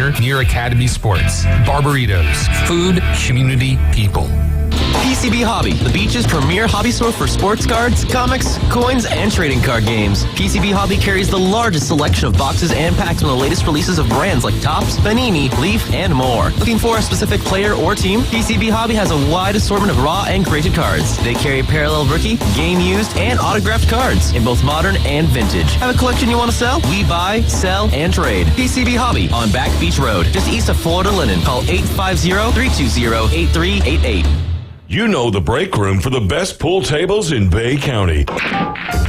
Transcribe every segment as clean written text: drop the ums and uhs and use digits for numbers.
Center near Academy Sports. Barbaritos. Food, community, people. PCB Hobby, the beach's premier hobby store for sports cards, comics, coins, and trading card games. PCB Hobby carries the largest selection of boxes and packs from the latest releases of brands like Topps, Panini, Leaf, and more. Looking for a specific player or team? PCB Hobby has a wide assortment of raw and graded cards. They carry parallel rookie, game used, and autographed cards in both modern and vintage. Have a collection you want to sell? We buy, sell, and trade. PCB Hobby on Back Beach Road, just east of Florida Linen. Call 850-320-8388. You know the break room for the best pool tables in Bay County.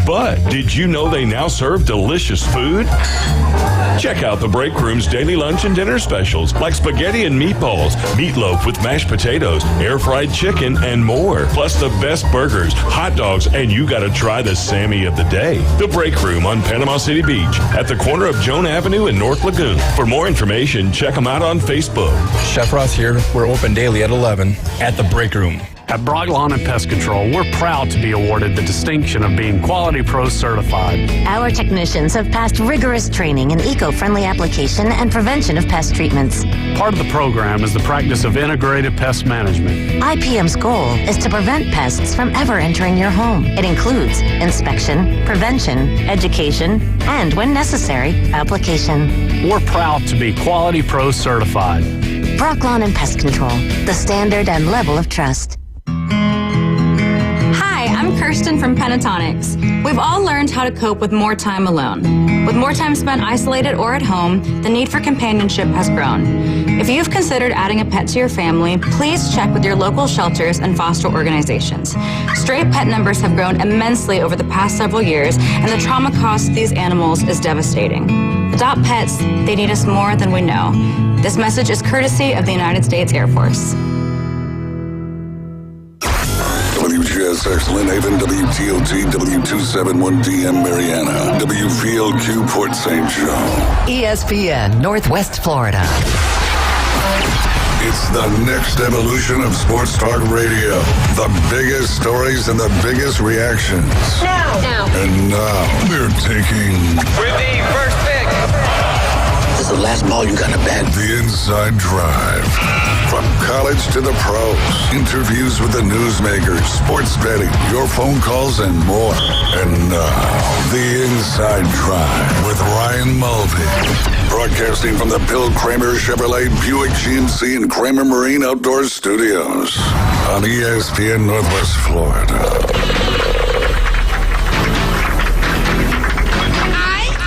But did you know they now serve delicious food? Check out the break room's daily lunch and dinner specials like spaghetti and meatballs, meatloaf with mashed potatoes, air-fried chicken, and more. Plus the best burgers, hot dogs, and you gotta try the Sammy of the day. The break room on Panama City Beach at the corner of Joan Avenue and North Lagoon. For more information, check them out on Facebook. Chef Ross here. We're open daily at 11 at the break room. At Brock Lawn and Pest Control, we're proud to be awarded the distinction of being Quality Pro certified. Our technicians have passed rigorous training in eco-friendly application and prevention of pest treatments. Part of the program is the practice of integrated pest management. IPM's goal is to prevent pests from ever entering your home. It includes inspection, prevention, education, and, when necessary, application. We're proud to be Quality Pro certified. Brock Lawn and Pest Control, the standard and level of trust. Hi, I'm Kirsten from Pentatonics. We've all learned how to cope with more time alone. With more time spent isolated or at home, the need for companionship has grown. If you've considered adding a pet to your family, please check with your local shelters and foster organizations. Stray pet numbers have grown immensely over the past several years, and the trauma cost to these animals is devastating. Adopt pets, they need us more than we know. This message is courtesy of the United States Air Force. WGSX Lynn Haven, WTOT, W271DM Mariana, WVLQ Port St. Joe. ESPN Northwest Florida. It's the next evolution of sports talk radio. The biggest stories and the biggest reactions. Now. And now they're taking... With the first pick. This is the last ball you got to bat. The Inside Drive. From college to the pros. Interviews with the newsmakers, sports betting, your phone calls, and more. And now, The Inside Drive with Ryan Mulvey. Broadcasting from the Bill Kramer Chevrolet Buick GMC and Kramer Marine Outdoor Studios on ESPN Northwest Florida.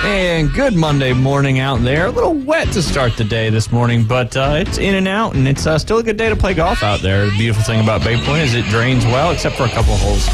And good Monday morning out there. A little wet to start the day this morning, but it's in and out, and it's still a good day to play golf out there. The beautiful thing about Bay Point is it drains well, except for a couple holes.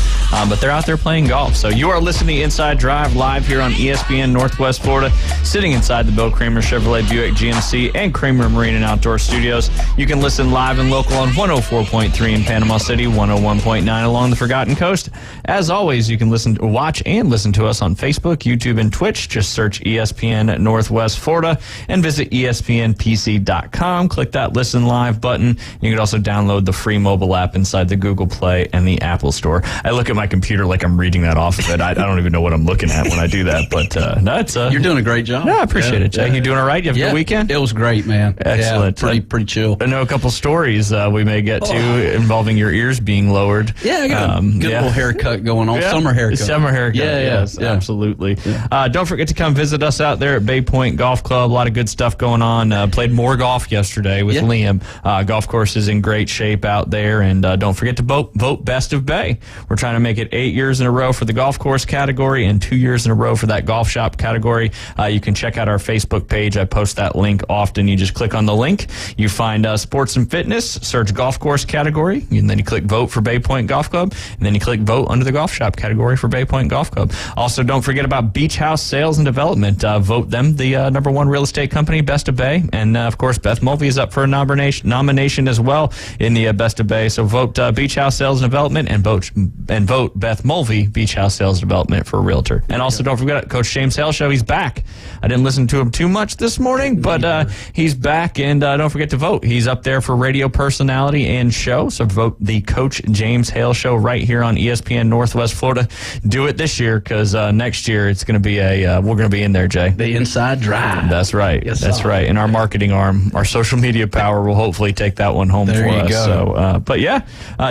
But they're out there playing golf. So you are listening to Inside Drive live here on ESPN Northwest Florida, sitting inside the Bill Kramer Chevrolet Buick GMC and Kramer Marine and Outdoor Studios. You can listen live and local on 104.3 in Panama City, 101.9 along the Forgotten Coast. As always, you can watch and listen to us on Facebook, YouTube, and Twitch. Just search ESPN Northwest Florida and visit ESPNPC.com. Click that Listen Live button. You can also download the free mobile app inside the Google Play and the Apple Store. I look at my computer like I'm reading that off of it. I don't even know what I'm looking at when I do that, but that's you're doing a great job. No, I appreciate it, Jay. You doing all right? You have a good weekend? It was great, man. Excellent. Yeah, pretty chill. I know a couple stories we may get to involving your ears being lowered. Yeah, I got a good little haircut going on. Summer haircut. Summer haircut. Yes, absolutely. Yeah. Don't forget to come visit us out there at Bay Point Golf Club. A lot of good stuff going on. Played more golf yesterday with Liam. Golf course is in great shape out there, and don't forget to vote Best of Bay. We're trying to make it 8 years in a row for the golf course category and 2 years in a row for that golf shop category. You can check out our Facebook page. I post that link often. You just click on the link. You find sports and fitness, search golf course category, and then you click vote for Bay Point Golf Club, and then you click vote under the golf shop category for Bay Point Golf Club. Also, don't forget about Beach House Sales and Development. Vote them the #1 real estate company, Best of Bay. And, of course, Beth Mulvey is up for a nomination as well in the Best of Bay. So vote Beach House Sales and Development and vote Beth Mulvey, Beach House Sales Development for a realtor. And also, don't forget Coach James Hale Show. He's back. I didn't listen to him too much this morning, but he's back. And don't forget to vote. He's up there for radio personality and show. So vote the Coach James Hale Show right here on ESPN Northwest Florida. Do it this year, because next year it's going to be we're going to being there, Jay. The Inside Drive. That's right. Yes, That's sir. right. And our marketing arm, our social media power will hopefully take that one home There for you us. go. So, but yeah,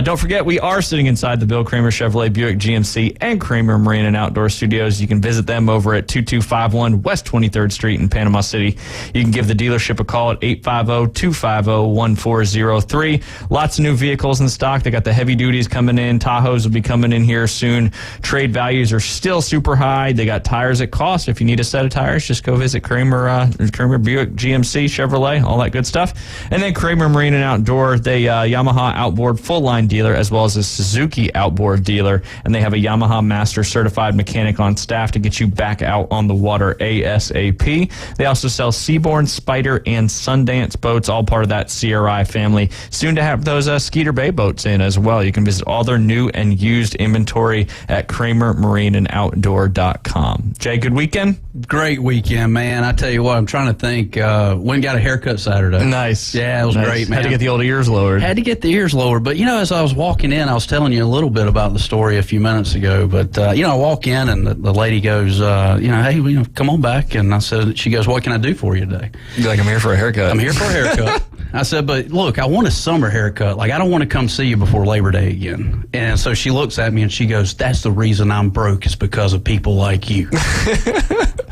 don't forget, we are sitting inside the Bill Kramer Chevrolet Buick GMC and Kramer Marine and Outdoor Studios. You can visit them over at 2251 West 23rd Street in Panama City. You can give the dealership a call at 850-250-1403. Lots of new vehicles in stock. They got the heavy duties coming in. Tahoes will be coming in here soon. Trade values are still super high. They got tires at cost. If you need a set of tires, just go visit Kramer Buick GMC Chevrolet, all that good stuff. And then Kramer Marine and Outdoor, they Yamaha outboard full line dealer as well as a Suzuki outboard dealer, and they have a Yamaha Master certified mechanic on staff to get you back out on the water ASAP. They also sell Seabourn, Spider, and Sundance boats, all part of that CRI family. Soon to have those Skeeter Bay boats in as well. You can visit all their new and used inventory at KramerMarineandOutdoor.com. Jay, good weekend? Great weekend, man. I tell you what, I'm trying to think. Went and got a haircut Saturday. Nice. Yeah, it was great, man. Had to get the old ears lowered. Had to get the ears lowered. But, as I was walking in, I was telling you a little bit about the story a few minutes ago. But, I walk in and the lady goes, hey, come on back. And she goes, what can I do for you today? You're like, I'm here for a haircut. I'm here for a haircut. I said, but look, I want a summer haircut. Like, I don't want to come see you before Labor Day again. And so she looks at me and she goes, that's the reason I'm broke, is because of people like you.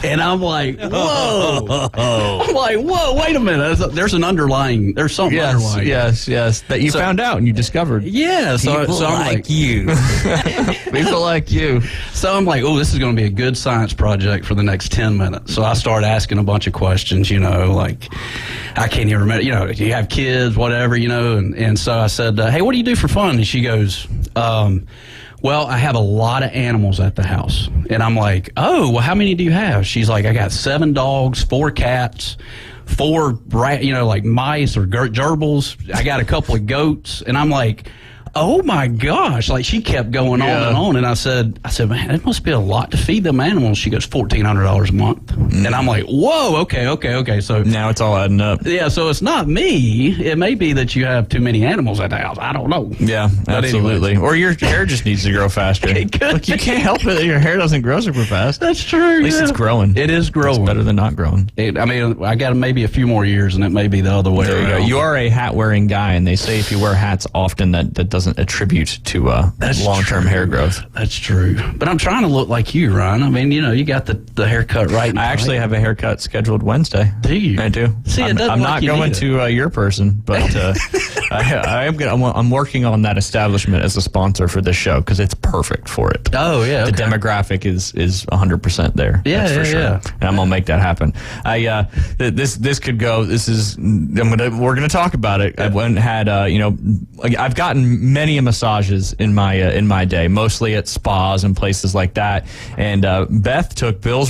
And I'm like, whoa. I'm like, whoa, wait a minute. There's something underlying. Yes. That you found out and you discovered. Yeah. So I'm like you. People like you. So I'm like, oh, this is going to be a good science project for the next 10 minutes. So I start asking a bunch of questions, like, I can't even remember, do you have kids, whatever, and so I said, hey, what do you do for fun? And she goes, well, I have a lot of animals at the house. And I'm like, oh, well, how many do you have? She's like, I got 7 dogs, 4 cats, 4 like mice or gerbils. I got a couple of goats. And I'm like, oh my gosh. Like, she kept going on and on. And I said, man, it must be a lot to feed them animals. She goes, $1,400 a month. And I'm like, whoa, okay. So now it's all adding up. Yeah, so it's not me. It may be that you have too many animals at the house. I don't know. Yeah, absolutely. Or your hair just needs to grow faster. Look, you can't help it that your hair doesn't grow super fast. That's true. At least it's growing. It is growing. It's better than not growing. I got maybe a few more years, and it may be the other way around. You go. You are a hat-wearing guy, and they say if you wear hats often, that doesn't attribute to long-term hair growth. That's true. But I'm trying to look like you, Ryan. You got the haircut right. I actually have a haircut scheduled Wednesday. Do you? I do. See, I'm not going to your person, but I'm working on that establishment as a sponsor for this show because it's perfect for it. Oh yeah, the demographic is 100% there. Yeah, that's for sure. Yeah. And I'm gonna make that happen. This could go. We're gonna talk about it. I went and had I've gotten many massages in my day, mostly at spas and places like that. And Beth took Bill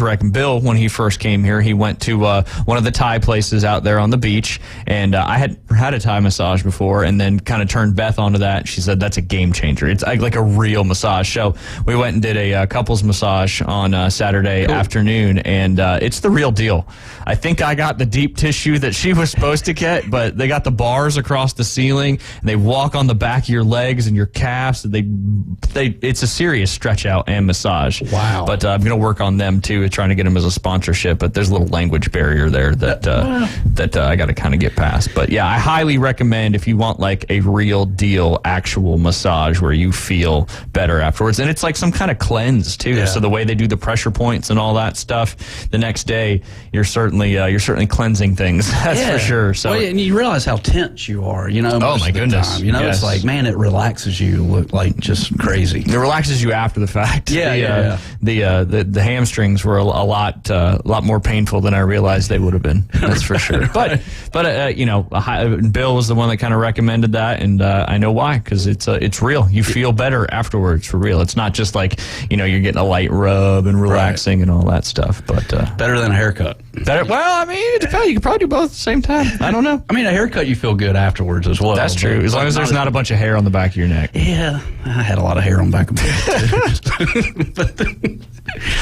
when he first came here. He went to one of the Thai places out there on the beach, and I had a Thai massage before, and then kind of turned Beth onto that. She said that's a game changer. It's like a real massage. So we went and did a couples massage on Saturday afternoon, and it's the real deal. I think I got the deep tissue that she was supposed to get, but they got the bars across the ceiling, and they walk on the back of your legs and your calves. It's a serious stretch out and massage. Wow. But I'm going to work on them too, trying to get them as a sponsorship, but there's a little language barrier there that I got to kind of get past. But yeah, I highly recommend if you want like a real deal actual massage where you feel better afterwards. And it's like some kind of cleanse too. Yeah. So the way they do the pressure points and all that stuff, the next day you're certainly cleansing things. That's for sure. So and you realize how tense you are, Oh my goodness. It's like, man, it relaxes you like just crazy. It relaxes you after the fact. Yeah. The hamstrings were a lot more painful than I realized they would have been. That's for sure. But Bill was the one that kind of recommended that, and I know why, because it's real. You feel better afterwards, for real. It's not just like you're getting a light rub and relaxing and all that stuff. But better than a haircut. Well, it depends. You could probably do both at the same time. I don't know. A haircut you feel good afterwards as well. That's true. As long as there's not a bunch of hair on on the back of your neck. Yeah, I had a lot of hair on the back of my head, too.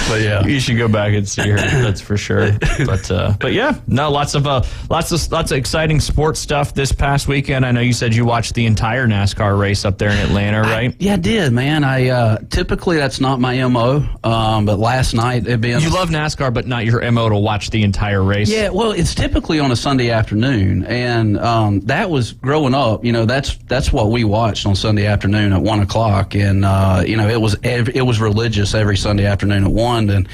but yeah. You should go back and see her, that's for sure. But yeah, no, lots of exciting sports stuff this past weekend. I know you said you watched the entire NASCAR race up there in Atlanta, right? I did, man. I typically that's not my MO, but last night it being... You love NASCAR, but not your MO to watch the entire race? Yeah, well, it's typically on a Sunday afternoon, and that was growing up. That's what we watched on Sunday afternoon at 1 o'clock, and it was religious every Sunday afternoon at 1. And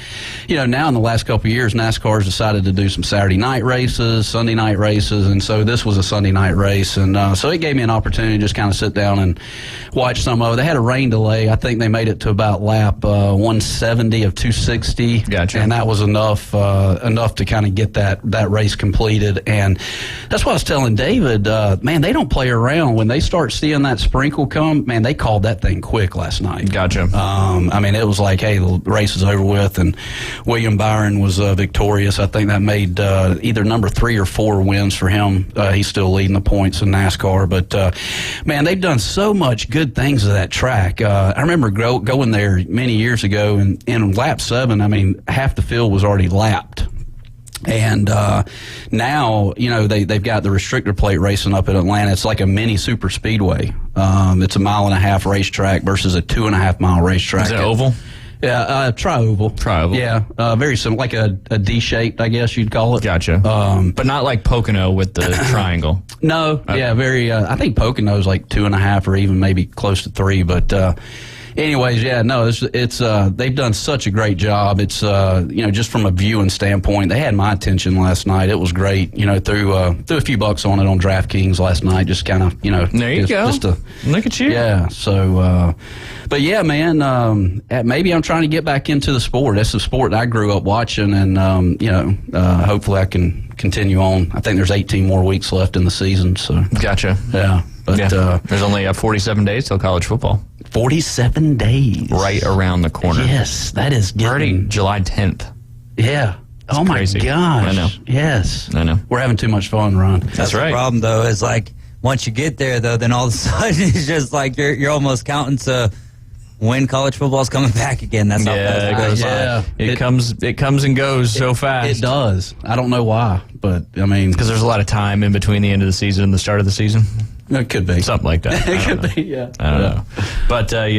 now in the last couple of years, NASCAR's decided to do some Saturday night races, Sunday night races, and so this was a Sunday night race, and so it gave me an opportunity to just kind of sit down and watch some of it. They had a rain delay. I think they made it to about lap 170 of 260. Gotcha. And that was enough to kind of get that race completed. And that's what I was telling David. Man, they don't play around. When they start seeing that sprinkle come, man, they called that thing quick last night. Gotcha. It was like, hey, the race is over with, and William Byron was victorious. I think that made either number 3 or 4 wins for him. He's still leading the points in NASCAR. But, man, they've done so much good things to that track. I remember going there many years ago, and in lap 7, half the field was already lapped. And now, they've got the restrictor plate racing up in Atlanta. It's like a mini super speedway. It's a 1.5 mile racetrack versus a 2.5 mile racetrack. Is it oval? Yeah, tri-oval. Tri-oval. Yeah, very similar, like a D-shaped, I guess you'd call it. Gotcha. But not like Pocono with the triangle. No, Okay. Yeah, very. I think Pocono's like 2.5 or even maybe close to 3, but. Anyways, yeah, no, it's they've done such a great job. It's just from a viewing standpoint, they had my attention last night. It was great. Threw a few bucks on it on DraftKings last night. Just kind of There you go. Just to look at you. Yeah. So, but yeah, man. Maybe I'm trying to get back into the sport. That's the sport I grew up watching, and hopefully I can continue on. I think there's 18 more weeks left in the season. So Gotcha. yeah. But there's only 47 days till college football. 47 days. Right around the corner. Yes, that is Already July 10th. Yeah. It's crazy. My gosh. I know. Yes. I know. We're having too much fun, Ron. That's right. The problem, though, is like once you get there, though, then all of a sudden it's just like you're almost counting to when college football's coming back again. That's how fast it goes. Yeah. It comes and goes so fast. It does. I don't know why, but because there's a lot of time in between the end of the season and the start of the season. It could be something like that. It could be, yeah. I don't know. But I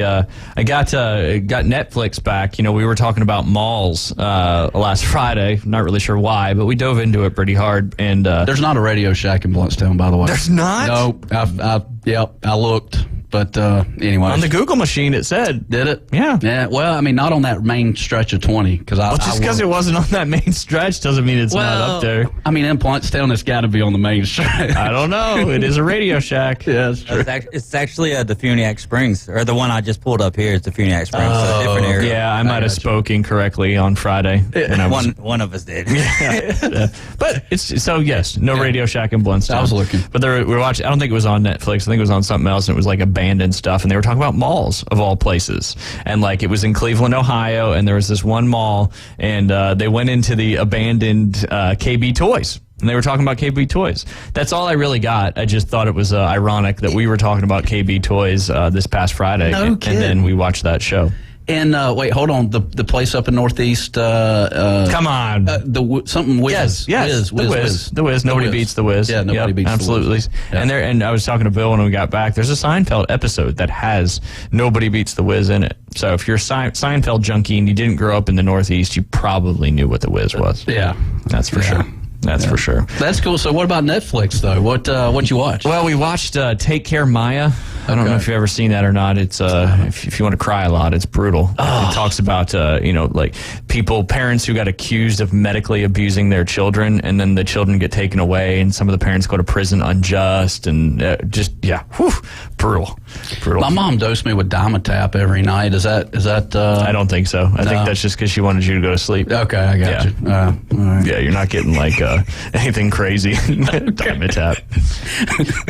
got Netflix back. We were talking about malls last Friday. Not really sure why, but we dove into it pretty hard. And there's not a Radio Shack in Bluntstown, by the way. There's not? No, I looked. But anyway, on the Google machine, it said. Did it? Yeah. Yeah. Well, not on that main stretch of 20. Just because it wasn't on that main stretch doesn't mean it's not up there. In Bluntstown, it's got to be on the main stretch. I don't know. It is a Radio Shack. Yeah, that's true. It's actually the Funiac Springs, or the one I just pulled up here is the Funiac Springs. So a different area. Yeah, I might have spoke incorrectly on Friday. One of us did. Yeah. But yes, Radio Shack in Bluntstown. I was looking. But we were watching. I don't think it was on Netflix. I think it was on something else, and it was like abandoned stuff, and they were talking about malls of all places, and like it was in Cleveland, Ohio, and there was this one mall, and they went into the abandoned KB Toys. And they were talking about KB Toys. That's all I really got. I just thought it was ironic that we were talking about KB Toys this past Friday, and then we watched that show. And wait, hold on. The place up in Northeast. Come on. Something Wiz. Yes. The Wiz. Nobody beats the Wiz. Yeah, nobody beats absolutely. the Wiz. Yeah. And I was talking to Bill when we got back. There's a Seinfeld episode that has Nobody Beats the Wiz in it. So if you're a Seinfeld junkie and you didn't grow up in the Northeast, you probably knew what the Wiz was. Yeah. That's for sure. That's for sure. That's cool. So what about Netflix, though? What you watch? Well, we watched Take Care Maya. I don't know if you've ever seen that or not. It's if you want to cry a lot, it's brutal. It talks about like parents who got accused of medically abusing their children, and then the children get taken away, and some of the parents go to prison unjust, and brutal. My mom dosed me with Dimetap every night. Is that? I don't think so. I think that's just because she wanted you to go to sleep. Okay, I got you. All right. Yeah, you're not getting like anything crazy. Dimetap.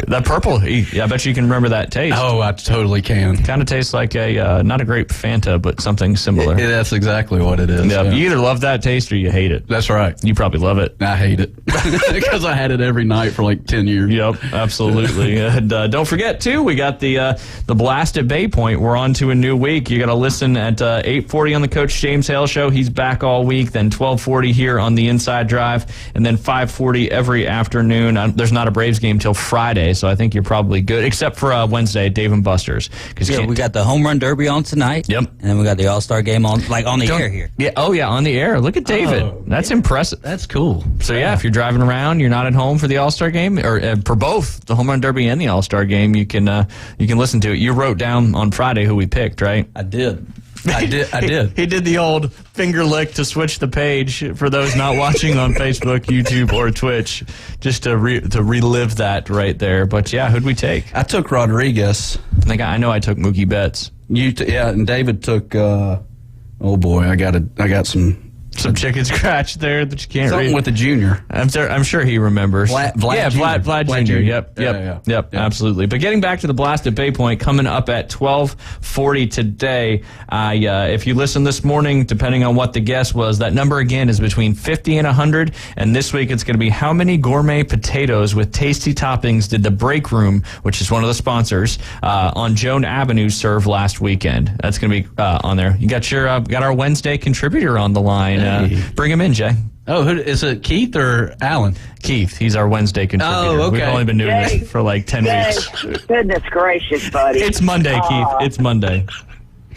That purple. I bet you can remember that taste. Oh, I totally can. Kind of tastes like a not a grape Fanta, but something similar. That's exactly what it is. Yeah, you either love that taste or you hate it. That's right. You probably love it. I hate it because I had it every night for like 10 years. Yep, absolutely. And don't forget too, we got got the Blast at Bay Point. We're on to a new week. You got to listen at 8:40 on the Coach James Hale Show. He's back all week. Then 12:40 here on the Inside Drive, and then 5:40 every afternoon. There's not a Braves game till Friday, so I think you're probably good, except for Wednesday, Dave and Buster's. Yeah, we got the Home Run Derby on tonight. Yep. And then we got the All-Star game on the air here. Yeah. Oh, yeah, on the air. Look at David. Oh, That's impressive. That's cool. So, yeah, if you're driving around, you're not at home for the All-Star game, or for both the Home Run Derby and the All-Star game, you can listen to it. You wrote down on Friday who we picked, right? I did. I did. He did the old finger lick to switch the page for those not watching on Facebook, YouTube, or Twitch, just to relive that right there. But yeah, who'd we take? I took Rodriguez. I know I took Mookie Betts. And David took. Oh boy, I got some chicken scratch there that you can't read. Something with the junior. I'm sure he remembers. Vlad Jr. Yep, Yeah. Absolutely. But getting back to the Blast at Bay Point, coming up at 12:40 today. If you listen this morning, depending on what the guess was, that number again is between 50 and 100. And this week it's going to be how many gourmet potatoes with tasty toppings did the Break Room, which is one of the sponsors, on Joan Avenue serve last weekend? That's going to be on there. You got our Wednesday contributor on the line. Bring him in, Jay. Oh, who is it? Keith or Alan? Keith. He's our Wednesday contributor. Oh, okay. We've only been doing this for like 10 weeks. Goodness gracious, buddy. It's Monday, Keith. It's Monday.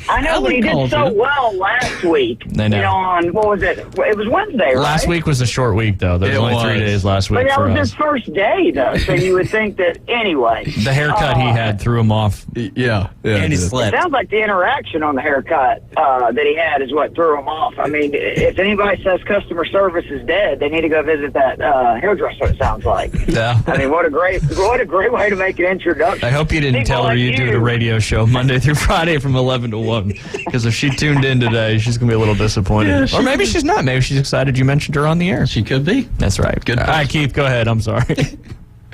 I know, but he did so well last week. I know. On, what was it? It was Wednesday, right? Last week was a short week, though. There was only 3 days last week. But that for was us. his first day, though, so you would think that anyway. The haircut he had threw him off. Yeah. And he slept. It sounds like the interaction on the haircut that he had is what threw him off. I mean, if anybody says customer service is dead, they need to go visit that hairdresser, it sounds like. Yeah. I mean, what a great way to make an introduction. I hope you didn't tell her you do the radio show Monday through Friday from 11 to 1. Because if she tuned in today, she's going to be a little disappointed. Yeah, or maybe she's not. Maybe she's excited you mentioned her on the air. She could be. That's right. Good. All right, Keith, go ahead. I'm sorry.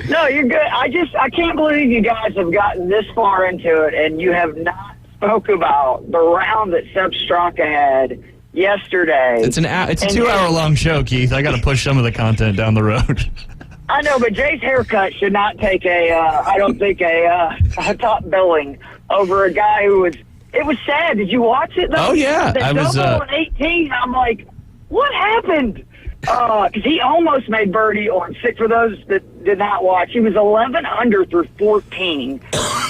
No, you're good. I can't believe you guys have gotten this far into it and you have not spoke about the round that Sepp Straka had yesterday. It's a 2-hour-long show, Keith. I got to push some of the content down the road. I know, but Jay's haircut should not take I don't think a top billing over a guy who was. It was sad. Did you watch it, though? Oh, yeah. The double on 18, I'm like, what happened? Because he almost made birdie on 6. For those that did not watch, he was 11 under through 14.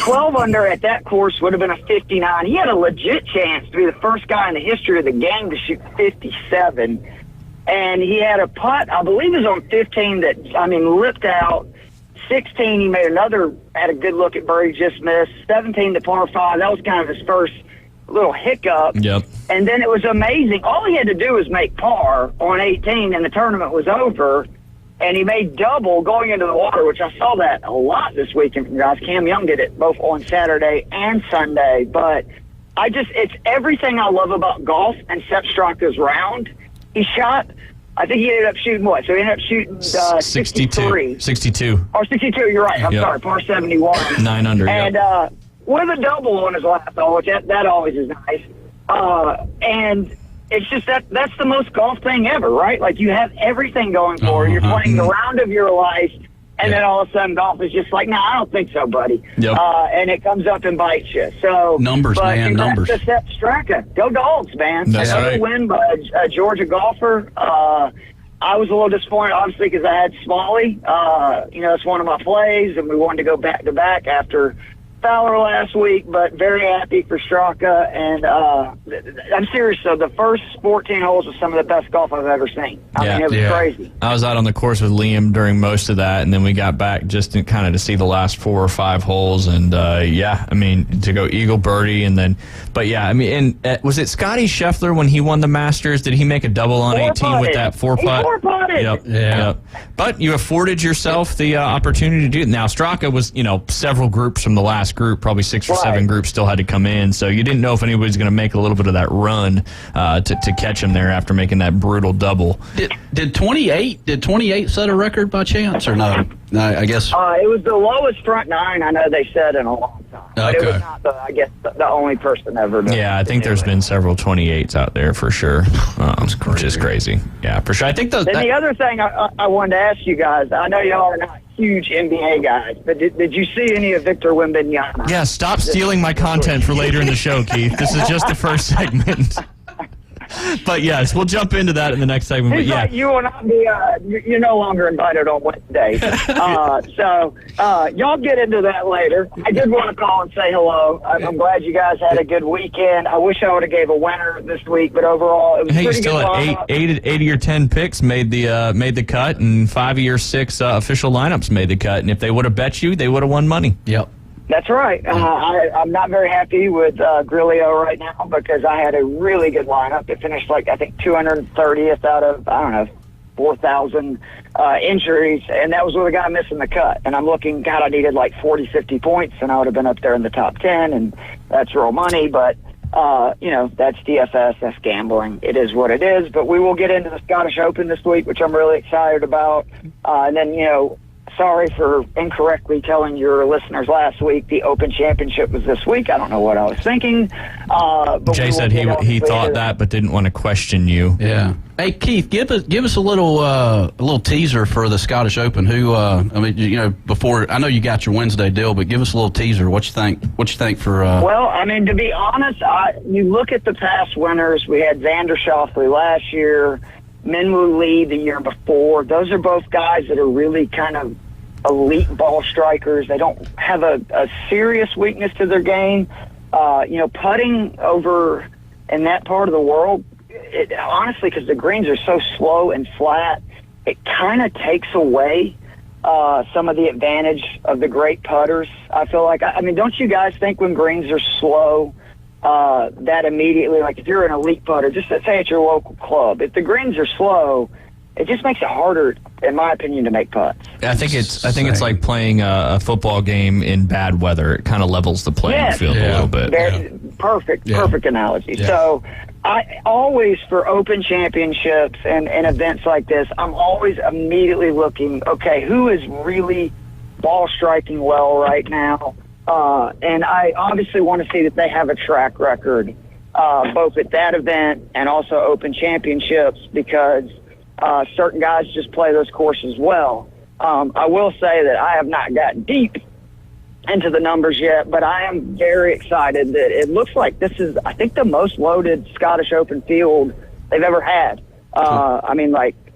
12 under at that course would have been a 59. He had a legit chance to be the first guy in the history of the game to shoot 57. And he had a putt, I believe it was on 15, that, lipped out. 16, he had a good look at birdie, just missed. 17, the par 5, that was kind of his first little hiccup. Yep. And then it was amazing. All he had to do was make par on 18, and the tournament was over. And he made double going into the water, which I saw that a lot this weekend from guys. Cam Young did it both on Saturday and Sunday. But it's everything I love about golf and Sepp Straka's round. He shot, I think he ended up shooting what? So he ended up shooting 63. 62. Or 62, you're right. I'm sorry, par 71. 9 under, And with a double on his last hole, which that always is nice. And it's just that's the most golf thing ever, right? Like, you have everything going for you. You're playing the round of your life, and then all of a sudden golf is just like, no, I don't think so, buddy. Yep. And it comes up and bites you. So numbers, man, numbers. To Sepp Straka. Go Dogs, man. That's Another right. win by a Georgia golfer. I was a little disappointed, obviously, because I had Smalley. It's one of my plays, and we wanted to go back-to-back after Fowler last week, but very happy for Straka. And I'm serious, though. The first 14 holes was some of the best golf I've ever seen. I mean, it was crazy. I was out on the course with Liam during most of that, and then we got back just to see the last 4 or 5 holes. And, to go eagle birdie, and then – but, yeah, was it Scotty Scheffler when he won the Masters? Did he make a double on 18 with that 4-putt? He 4-putted. Yep. But you afforded yourself the opportunity to do it. Now, Straka was, several groups from the last group, probably 6 or 7 groups still had to come in, so you didn't know if anybody was going to make a little bit of that run to catch him there after making that brutal double. Did 28 set a record by chance or no? No, I guess it was the lowest front 9 I know they said in a long time. But it was not the only person ever. I think there's been several 28s out there for sure, which is crazy. Yeah, for sure. I think the other thing I wanted to ask you guys, I know y'all are not huge NBA guys. But did you see any of Victor Wembanyama? Yeah, stop stealing my content for later in the show, Keith. This is just the first segment. But yes, we'll jump into that in the next segment. But yeah, you will not be. You're no longer invited on Wednesday. So y'all get into that later. I did want to call and say hello. I'm glad you guys had a good weekend. I wish I would have gave a winner this week, but overall it was hey, pretty still good. At 8 of your 10 picks made the cut, and 5 of your 6 official lineups made the cut. And if they would have bet you, they would have won money. Yep. That's right. I'm not very happy with Grillo right now because I had a really good lineup. It finished I think 230th out of 4,000 injuries, and that was with a guy missing the cut. And I'm looking, God, I needed 40, 50 points, and I would have been up there in the top 10, and that's real money. But that's DFS, that's gambling. It is what it is. But we will get into the Scottish Open this week, which I'm really excited about. And then sorry for incorrectly telling your listeners last week the Open Championship was this week. I don't know what I was thinking. But Jay said he thought that, but didn't want to question you. Yeah. Hey Keith, give us a little teaser for the Scottish Open. Before I know you got your Wednesday deal, but give us a little teaser. What you think for? Well, I mean, to be honest, you look at the past winners. We had Xander Schauffele last year, Minwoo Lee the year before. Those are both guys that are really kind of elite ball strikers. They don't have a serious weakness to their game. Putting over in that part of the world, honestly, because the greens are so slow and flat, it kind of takes away some of the advantage of the great putters. I feel like, don't you guys think when greens are slow, that immediately, if you're an elite putter, just let's say it's your local club, if the greens are slow, it just makes it harder, in my opinion, to make putts. I think it's like playing a football game in bad weather. It kind of levels the playing field a little bit. Perfect analogy. Yeah. So I always, for Open Championships and events like this, I'm always immediately looking, okay, who is really ball striking well right now? And I obviously want to see that they have a track record, both at that event and also Open Championships, because certain guys just play those courses well. I will say that I have not gotten deep into the numbers yet, but I am very excited that it looks like this is, I think, the most loaded Scottish Open field they've ever had.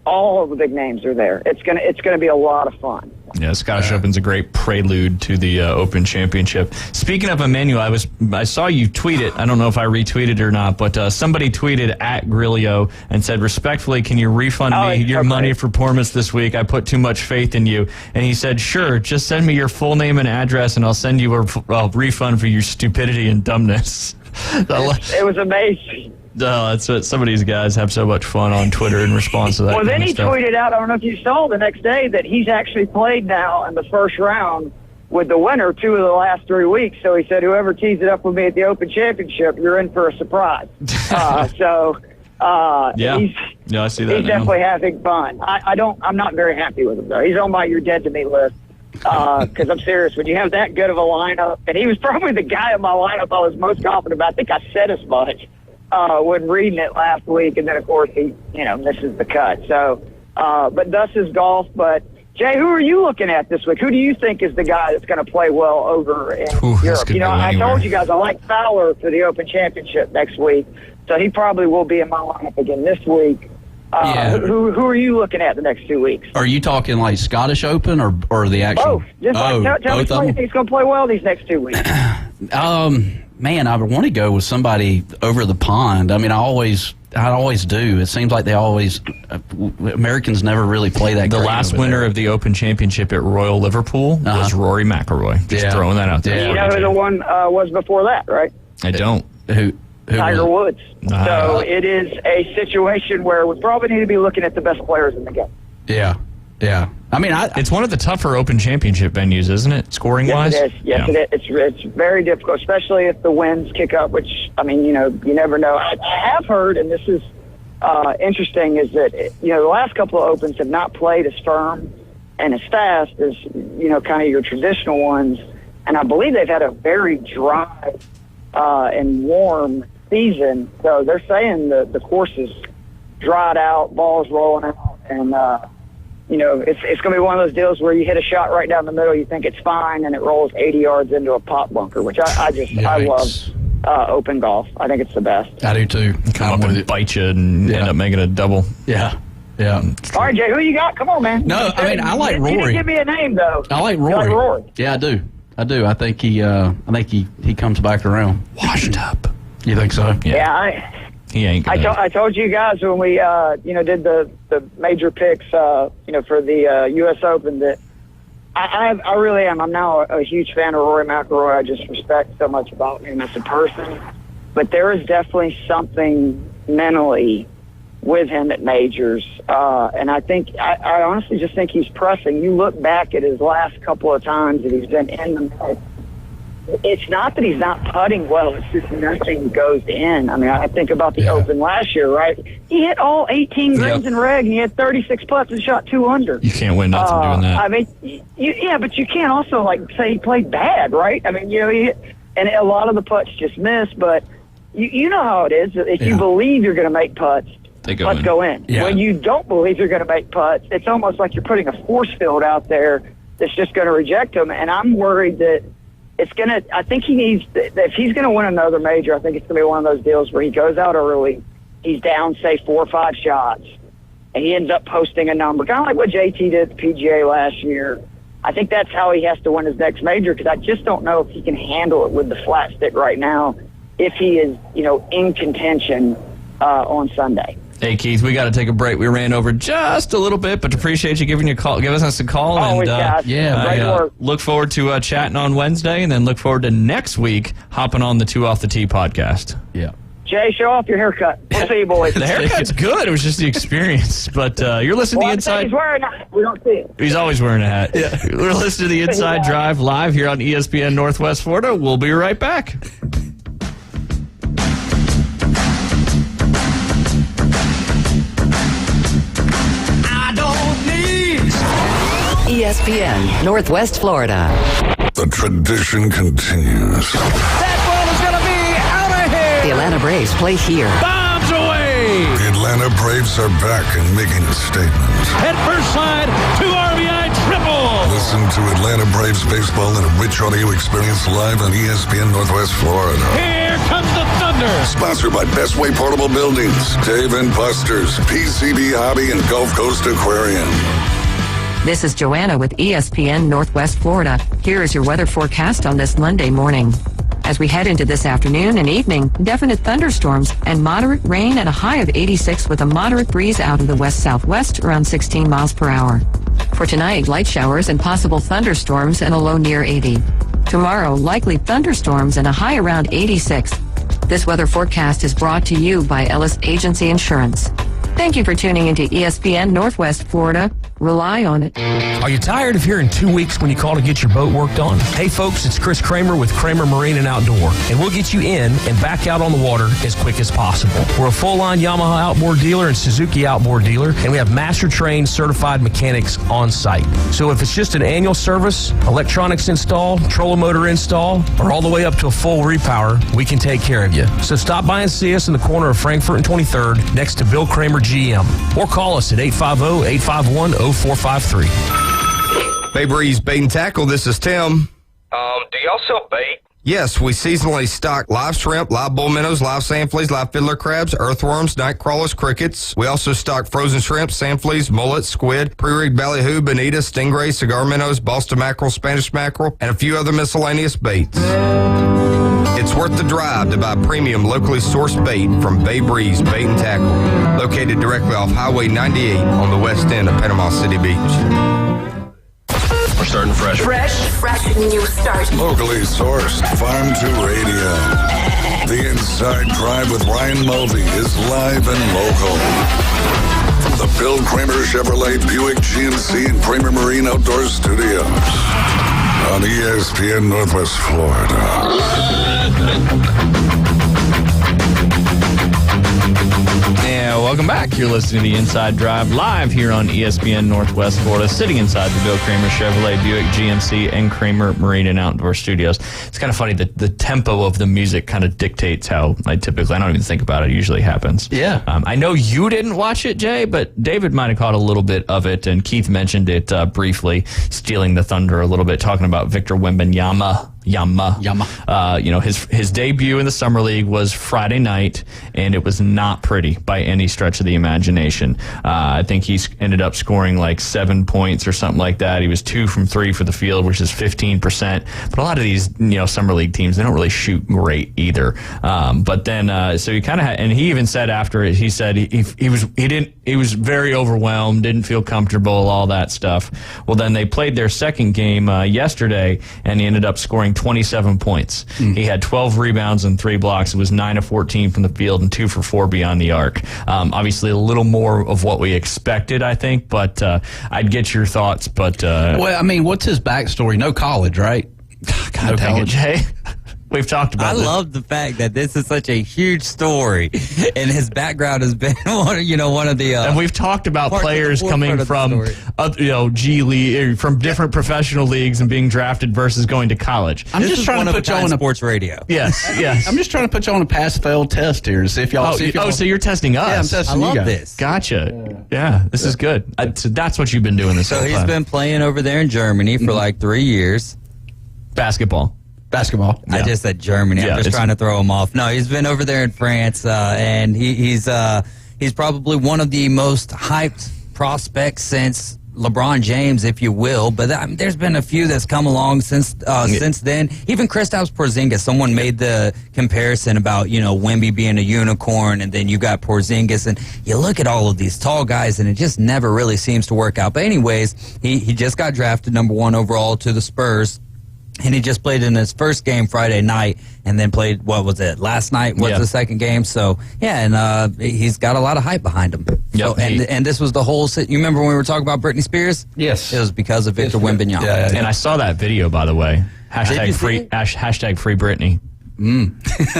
All of the big names are there. It's gonna be a lot of fun. Yeah, Scottish Open's a great prelude to the Open Championship. Speaking of Emmanuel, I saw you tweet it. I don't know if I retweeted or not, but somebody tweeted at Grillo and said, respectfully, can you refund me your money for Portmas this week? I put too much faith in you. And he said, sure, just send me your full name and address, and I'll send you a refund for your stupidity and dumbness. It was amazing. No, that's what some of these guys have so much fun on Twitter in response to that. Well, then he tweeted out, I don't know if you saw the next day, that he's actually played now in the first round with the winner 2 of the last 3 weeks. So he said, whoever tees it up with me at the Open Championship, you're in for a surprise. I see that. He's now. Definitely having fun. I'm not very happy with him though. He's on my "you're dead to me" list. Because I'm serious, when you have that good of a lineup, and he was probably the guy in my lineup I was most confident about. I think I said as much when reading it last week, and then of course he, misses the cut. So, but thus is golf. But Jay, who are you looking at this week? Who do you think is the guy that's going to play well over in Europe? I told you guys I like Fowler for the Open Championship next week, so he probably will be in my lineup again this week. Who are you looking at the next 2 weeks? Are you talking like Scottish Open or the actual? Both. Just tell me somebody he's going to play well these next 2 weeks. Man, I would want to go with somebody over the pond. I mean, I always do. It seems like Americans never really play that. The last winner of the Open Championship at Royal Liverpool was Rory McIlroy. Just throwing that out there. Yeah. You know who the one was before that, right? I don't. Who Tiger Woods. So it is a situation where we probably need to be looking at the best players in the game. Yeah. I mean, it's one of the tougher Open Championship venues, isn't it, scoring-wise? Yes, it is. It is. It's very difficult, especially if the winds kick up, which, you never know. I have heard, and this is interesting, is that, the last couple of Opens have not played as firm and as fast as, kind of your traditional ones. And I believe they've had a very dry and warm season. So they're saying the course is dried out, balls rolling out, and it's going to be one of those deals where you hit a shot right down the middle, you think it's fine, and it rolls 80 yards into a pop bunker, which I love open golf. I think it's the best. I do too. Come up and bite you and end up making a double. Yeah. Yeah. All right, Jay, who you got? Come on, man. No, I mean, I like Rory. You didn't give me a name, though. I like Rory. You like Rory? Yeah, I do. I think he comes back around. Washed up. You think so? Yeah. He ain't good. I told you guys when we did the major picks for the U.S. Open that I really am. I'm now a huge fan of Rory McIlroy. I just respect so much about him as a person. But there is definitely something mentally with him at majors, and I think I honestly just think he's pressing. You look back at his last couple of times that he's been in the mix. It's not that he's not putting well. It's just nothing goes in. I mean, I think about the Open last year, right? He hit all 18 greens in reg, and he had 36 putts and shot 2 under. You can't win nothing doing that. I mean, but you can't also say he played bad, right? I mean, and a lot of the putts just missed. But you know how it is. If you believe you're going to make putts, putts go in. Yeah. When you don't believe you're going to make putts, it's almost like you're putting a force field out there that's just going to reject them. And I'm worried that I think he needs, if he's going to win another major, I think it's going to be one of those deals where he goes out early, he's down, say, 4 or 5 shots, and he ends up posting a number, kind of like what JT did at the PGA last year. I think that's how he has to win his next major, because I just don't know if he can handle it with the flat stick right now if he is, in contention on Sunday. Hey, Keith, we got to take a break. We ran over just a little bit, but appreciate you giving us a call. Always, guys. Great work. Look forward to chatting on Wednesday, and then look forward to next week hopping on the 2 Off the Tee podcast. Yeah. Jay, show off your haircut. We'll see you, boys. The haircut's good. It was just the experience. But you're listening to the Inside. He's wearing a hat. We don't see it. He's always wearing a hat. Yeah. We're listening to the Inside Drive live here on ESPN Northwest Florida. We'll be right back. ESPN Northwest Florida. The tradition continues. That ball is going to be out of here. The Atlanta Braves play here. Bombs away. The Atlanta Braves are back and making a statement. At first slide, 2 RBI triple. Listen to Atlanta Braves baseball in a rich audio experience live on ESPN Northwest Florida. Here comes the thunder. Sponsored by Bestway Portable Buildings, Dave & Buster's, PCB Hobby, and Gulf Coast Aquarium. This is Joanna with ESPN Northwest Florida. Here is your weather forecast on this Monday morning. As we head into this afternoon and evening, definite thunderstorms and moderate rain at a high of 86 with a moderate breeze out of the west-southwest around 16 miles per hour. For tonight, light showers and possible thunderstorms and a low near 80. Tomorrow, likely thunderstorms and a high around 86. This weather forecast is brought to you by Ellis Agency Insurance. Thank you for tuning into ESPN Northwest Florida. Rely on it. Are you tired of hearing 2 weeks when you call to get your boat worked on? Hey folks, it's Chris Kramer with Kramer Marine and Outdoor, and we'll get you in and back out on the water as quick as possible. We're a full-line Yamaha outboard dealer and Suzuki outboard dealer, and we have master-trained certified mechanics on site. So if it's just an annual service, electronics install, trolling motor install, or all the way up to a full repower, we can take care of you. So stop by and see us in the corner of Frankfurt and 23rd next to Bill Kramer GM, or call us at 850-851-0453. Bay Breeze Bait and Tackle, this is Tim. Do y'all sell bait? Yes, we seasonally stock live shrimp, live bull minnows, live sand fleas, live fiddler crabs, earthworms, night crawlers, crickets. We also stock frozen shrimp, sand fleas, mullet, squid, pre-rigged ballyhoo, bonita, stingray, cigar minnows, Boston mackerel, Spanish mackerel, and a few other miscellaneous baits. It's worth the drive to buy premium locally sourced bait from Bay Breeze Bait and Tackle, located directly off Highway 98 on the west end of Panama City Beach. We're starting fresh. Fresh new start. Locally sourced, Farm to Radio. The Inside Drive with Ryan Mulvey is live and local. From the Bill Kramer Chevrolet Buick GMC and Kramer Marine Outdoor Studios. On ESPN Northwest Florida. Yeah, welcome back. You're listening to the Inside Drive live here on ESPN Northwest Florida, sitting inside the Bill Kramer Chevrolet Buick GMC and Kramer Marine and Outdoor Studios. It's kind of funny that the tempo of the music kind of dictates how I don't even think about it. It usually happens. Yeah. I know you didn't watch it, Jay, but David might have caught a little bit of it, and Keith mentioned it briefly, stealing the thunder a little bit, talking about Victor Wembanyama. His debut in the Summer League was Friday night, and it was not pretty by any stretch of the imagination. I think he ended up scoring like 7 points or something like that. He was 2 from 3 for the field, which is 15%. But a lot of these, Summer League teams, they don't really shoot great either. But then, so he kind of had, and he even said after it, he said he was very overwhelmed, didn't feel comfortable, all that stuff. Well, then they played their second game yesterday, and he ended up scoring 27 points. He had 12 rebounds and 3 blocks. It was 9 of 14 from the field and 2 for 4 beyond the arc. Obviously, a little more of what we expected, I think, but I'd get your thoughts. But well, I mean, what's his backstory? No college, right? God dang it, Jay. We've talked about this. I love the fact that this is such a huge story, and his background has been one of the. And we've talked about players coming from, G League, from different professional leagues and being drafted versus going to college. I'm just trying to put you on sports radio. Yes, yes. I'm just trying to put you on a pass-fail test here to see if y'all. So you're testing us? Yeah, I'm testing I you love guys. this. Gotcha. Yeah, this is good. So that's what you've been doing this whole time. So he's been playing over there in Germany for like 3 years. Basketball. Yeah. I just said Germany. I'm just trying to throw him off. No, he's been over there in France, and he's probably one of the most hyped prospects since LeBron James, if you will. But there's been a few that's come along since then. Even Kristaps Porzingis. Someone made the comparison about Wemby being a unicorn, and then you got Porzingis, and you look at all of these tall guys, and it just never really seems to work out. But anyways, he just got drafted number 1 overall to the Spurs. And he just played in his first game Friday night, and then played, last night was the second game. So, and he's got a lot of hype behind him. Yep. So, and this was the whole, you remember when we were talking about Britney Spears? Yes. It was because of Victor Wembanyama. Yeah. And I saw that video, by the way. Hashtag free Britney.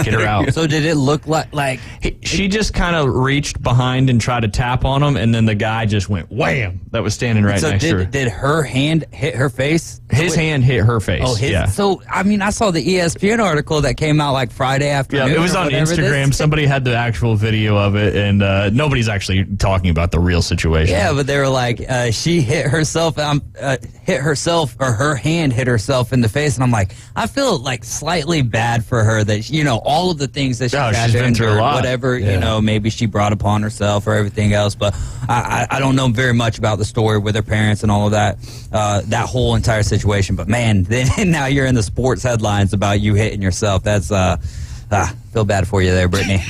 Get her out. So did it look like she just kind of reached behind and tried to tap on him, and then the guy just went wham. That was standing right next to her. Did her hand hit her face? His hand hit her face. Oh, yeah. So I saw the ESPN article that came out like Friday afternoon. Yeah, it was on Instagram. Somebody had the actual video of it, and nobody's actually talking about the real situation. Yeah, but they were like, she hit herself, or her hand hit herself in the face, and I'm like, I feel like slightly bad for her that all of the things that she's been through a lot. Whatever maybe she brought upon herself or everything else. But I don't know very much about the story with her parents and all of that, that whole entire situation. But man, then now you're in the sports headlines about you hitting yourself. That's feel bad for you there, Brittany.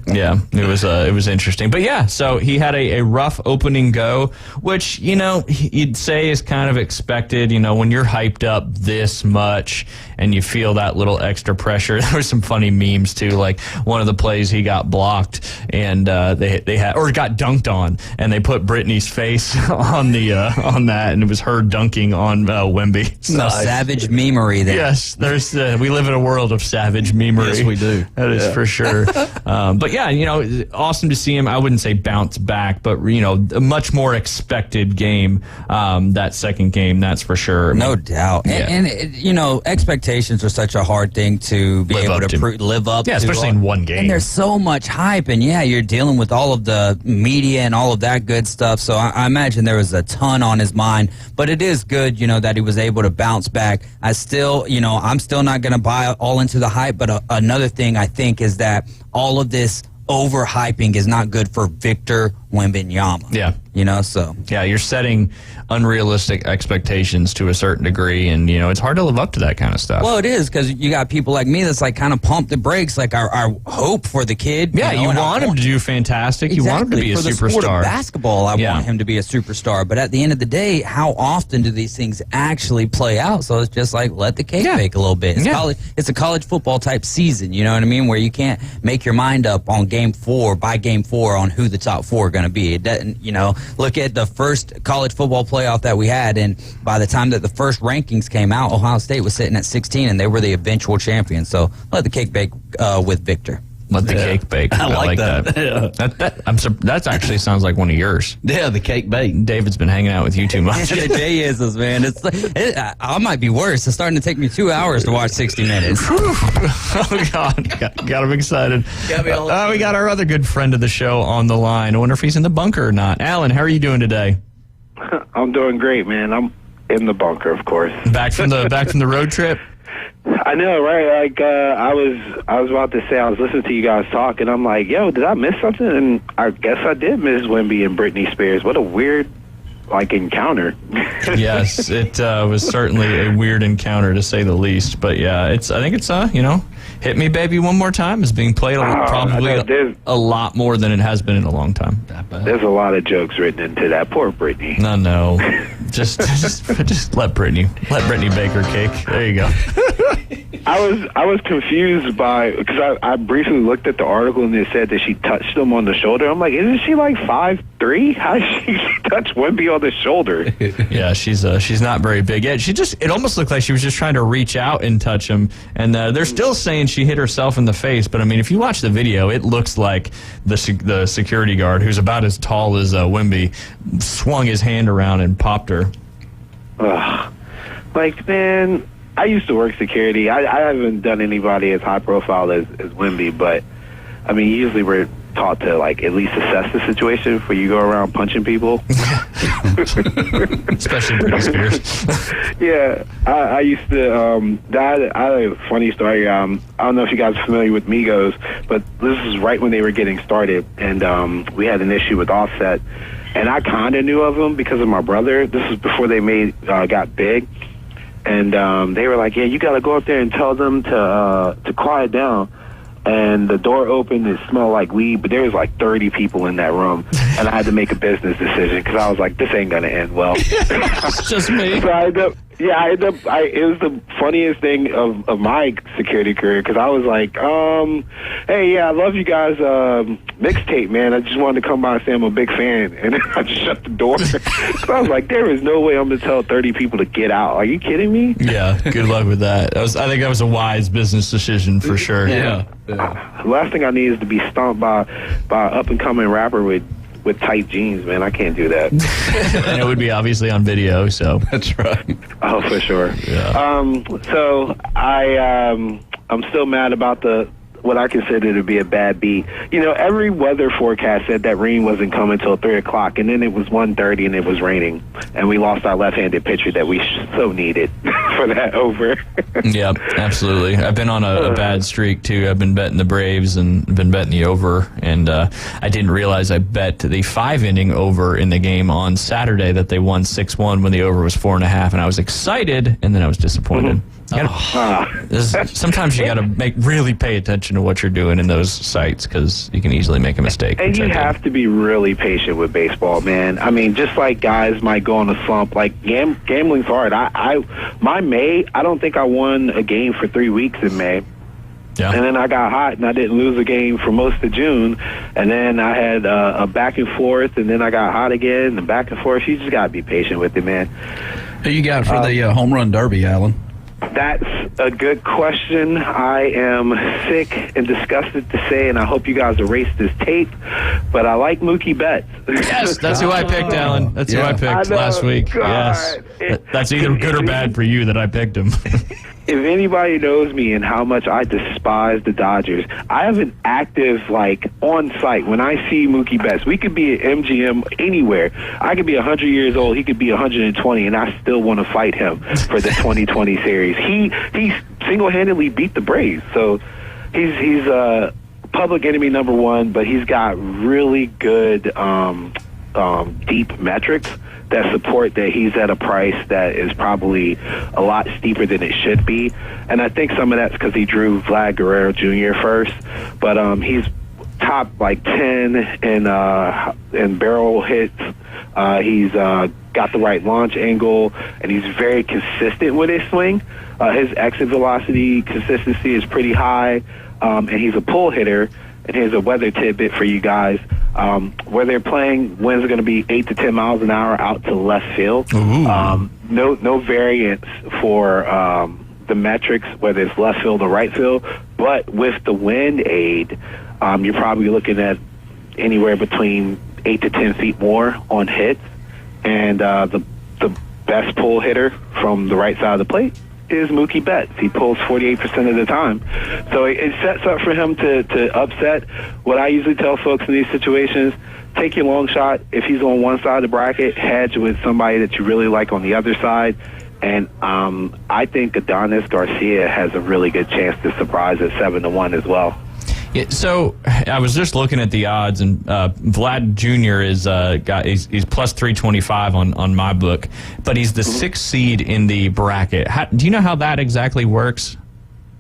Yeah, it was interesting. But yeah, so he had a rough opening go, which, you'd say is kind of expected, when you're hyped up this much and you feel that little extra pressure. There were some funny memes too, like one of the plays he got blocked and they had, or got dunked on, and they put Brittany's face on that, and it was her dunking on Wemby. So savage memery there. Yes, we live in a world of savage memery. Yes, we do. That is for sure. But yeah, awesome to see him. I wouldn't say bounce back, but a much more expected game. That second game, that's for sure. No doubt. Yeah. And expectations are such a hard thing to be able to live up to. Yeah, especially in one game. And there's so much hype, and you're dealing with all of the media and all of that good stuff. So I imagine there was a ton on his mind. But it is good, that he was able to bounce back. I'm still not going to buy all into the hype, but another thing I think is that all of this overhyping is not good for Victor Wembanyama. Yeah. So. Yeah, you're setting unrealistic expectations to a certain degree, and, it's hard to live up to that kind of stuff. Well, it is, because you got people like me that's like kind of pump the brakes, like our hope for the kid. Yeah, you want him to do fantastic. Exactly. You want him to be a for the superstar. Sport of basketball, I want him to be a superstar. But at the end of the day, how often do these things actually play out? So it's just like, let the cake bake a little bit. It's a college football type season, you know what I mean? Where you can't make your mind up on game 4 on who the top 4 are going to be. It doesn't, look at the first college football playoff that we had, and by the time that the first rankings came out, Ohio State was sitting at 16, and they were the eventual champions. So let the cake bake with Victor. Let the cake bake. I like that. Yeah. That actually sounds like one of yours. Yeah, the cake bake. David's been hanging out with you too much. Jay is this, man. I might be worse. It's starting to take me 2 hours to watch 60 Minutes. Oh, God. Got him excited. We got our other good friend of the show on the line. I wonder if he's in the bunker or not. Alan, how are you doing today? I'm doing great, man. I'm in the bunker, of course. Back from the road trip? I know, right? Like, I was about to say, I was listening to you guys talk, and I'm like, yo, did I miss something? And I guess I did miss Wemby and Britney Spears. What a weird, encounter. Yes, it was certainly a weird encounter, to say the least. But, yeah, I think it's Hit Me Baby One More Time is being played probably a lot more than it has been in a long time. There's a lot of jokes written into that. Poor Britney. No. Just let Britney bake her cake. There you go. I was confused because I briefly looked at the article and it said that she touched him on the shoulder. I'm like, isn't she like 5'3"? How did she touch Wemby on the shoulder? Yeah, she's not very big yet. It almost looked like she was just trying to reach out and touch him. And they're still saying she hit herself in the face. But I mean, if you watch the video, it looks like the security guard, who's about as tall as Wemby, swung his hand around and popped her. Man, I used to work security. I haven't done anybody as high profile as Wemby, but I mean, usually we're taught to at least assess the situation before you go around punching people. Especially Britney Spears. Yeah, I used to. I had a funny story. I don't know if you guys are familiar with Migos, but this is right when they were getting started, and we had an issue with Offset, and I kind of knew of them because of my brother. This is before they got big. And they were like, yeah, you got to go up there and tell them to quiet down. And the door opened, it smelled like weed, but there was 30 people in that room. And I had to make a business decision because I was like, this ain't going to end well. It's just me. So it was the funniest thing of my security career because I was like, hey, yeah, I love you guys' mixtape, man. I just wanted to come by and say I'm a big fan. And then I just shut the door. So I was like, there is no way I'm going to tell 30 people to get out. Are you kidding me? Yeah, good luck with that. I think that was a wise business decision for sure. Yeah. The last thing I need is to be stomped by an up-and-coming rapper with tight jeans, man. I can't do that. And it would be obviously on video, so. That's right. Oh, for sure. Yeah. So I'm still mad about what I consider to be a bad beat. Every weather forecast said that rain wasn't coming until 3 o'clock, and then it was 1:30 and it was raining, and we lost our left-handed pitcher that we so needed for that over. Yeah, absolutely. I've been on a bad streak, too. I've been betting the Braves and been betting the over, and I didn't realize I bet the 5-inning over in the game on Saturday that they won 6-1 when the over was 4.5, and I was excited, and then I was disappointed. Sometimes you got to really pay attention to what you're doing in those sites because you can easily make a mistake. And you have to be really patient with baseball, man. I mean, just like guys might go on a slump, gambling's hard. My May, I don't think I won a game for 3 weeks in May. Yeah. And then I got hot and I didn't lose a game for most of June. And then I had a back and forth, and then I got hot again and back and forth. You just got to be patient with it, man. Who you got for the home run derby, Alan? That's a good question. I am sick and disgusted to say, and I hope you guys erase this tape, but I like Mookie Betts. Yes, that's who I picked, Alan. That's who I picked last week. God. Yes. That's either good or bad for you that I picked him. If anybody knows me and how much I despise the Dodgers, I have an active, on site. When I see Mookie Betts, we could be at MGM anywhere. I could be 100 years old. He could be 120, and I still want to fight him for the 2020 series. He single-handedly beat the Braves. So he's public enemy number one, but he's got really good deep metrics that support that he's at a price that is probably a lot steeper than it should be. And I think some of that's because he drew Vlad Guerrero Jr. first. But he's top 10 in barrel hits. He's got the right launch angle, and he's very consistent with his swing. His exit velocity consistency is pretty high, and he's a pull hitter. And here's a weather tidbit for you guys. Where they're playing, winds are going to be 8 to 10 miles an hour out to left field. No variance for the metrics, whether it's left field or right field, but with the wind aid, you're probably looking at anywhere between 8 to 10 feet more on hits. And the best pull hitter from the right side of the plate is Mookie Betts. He pulls 48% of the time. So it sets up for him to upset. What I usually tell folks in these situations, take your long shot. If he's on one side of the bracket, hedge with somebody that you really like on the other side. And I think Adonis Garcia has a really good chance to surprise at 7-1 as well. Yeah, so I was just looking at the odds, and Vlad Jr. he's plus 325 on my book, but he's the sixth seed in the bracket. Do you know how that exactly works?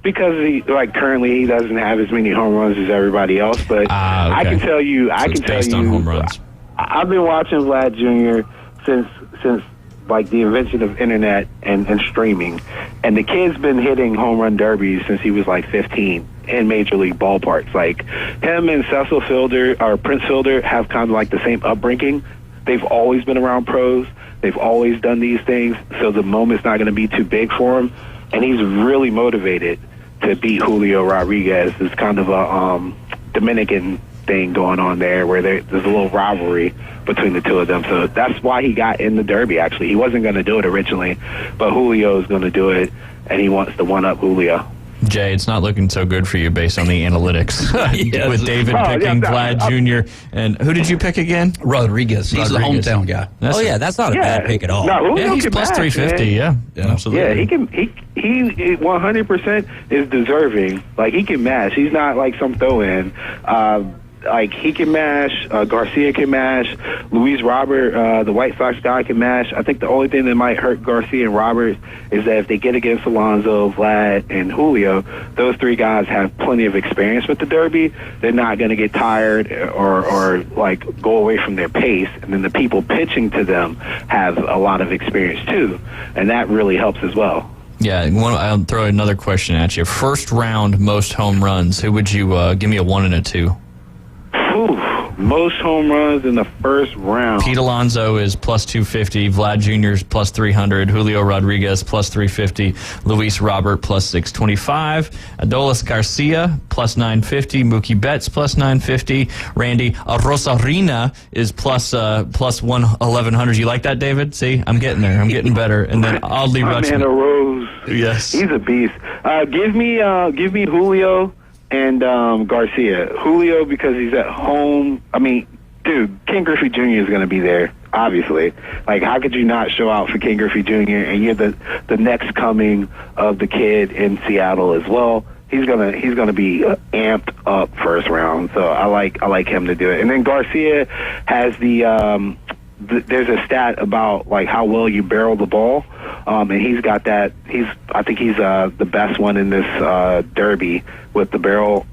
Because currently he doesn't have as many home runs as everybody else, but okay. I can tell you, based on home runs. I've been watching Vlad Jr. since like the invention of internet and streaming, and the kid's been hitting home run derbies since he was like 15 in major league ballparks. Like him and Cecil Fielder or Prince Fielder have kind of like the same upbringing. They've always been around pros. They've always done these things, so the moment's not going to be too big for him. And he's really motivated to beat Julio Rodriguez. It's kind of a Dominican thing going on there where there's a little rivalry between the two of them. So that's why he got in the Derby, actually. He wasn't going to do it originally, but Julio's going to do it, and he wants to one-up Julio. Jay, it's not looking so good for you based on the analytics. Yes. With David picking Vlad Jr. And who did you pick again? Rodriguez. He's the hometown guy. That's not a bad pick at all. No, yeah, he's plus 350. Yeah, absolutely. Yeah, he 100% is deserving. Like, he can mash. He's not like some throw-in. Like, he can mash. Garcia can mash. Luis Robert, the White Sox guy, can mash. I think the only thing that might hurt Garcia and Robert is that if they get against Alonso, Vlad, and Julio, those three guys have plenty of experience with the Derby. They're not going to get tired or like go away from their pace. And then the people pitching to them have a lot of experience too, and that really helps as well. Yeah, I'll throw another question at you. First round, most home runs. Who would you give me a 1 and a 2? Most home runs in the first round. Pete Alonso is plus 250. Vlad Jr. is plus 300. Julio Rodriguez plus 350. Luis Robert plus 625. Adolis Garcia plus 950. Mookie Betts plus 950. Randy Rosarina is plus 1100. You like that, David? See, I'm getting there. I'm getting better. And then Adley Rutschman. Man, Rose. Yes, he's a beast. Give me Julio and Garcia. Julio because he's at home. I mean, dude, Ken Griffey Jr. is going to be there, obviously. Like, how could you not show out for Ken Griffey Jr. and you're the next coming of the kid in Seattle as well? He's gonna be amped up first round. So I like him to do it. And then Garcia has there's a stat about like how well you barrel the ball, and he's got that. I think he's the best one in this Derby with the barrel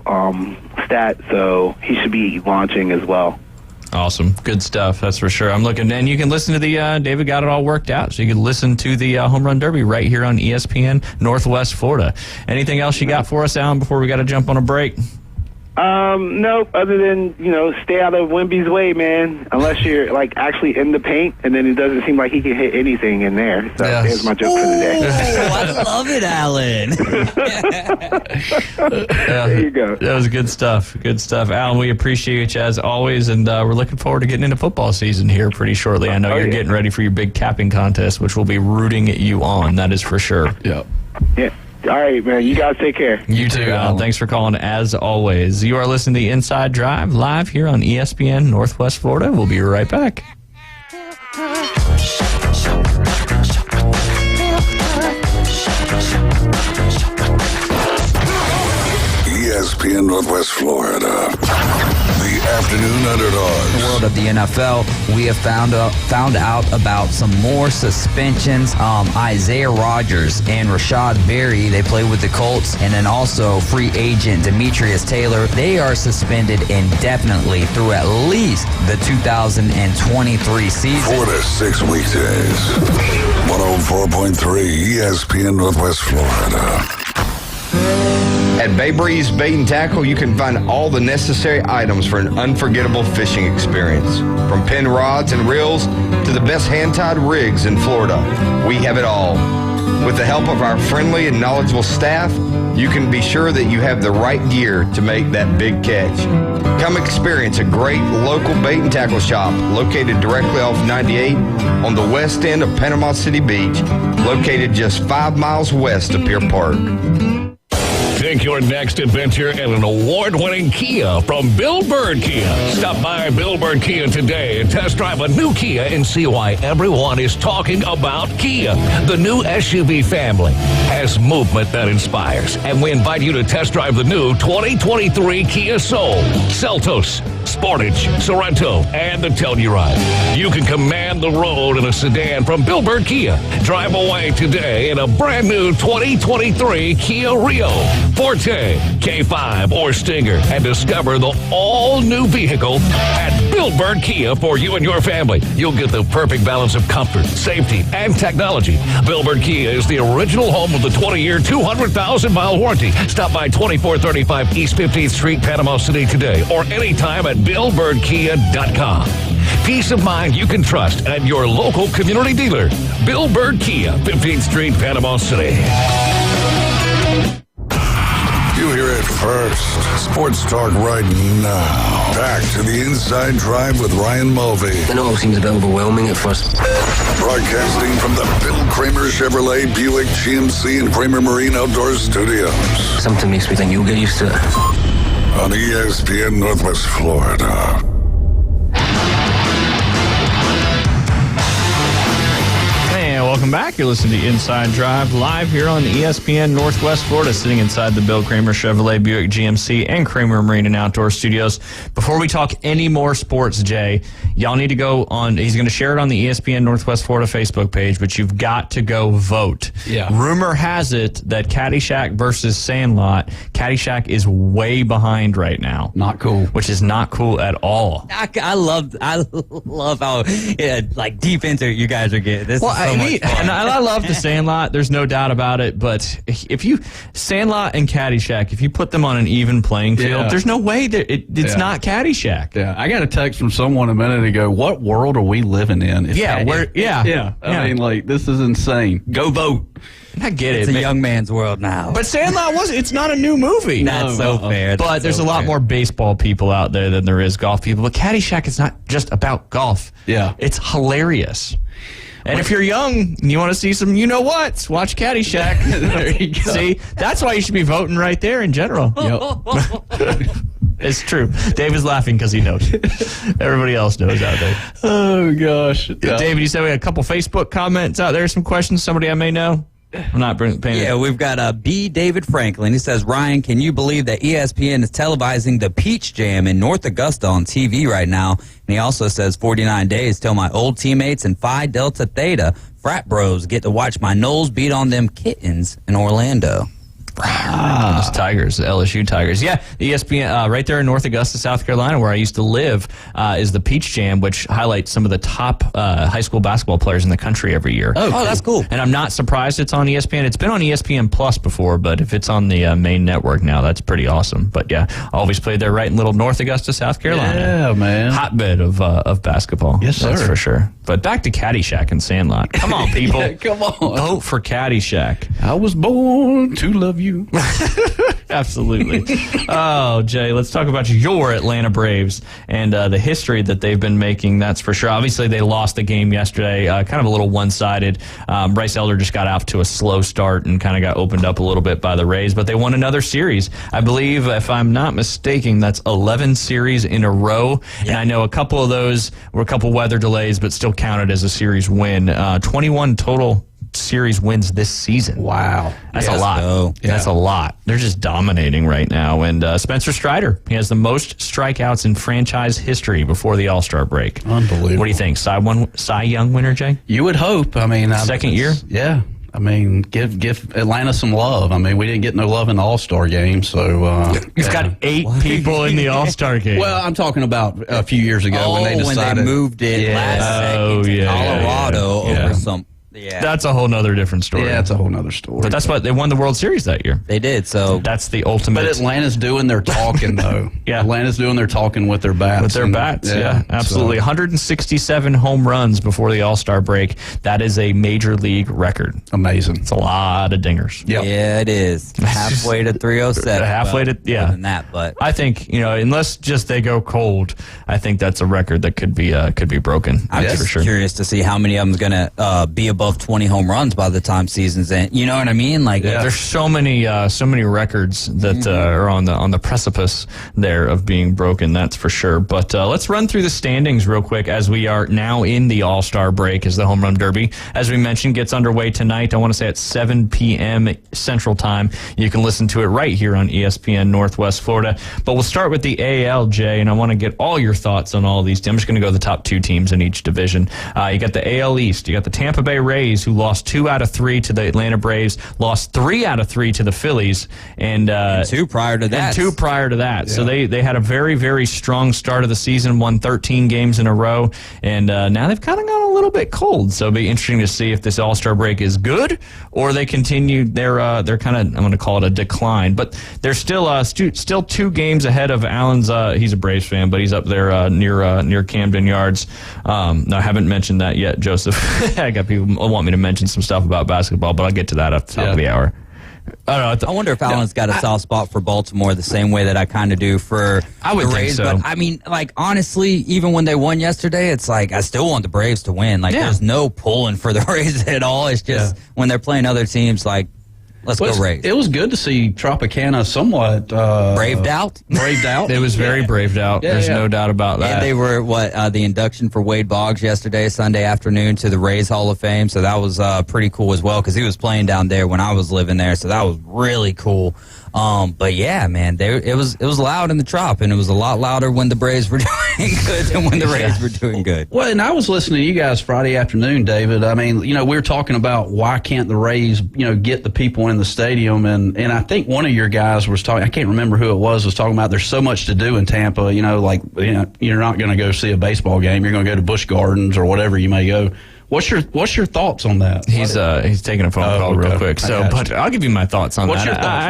stat. So he should be launching as well. Awesome, good stuff. That's for sure. I'm looking, and you can listen to the David got it all worked out. So you can listen to the Home Run Derby right here on ESPN Northwest Florida. Anything else you got for us, Alan? Before we got to jump on a break. Nope, other than, stay out of Wemby's way, man, unless you're, like, actually in the paint, and then it doesn't seem like he can hit anything in there. So There's my joke for the day. I love it, Alan. There you go. That was good stuff. Good stuff. Alan, we appreciate you as always, and we're looking forward to getting into football season here pretty shortly. I know you're getting ready for your big capping contest, which we'll be rooting you on. That is for sure. Yep. Yeah. All right, man. You guys take care. You too, Alan. Thanks for calling, as always. You are listening to the Inside Drive live here on ESPN Northwest Florida. We'll be right back. ESPN Northwest Florida. The afternoon underdogs. In the world of the NFL, we have found out about some more suspensions. Isaiah Rodgers and Rashad Berry, they play with the Colts, and then also free agent Demetrius Taylor. They are suspended indefinitely through at least the 2023 season. 4 to 6 weekdays. 104.3 ESPN Northwest Florida. At Bay Breeze Bait and Tackle, you can find all the necessary items for an unforgettable fishing experience. From pin rods and reels to the best hand-tied rigs in Florida, we have it all. With the help of our friendly and knowledgeable staff, you can be sure that you have the right gear to make that big catch. Come experience a great local bait and tackle shop located directly off 98 on the west end of Panama City Beach, located just 5 miles west of Pier Park. Take your next adventure in an award-winning Kia from Bill Bird Kia. Stop by Bill Bird Kia today and test drive a new Kia and see why everyone is talking about Kia. The new SUV family has movement that inspires, and we invite you to test drive the new 2023 Kia Soul, Seltos, Sportage, Sorento, and the Telluride. You can command the road in a sedan from Bill Bird Kia. Drive away today in a brand new 2023 Kia Rio, Forte, K5, or Stinger, and discover the all-new vehicle at Bill Bird Kia for you and your family. You'll get the perfect balance of comfort, safety, and technology. Bill Bird Kia is the original home of the 20-year, 200,000-mile warranty. Stop by 2435 East 15th Street, Panama City today, or anytime at BillBirdKia.com. Peace of mind you can trust at your local community dealer. Bill Bird Kia, 15th Street, Panama City. You hear it first. Sports talk right now. Back to the Inside Drive with Ryan Mulvey. I know it seems a bit overwhelming at first. Broadcasting from the Bill Kramer Chevrolet Buick GMC and Kramer Marine Outdoor Studios. Something makes me think you'll get used to it. On ESPN Northwest Florida. Welcome back. You're listening to Inside Drive live here on ESPN Northwest Florida, sitting inside the Bill Kramer Chevrolet Buick GMC and Kramer Marine and Outdoor Studios. Before we talk any more sports, Jay, y'all need to go on. He's going to share it on the ESPN Northwest Florida Facebook page, but you've got to go vote. Yeah. Rumor has it that Caddyshack versus Sandlot, Caddyshack is way behind right now. Not cool. Which is not cool at all. I love how like deep into it you guys are getting. This is so much fun. And I love the Sandlot. There's no doubt about it. But if you Sandlot and Caddyshack, if you put them on an even playing field, there's no way that it's not Caddyshack. Yeah, I got a text from someone a minute ago. What world are we living in? I mean, like, this is insane. Go vote. I get it's it. It's a young man's world now. But Sandlot it's not a new movie. That's so fair. But there's a lot more baseball people out there than there is golf people. But Caddyshack is not just about golf. Yeah. It's hilarious. And if you're young and you want to see some you-know-whats, watch Caddyshack. There you go. See, that's why you should be voting right there in general. Yep. It's true. Dave is laughing because he knows. Everybody else knows out there. Oh, gosh. Yeah. David, you said we had a couple Facebook comments out there. Some questions somebody I may know? I'm not paying Yeah, we've got B. David Franklin. He says, Ryan, can you believe that ESPN is televising the Peach Jam in North Augusta on TV right now? And he also says 49 days till my old teammates in Phi Delta Theta frat bros get to watch my Knowles beat on them kittens in Orlando. Those Tigers, the LSU Tigers. Yeah, the ESPN right there in North Augusta, South Carolina, where I used to live, is the Peach Jam, which highlights some of the top high school basketball players in the country every year. Oh, that's cool. And I'm not surprised it's on ESPN. It's been on ESPN Plus before, but if it's on the main network now, that's pretty awesome. But yeah, always played there right in little North Augusta, South Carolina. Yeah, man. Hotbed of basketball. Yes, sir. That's for sure. But back to Caddyshack and Sandlot. Come on, people. Yeah, come on. Vote for Caddyshack. I was born to love you. Absolutely. Oh, Jay, let's talk about your Atlanta Braves and the history that they've been making, that's for sure. Obviously, they lost the game yesterday, kind of a little one-sided. Bryce Elder just got off to a slow start and kind of got opened up a little bit by the Rays, but they won another series. I believe, if I'm not mistaken, that's 11 series in a row, and I know a couple of those were a couple weather delays, but still counted as a series win. 21 total series wins this season. Wow. That's a lot. Yeah. That's a lot. They're just dominating right now. And Spencer Strider, he has the most strikeouts in franchise history before the All-Star break. Unbelievable. What do you think? Cy Young winner, Jay? You would hope. I mean, second year? Yeah. I mean, give Atlanta some love. I mean, we didn't get no love in the All-Star game, so... You've got 8 people in the All-Star game. Well, I'm talking about a few years ago when they decided... when they moved it last second to Colorado over some... Yeah. That's a whole nother different story. Yeah, it's a whole nother story. But that's what they won the World Series that year. They did. So that's the ultimate. But Atlanta's doing their talking though. Yeah, Atlanta's doing their talking with their bats. With their bats, yeah, absolutely. 167 home runs before the All-Star break. That is a major league record. Amazing. It's a lot of dingers. Yeah, it is. Halfway to 307. Halfway to more than that, but I think unless just they go cold, I think that's a record that could be broken. I'm just for sure. curious to see how many of them is going to be above 20 home runs by the time season's end. You know what I mean? Like there's so many records that are on the precipice there of being broken. That's for sure. But let's run through the standings real quick as we are now in the All-Star break. As the Home Run Derby, as we mentioned, gets underway tonight. I want to say at 7 p.m. Central Time. You can listen to it right here on ESPN Northwest Florida. But we'll start with the ALJ, and I want to get all your thoughts on all these. I'm just going to go the top 2 teams in each division. You got the AL East. You got the Tampa Bay Rays, who lost 2 out of 3 to the Atlanta Braves, lost 3 out of 3 to the Phillies, and 2 prior to that. 2 prior to that. Yeah. So they had a very, very strong start of the season, won 13 games in a row, and now they've kind of gone a little bit cold. So it'll be interesting to see if this All-Star break is good or they continue their kind of, I'm going to call it a decline. But they're still 2 games ahead of Allen's. He's a Braves fan, but he's up there near Camden Yards. No, I haven't mentioned that yet, Joseph. I got people who want me to mention some stuff about basketball, but I'll get to that at the top of the hour. I wonder if Allen's got a soft spot for Baltimore the same way that I kind of do for the Rays. Think so. But I mean, like, honestly, even when they won yesterday, it's like I still want the Braves to win. Like, there's no pulling for the Rays at all. It's just when they're playing other teams, like, let's go Rays. It was good to see Tropicana somewhat braved out. It was very braved out. There's no doubt about that. And they were the induction for Wade Boggs yesterday, Sunday afternoon, to the Rays Hall of Fame. So that was pretty cool as well because he was playing down there when I was living there. So that was really cool. But yeah, man, it was loud in the Trop, and it was a lot louder when the Braves were doing good than when the Rays were doing good. Well, and I was listening to you guys Friday afternoon, David. I mean, we were talking about why can't the Rays, get the people in the stadium, and I think one of your guys was talking. I can't remember who it was talking about. There's so much to do in Tampa. You're not going to go see a baseball game. You're going to go to Busch Gardens or whatever you may go. What's your thoughts on that? He's taking a phone call real quick. So, but I'll give you my thoughts on that. What's your thoughts?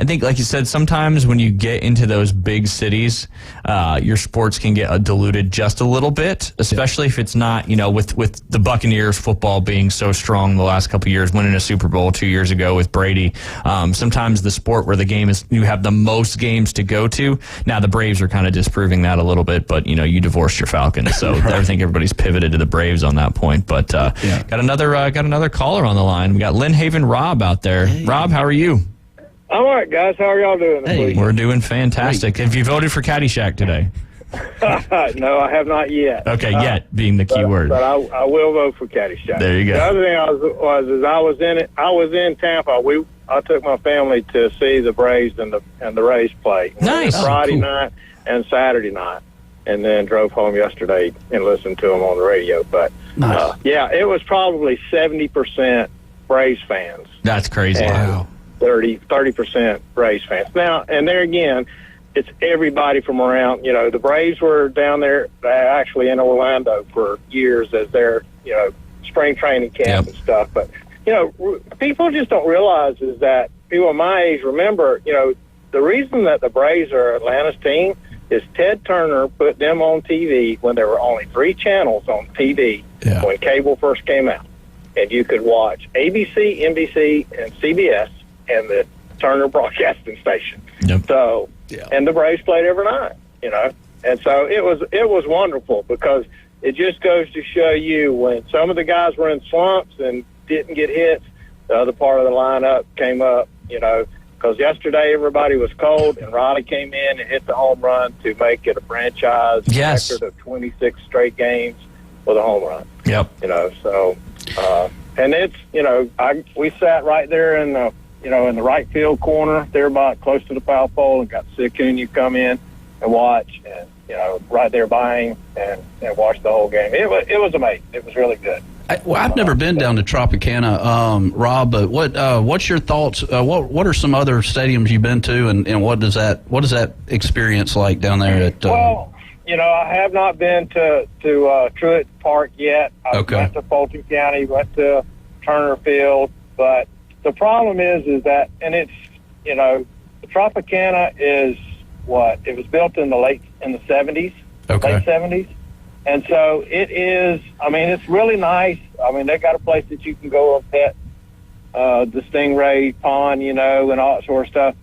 I think, like you said, sometimes when you get into those big cities, your sports can get diluted just a little bit, especially if it's not, with the Buccaneers football being so strong the last couple of years, winning a Super Bowl 2 years ago with Brady. Sometimes the sport where the game is, you have the most games to go to. Now the Braves are kind of disproving that a little bit, but you divorced your Falcons, so I think everybody's pivoted to the Braves on that point. But got another caller on the line. We got Lynn Haven Rob out there. Hey. Rob, how are you? I'm all right, guys. How are y'all doing? Hey, we're doing fantastic. Have you voted for Caddyshack today? No, I have not yet. Okay, yet being the key word. But I will vote for Caddyshack. There you go. The other thing I was in Tampa. I took my family to see the Braves and the Rays play. Nice. Friday night and Saturday night, and then drove home yesterday and listened to them on the radio. But nice. It was probably 70% Braves fans. That's crazy. Wow. 30% Braves fans. Now, and there again, it's everybody from around. The Braves were down there actually in Orlando for years as their, spring training camp and stuff. But, people just don't realize is that people my age remember, the reason that the Braves are Atlanta's team is Ted Turner put them on TV when there were only 3 channels on TV when cable first came out. And you could watch ABC, NBC, and CBS and the Turner Broadcasting Station. Yep. So, and the Braves played every night, And so it was wonderful because it just goes to show you when some of the guys were in slumps and didn't get hits, the other part of the lineup came up, because yesterday everybody was cold and Riley came in and hit the home run to make it a franchise record of 26 straight games with a home run. Yep. So, and it's, we sat right there in the, in the right field corner, there about close to the foul pole, and got sick in. You come in and watch, and right there by him, and watch the whole game. It was amazing. It was really good. I've never been down to Tropicana, Rob. But what's your thoughts? What are some other stadiums you've been to, and what does that experience like down there at? Well, I have not been to Truett Park yet. I went to Fulton County, went to Turner Field, but the problem is that, and it's, the Tropicana is what? It was built in the 70s, late 70s. And so it is, it's really nice. They got a place that you can go and pet the Stingray pond, and all that sort of stuff.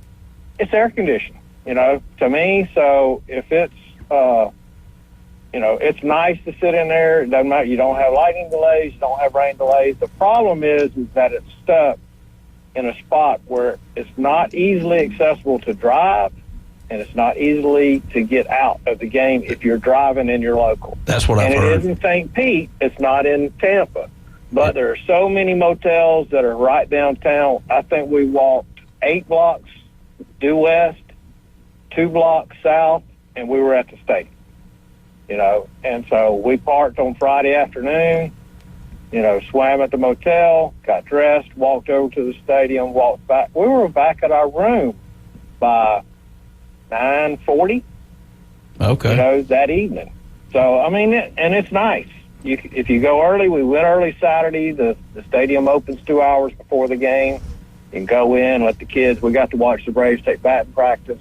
It's air conditioned, to me. So if it's, it's nice to sit in there. It doesn't matter. You don't have lightning delays. You don't have rain delays. The problem is that it's stuck in a spot where it's not easily accessible to drive, and it's not easily to get out of the game if you're driving in your local. That's what I've heard. And it is in St. Pete. It's not in Tampa. But there are so many motels that are right downtown. I think we walked 8 blocks due west, 2 blocks south, and we were at the stadium. And so we parked on Friday afternoon, swam at the motel, got dressed, walked over to the stadium, walked back. We were back at our room by 9:40. Okay. That evening. So, and it's nice. If you go early, we went early Saturday. The stadium opens 2 hours before the game. You can go in, let the kids. We got to watch the Braves take batting practice,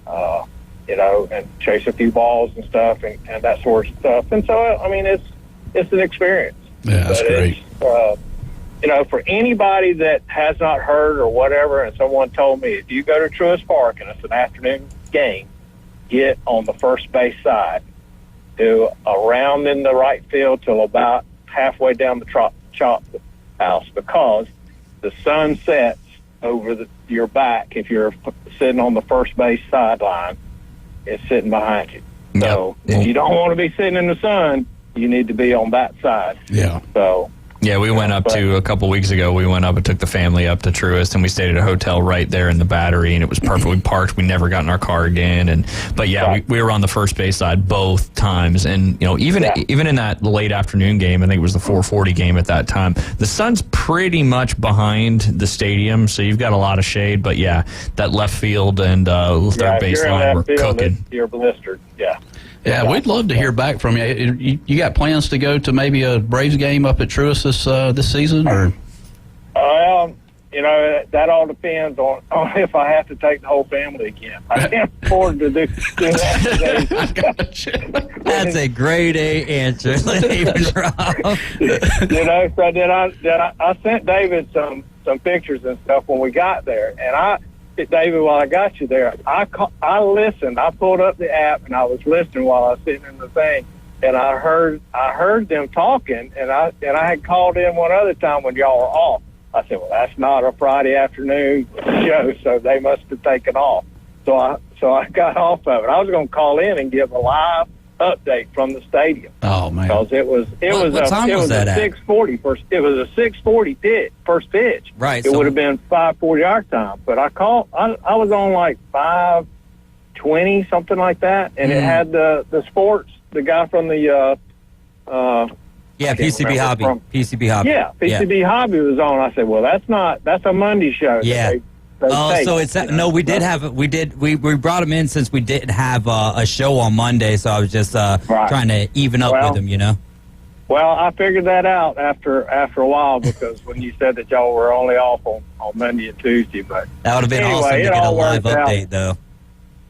and chase a few balls and stuff and that sort of stuff. And so, it's an experience. Yeah, that's great. For anybody that has not heard or whatever, and someone told me, if you go to Truist Park and it's an afternoon game, get on the first base side, do around in the right field till about halfway down the chop house, because the sun sets over your back. If you're sitting on the first base sideline, it's sitting behind you. So if you don't want to be sitting in the sun, you need to be on that side. Yeah. So. Yeah, we went up to a couple weeks ago. We went up and took the family up to Truist, and we stayed at a hotel right there in the Battery, and it was perfectly parked. We never got in our car again. But we were on the first base side both times, and even in that late afternoon game, I think it was the 4:40 game at that time. The sun's pretty much behind the stadium, so you've got a lot of shade. But that left field and third baseline were cooking. You're blistered. Yeah. Yeah, we'd love to hear back from you. You got plans to go to maybe a Braves game up at Truist this season, or? That all depends on if I have to take the whole family again. I can't afford to do that. That's a grade A answer. So I sent David some pictures and stuff when we got there, and David, while I got you there, I listened. I pulled up the app and I was listening while I was sitting in the thing, and I heard them talking, and I had called in one other time when y'all were off. I said, well, that's not a Friday afternoon show, so they must have taken off. So I got off of it. I was going to call in and give a live update from the stadium. Oh man! Because it was a 6:40 first. It was a 6:40 pitch, first pitch. Right. It would have been 5:40 our time, but I was on like 5:20, something like that, and it had the sports. The guy from the PCB Hobby. PCB Hobby. Yeah, PCB Hobby was on. I said, well, that's a Monday show. Yeah. So it's we brought him in since we didn't have a show on Monday, so I was just trying to even up with him, Well, I figured that out after a while, because when you said that y'all were only off on Monday and Tuesday, but that would have been awesome to get a live update though.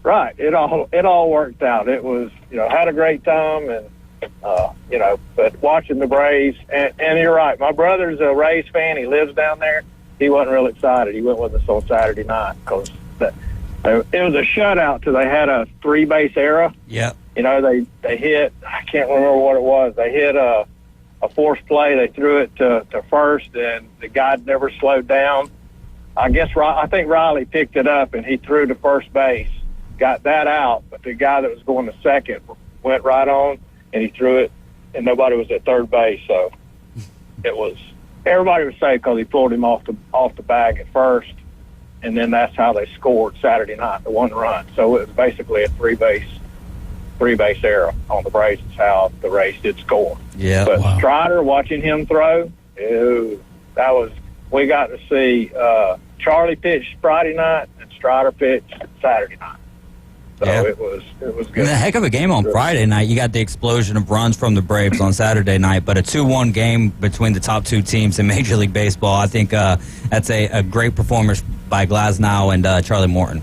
Right, it all worked out. It was had a great time, and but watching the Braves, and you're right. My brother's a Rays fan. He lives down there. He wasn't real excited. He went with us on Saturday night because it was a shutout till they had a 3-base era. Yeah. They hit, I can't remember what it was. They hit a forced play. They threw it to first, and the guy never slowed down. I think Riley picked it up, and he threw to first base, got that out, but the guy that was going to second went right on, and he threw it, and nobody was at third base. So everybody was safe because he pulled him off the bag at first, and then that's how they scored Saturday night, the 1 run. So it was basically a 3-base era on the Braves. Is how the Rays did score. Yeah. But Strider, watching him throw, we got to see Charlie pitch Friday night and Strider pitch Saturday night. So Yeah. it was good. And a heck of a game on Friday night. You got the explosion of runs from the Braves on Saturday night, but a 2-1 game between the top two teams in Major League Baseball. I think that's a great performance by Glasnow and Charlie Morton.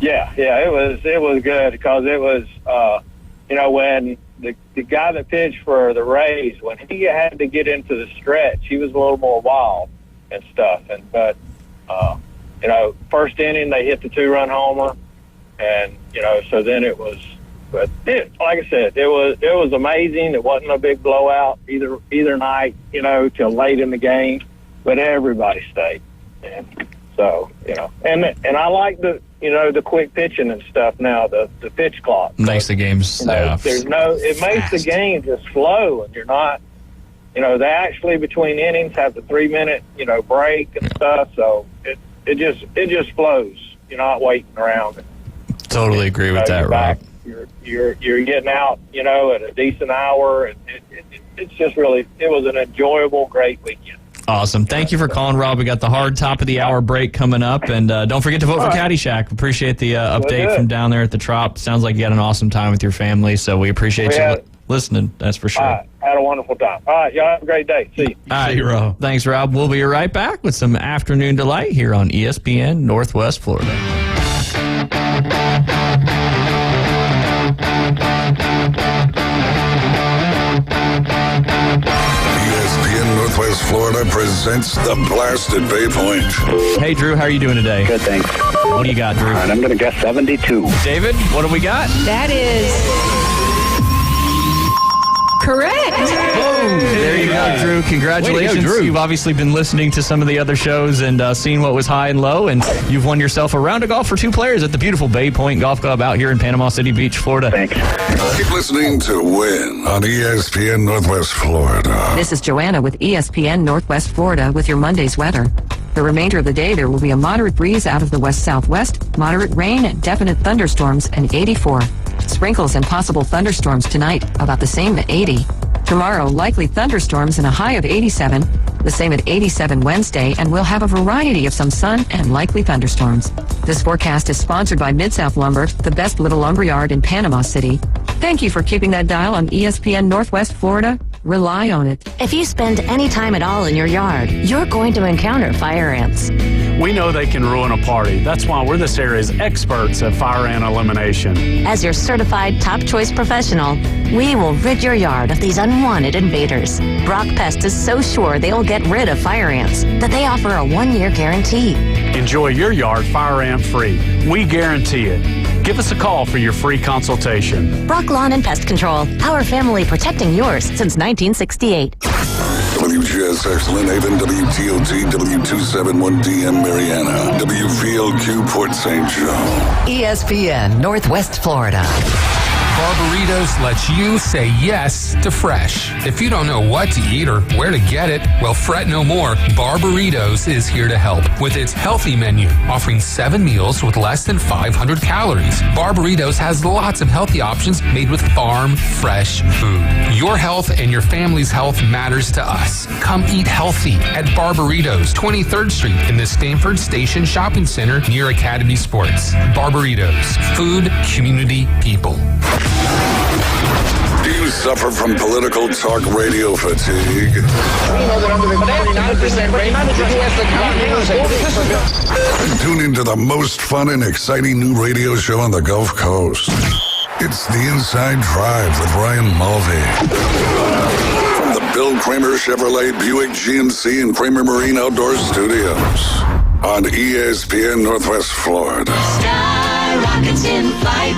Yeah, it was good because it was, when the guy that pitched for the Rays, when he had to get into the stretch, he was a little more wild and stuff. But first inning they hit the 2-run homer, and so then it was. But like I said, it was amazing. It wasn't a big blowout either night, till late in the game, but everybody stayed. And so and I like the quick pitching and stuff now. The pitch clock makes the games. It makes the game just flow, and you're not. They actually between innings have the 3-minute break and stuff, so it just flows. You're not waiting around. Totally agree with that, Rob. You're getting out, at a decent hour, and it's just really it was an enjoyable, great weekend. Awesome. Thank you for calling, Rob. We got the hard top of the hour break coming up, and don't forget to vote for Caddyshack. Appreciate the update from down there at the Trop. Sounds like you had an awesome time with your family, so we appreciate you listening. That's for sure. Had a wonderful time. All right, y'all have a great day. See you. All right, Rob. Thanks, Rob. We'll be right back with some afternoon delight here on ESPN Northwest Florida. ESPN Northwest Florida presents The Blast at Bay Point. Hey, Drew, how are you doing today? Good, thanks. What do you got, Drew? All right, I'm going to guess 72. David, what do we got? That is correct. There you go, Drew. Congratulations. Way to go, Drew. You've obviously been listening to some of the other shows and seen what was high and low, and you've won yourself a round of golf for 2 players at the beautiful Bay Point Golf Club out here in Panama City Beach, Florida. Thanks. Keep listening to Win on ESPN Northwest Florida. This is Joanna with ESPN Northwest Florida with your Monday's weather. The remainder of the day, there will be a moderate breeze out of the west-southwest, moderate rain, definite thunderstorms, and 84. Sprinkles and possible thunderstorms tonight, about the same at 80. Tomorrow, likely thunderstorms and a high of 87. The same at 87 Wednesday, and we'll have a variety of some sun and likely thunderstorms. This forecast is sponsored by Mid-South Lumber, the best little lumberyard in Panama City. Thank you for keeping that dial on ESPN Northwest Florida. Rely on it. If you spend any time at all in your yard, you're going to encounter fire ants. We know they can ruin a party. That's why we're this area's experts at fire ant elimination. As your certified top choice professional, we will rid your yard of these unwanted invaders. Brock Pest is so sure they will get rid of fire ants that they offer a 1-year guarantee. Enjoy your yard fire ant free. We guarantee it. Give us a call for your free consultation. Brock Lawn and Pest Control, our family protecting yours since 1968. WGSX Lynn Haven, WTOT, W271DM Mariana, WVLQ Port St. Joe. ESPN Northwest Florida. Barbaritos lets you say yes to fresh. If you don't know what to eat or where to get it, well, fret no more. Barbaritos is here to help with its healthy menu, offering 7 meals with less than 500 calories. Barbaritos has lots of healthy options made with farm fresh food. Your health and your family's health matters to us. Come eat healthy at Barbaritos, 23rd Street in the Stanford Station Shopping Center near Academy Sports. Barbaritos, food, community, people. Do you suffer from political talk radio fatigue? Tune into the most fun and exciting new radio show on the Gulf Coast. It's The Inside Drive with Ryan Mulvey. From the Bill Kramer Chevrolet Buick GMC and Kramer Marine Outdoor Studios on ESPN Northwest Florida. Sky rockets in flight.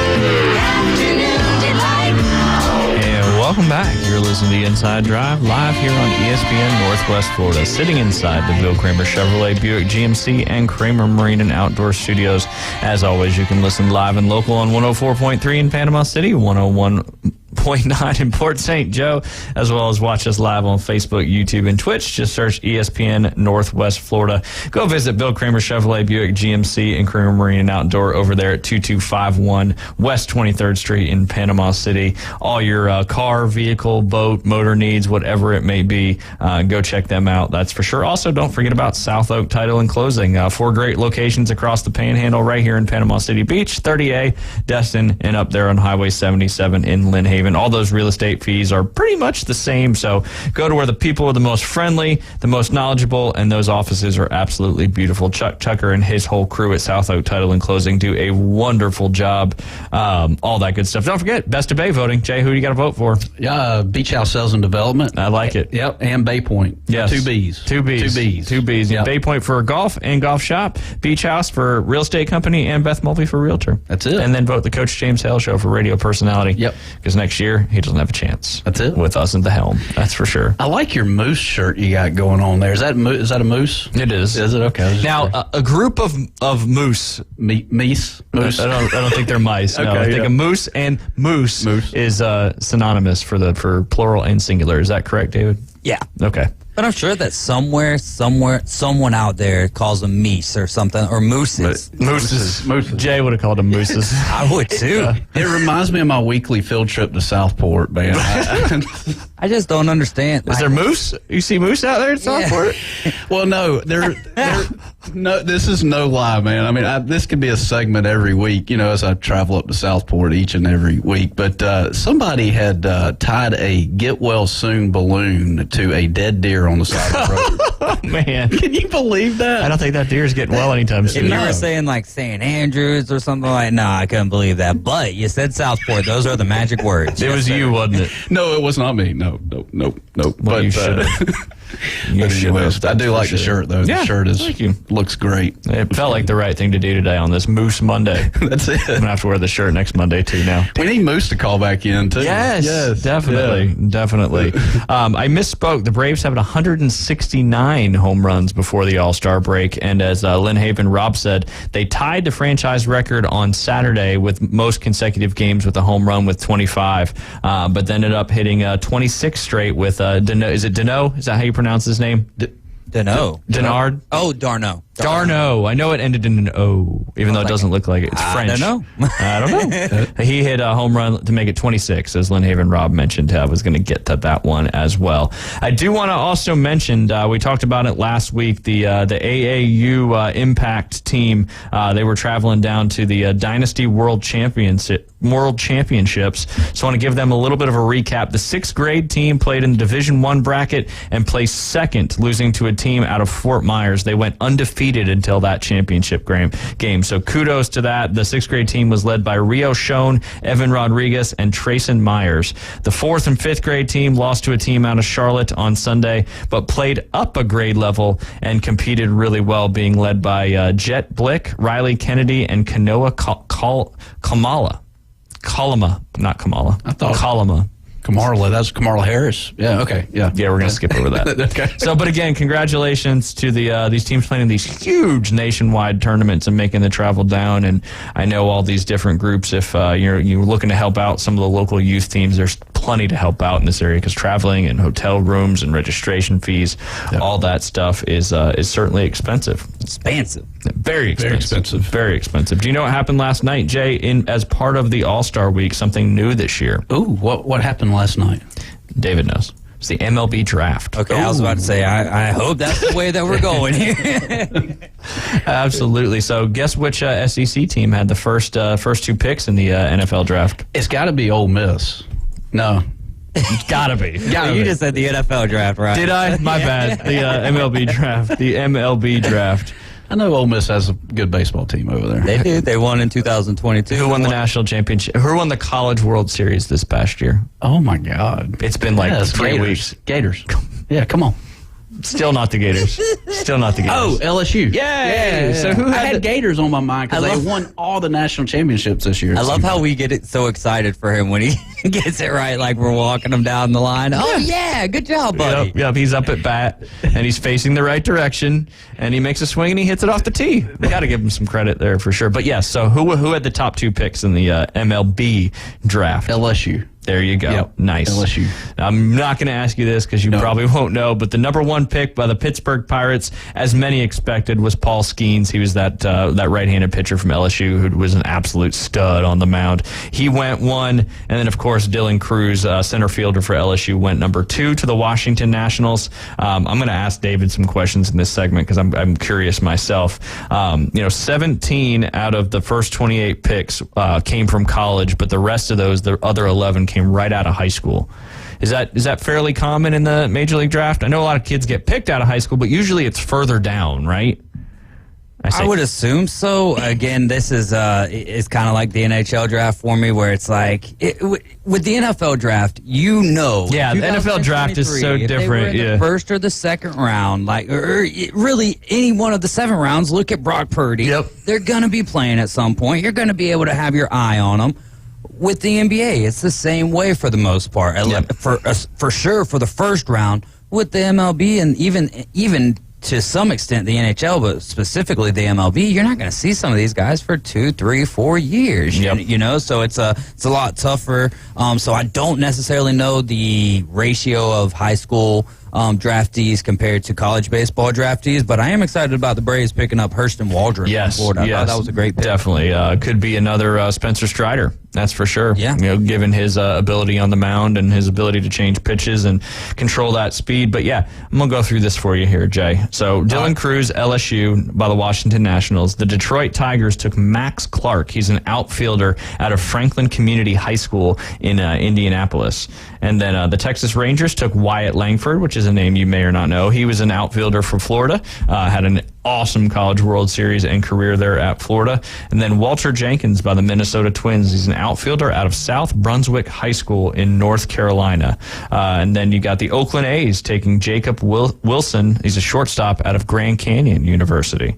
Afternoon delight. And welcome back. You're listening to The Inside Drive live here on ESPN Northwest Florida, sitting inside the Bill Kramer Chevrolet Buick GMC and Kramer Marine and Outdoor Studios. As always, you can listen live and local on 104.3 in Panama City, 101.5 101.9 in Port St. Joe, as well as watch us live on Facebook, YouTube, and Twitch. Just search ESPN Northwest Florida. Go visit Bill Kramer Chevrolet Buick GMC and Kramer Marine and Outdoor over there at 2251 West 23rd Street in Panama City. All your car, vehicle, boat, motor needs, whatever it may be, go check them out. That's for sure. Also, don't forget about South Oak Title and Closing. 4 great locations across the Panhandle right here in Panama City Beach, 30A, Destin, and up there on Highway 77 in Lynn Haven. All those real estate fees are pretty much the same, so go to where the people are the most friendly, the most knowledgeable, and those offices are absolutely beautiful. Chuck Tucker and his whole crew at South Oak Title and Closing do a wonderful job. All that good stuff. Don't forget, Best of Bay voting. Jay, who do you got to vote for? Beach House Sales and Development. I like it. Yep, and Bay Point. Yes. 2 B's. 2 B's. 2 B's. 2 B's. Yep. Bay Point for golf and golf shop, Beach House for real estate company, and Beth Mulvey for realtor. That's it. And then vote the Coach James Hale Show for radio personality. Yep. Because next year, he doesn't have a chance. That's it. With us at the helm. That's for sure. I like your moose shirt you got going on there. Is that a moose? It is. Is it? Okay. Now, a group of moose. Meese? Moose? I don't think they're mice. No, Okay, I think a moose and moose is synonymous for plural and singular. Is that correct, David? Yeah. Okay. But I'm sure that somewhere, someone out there calls them meese or something, or mooses. Mooses. Jay would have called them mooses. I would too. It reminds me of my weekly field trip to Southport, man. I just don't understand. Is there moose? You see moose out there at Southport? Well, no, no. This is no lie, man. I mean, this could be a segment every week, as I travel up to Southport each and every week. But somebody had tied a get well soon balloon to a dead deer on the side of the road. Oh, man. Can you believe that? I don't think that deer's getting well anytime soon. If you were saying like St. Andrews or something like, no, I couldn't believe that. But you said Southport. Those are the magic words. It was you, wasn't it? No, it was not me. No. Well, But you should have. You should have. I do like the shirt, though. Yeah, the shirt thank you. looks great. It felt like the right thing to do today on this Moose Monday. That's it. I'm going to have to wear the shirt next Monday, too, now. We need Moose to call back in, too. Yes, definitely. I misspoke. The Braves have 169 home runs before the All-Star break, and as Lynn Haven Rob said, they tied the franchise record on Saturday with most consecutive games with a home run with 25, but then ended up hitting 26 straight with Dano. Is it Dano? Is that how you pronounce his name? Dano. Denard? Oh, Darno. Darno. I know it ended in an O, even though it doesn't look like it. It's French. I don't know. He hit a home run to make it 26, as Lynn Haven Rob mentioned. I was going to get to that one as well. I do want to also mention, we talked about it last week, the AAU Impact team. They were traveling down to the Dynasty World Championships. So I want to give them a little bit of a recap. The 6th grade team played in the Division I bracket and placed second, losing to a team out of Fort Myers. They went undefeated until that championship game. So kudos to that. The 6th grade team was led by Rio Schoen, Evan Rodriguez, and Trayson Myers. The 4th and 5th grade team lost to a team out of Charlotte on Sunday, but played up a grade level and competed really well, being led by Jet Blick, Riley Kennedy, and Kanoa Kalama, not Kamala. I thought Kalama. Kamarla, that's Kamarla Harris. Yeah, okay. Yeah, we're going to skip over that. Okay. So, but again, congratulations to these teams playing in these huge nationwide tournaments and making the travel down. And I know all these different groups, if you're looking to help out some of the local youth teams, there's plenty to help out in this area, because traveling and hotel rooms and registration fees, all that stuff is certainly expensive. Expensive. Very expensive. Very expensive. Do you know what happened last night, Jay, as part of the All-Star Week, something new this year? Ooh, what happened last night? David knows. It's the MLB draft. Okay, I was about to say, I hope that's the way that we're going here. Absolutely. So guess which SEC team had the first 2 picks in the NFL draft? It's got to be Ole Miss. No. It's gotta be. You just said the NFL draft, right? Did I? My bad. The MLB draft. The MLB draft. I know Ole Miss has a good baseball team over there. They do. They won in 2022. Who won the national championship? Who won the College World Series this past year? Oh, my God. It's been like 3 Gators. weeks. Gators. Yeah, come on. Still not the Gators. Still not the Gators. Oh, LSU. Yeah. So who had Gators on my mind, because they won all the national championships this year. I love how we get so excited for him when he gets it right, like we're walking him down the line. Oh, yeah, good job, buddy. Yep, he's up at bat, and he's facing the right direction, and he makes a swing, and he hits it off the tee. We got to give him some credit there for sure. But yes, so who had the top 2 picks in the MLB draft? LSU. There you go. Yep. Nice. LSU. I'm not going to ask you this because you probably won't know, but the number 1 pick by the Pittsburgh Pirates, as many expected, was Paul Skeens. He was that right-handed pitcher from LSU who was an absolute stud on the mound. He went 1, and then, of course, Dylan Cruz, center fielder for LSU, went number 2 to the Washington Nationals. I'm going to ask David some questions in this segment because I'm curious myself. 17 out of the first 28 picks came from college, but the rest of those, the other 11, came right out of high school. Is that fairly common in the Major League Draft? I know a lot of kids get picked out of high school, but usually it's further down, right? I would assume so. Again, this is it's kind of like the NHL draft for me, where it's like with the NFL draft, Yeah, the NFL draft is so different. They were in the first or the second round, or really any one of the 7 rounds. Look at Brock Purdy. Yep. They're going to be playing at some point. You're going to be able to have your eye on them. With the NBA, it's the same way for the most part. Yep. For sure, for the first round with the MLB and even to some extent the NHL, but specifically the MLB, you're not going to see some of these guys for 2, 3, 4 years. Yep. So it's a lot tougher. So I don't necessarily know the ratio of high school draftees compared to college baseball draftees, but I am excited about the Braves picking up Hurston Waldron from Florida. I thought that was a great pick. Definitely. Could be another Spencer Strider. That's for sure. Yeah. Given his ability on the mound and his ability to change pitches and control that speed. But yeah, I'm going to go through this for you here, Jay. So Dylan Cruz, LSU by the Washington Nationals. The Detroit Tigers took Max Clark. He's an outfielder out of Franklin Community High School in Indianapolis. And then the Texas Rangers took Wyatt Langford, which is a name you may or not know. He was an outfielder for Florida, had an awesome College World Series and career there at Florida. And then Walter Jenkins by the Minnesota Twins. He's an outfielder out of South Brunswick High School in North Carolina. And then you got the Oakland A's taking Jacob Wilson. He's a shortstop out of Grand Canyon University.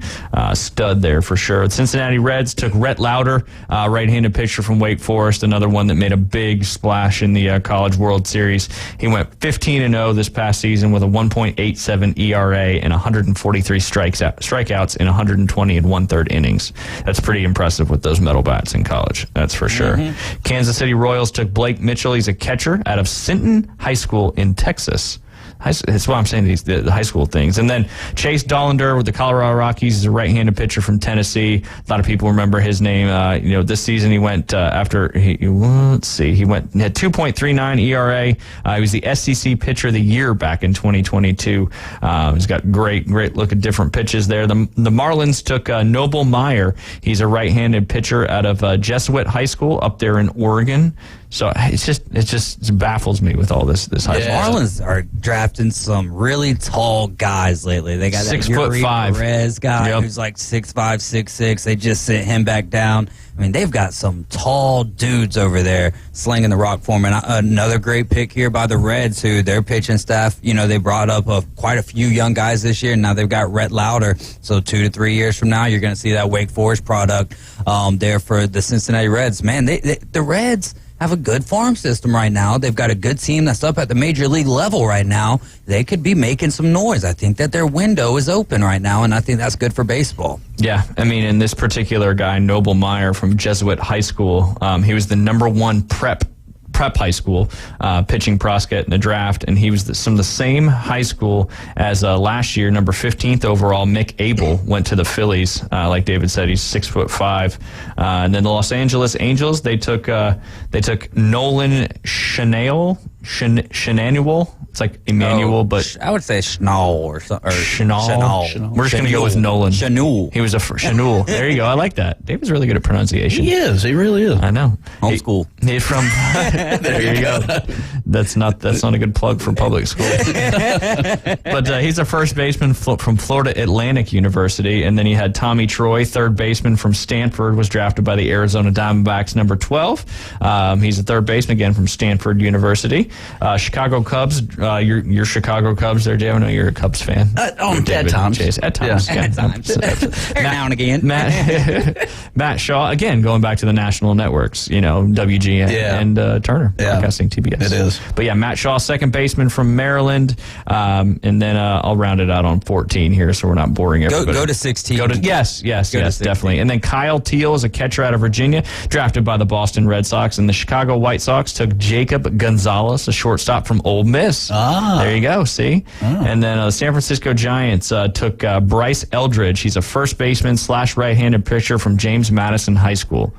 Stud there for sure. The Cincinnati Reds took Rhett Lauder, right-handed pitcher from Wake Forest, another one that made a big splash in the College World Series. He went 15-0 this past season with a 1.87 ERA and 143 strikeouts in 120 1/3 innings. That's pretty impressive with those metal bats in college. That's for sure. Kansas City Royals took Blake Mitchell. He's a catcher out of Sinton High School in Texas. That's why I'm saying the high school things. And then Chase Dollander with the Colorado Rockies is a right-handed pitcher from Tennessee. A lot of people remember his name. This season he went he had 2.39 ERA. He was the SEC Pitcher of the Year back in 2022. He's got great look at different pitches there. The Marlins took Noble Meyer. He's a right-handed pitcher out of Jesuit High School up there in Oregon. So it just baffles me with all this high school. Marlins are drafting some really tall guys lately. They got 6'5" Perez guy who's like 6'5", 6'6". They just sent him back down. I mean, they've got some tall dudes over there slinging the rock for them. And another great pick here by the Reds, who their pitching staff, they brought up quite a few young guys this year. And now they've got Rhett Lauder. So 2 to 3 years from now, you're going to see that Wake Forest product there for the Cincinnati Reds. Man, the Reds have a good farm system right now. They've got a good team that's up at the major league level right now. They could be making some noise. I think that their window is open right now, and I think that's good for baseball. Yeah, I mean, and this particular guy, Noble Meyer from Jesuit High School, he was the number 1 prep high school pitching prospect in the draft, and he was from the same high school as last year, number 15th overall, Mick Abel, went to the Phillies. Like David said, he's 6'5". And then the Los Angeles Angels, they took Nolan Schanuel. It's like Emmanuel, but I would say Schnall or something. Schnall. We're just going to go with Nolan. Schanuel. He was a Schanuel. There you go. I like that. David's really good at pronunciation. He is. He really is. I know. Homeschool. He's from. There you go. That's not a good plug for public school. But he's a first baseman from Florida Atlantic University, and then he had Tommy Troy, third baseman from Stanford, was drafted by the Arizona Diamondbacks, number 12. He's a third baseman again from Stanford University. Chicago Cubs, your Chicago Cubs there, Dave. I know you're a Cubs fan. At times. Chase. At times. Yeah. At times. Every now and again. Matt Shaw, again, going back to the national networks, WGN and Turner Broadcasting, TBS. It is. But yeah, Matt Shaw, second baseman from Maryland. And then I'll round it out on 14 here so we're not boring everybody. Go to 16. Yes, definitely. And then Kyle Teal is a catcher out of Virginia, drafted by the Boston Red Sox. And the Chicago White Sox took Jacob Gonzalez, a shortstop from Ole Miss. There you go, see? And then the San Francisco Giants took Bryce Eldridge. He's a first baseman / right-handed pitcher from James Madison High School.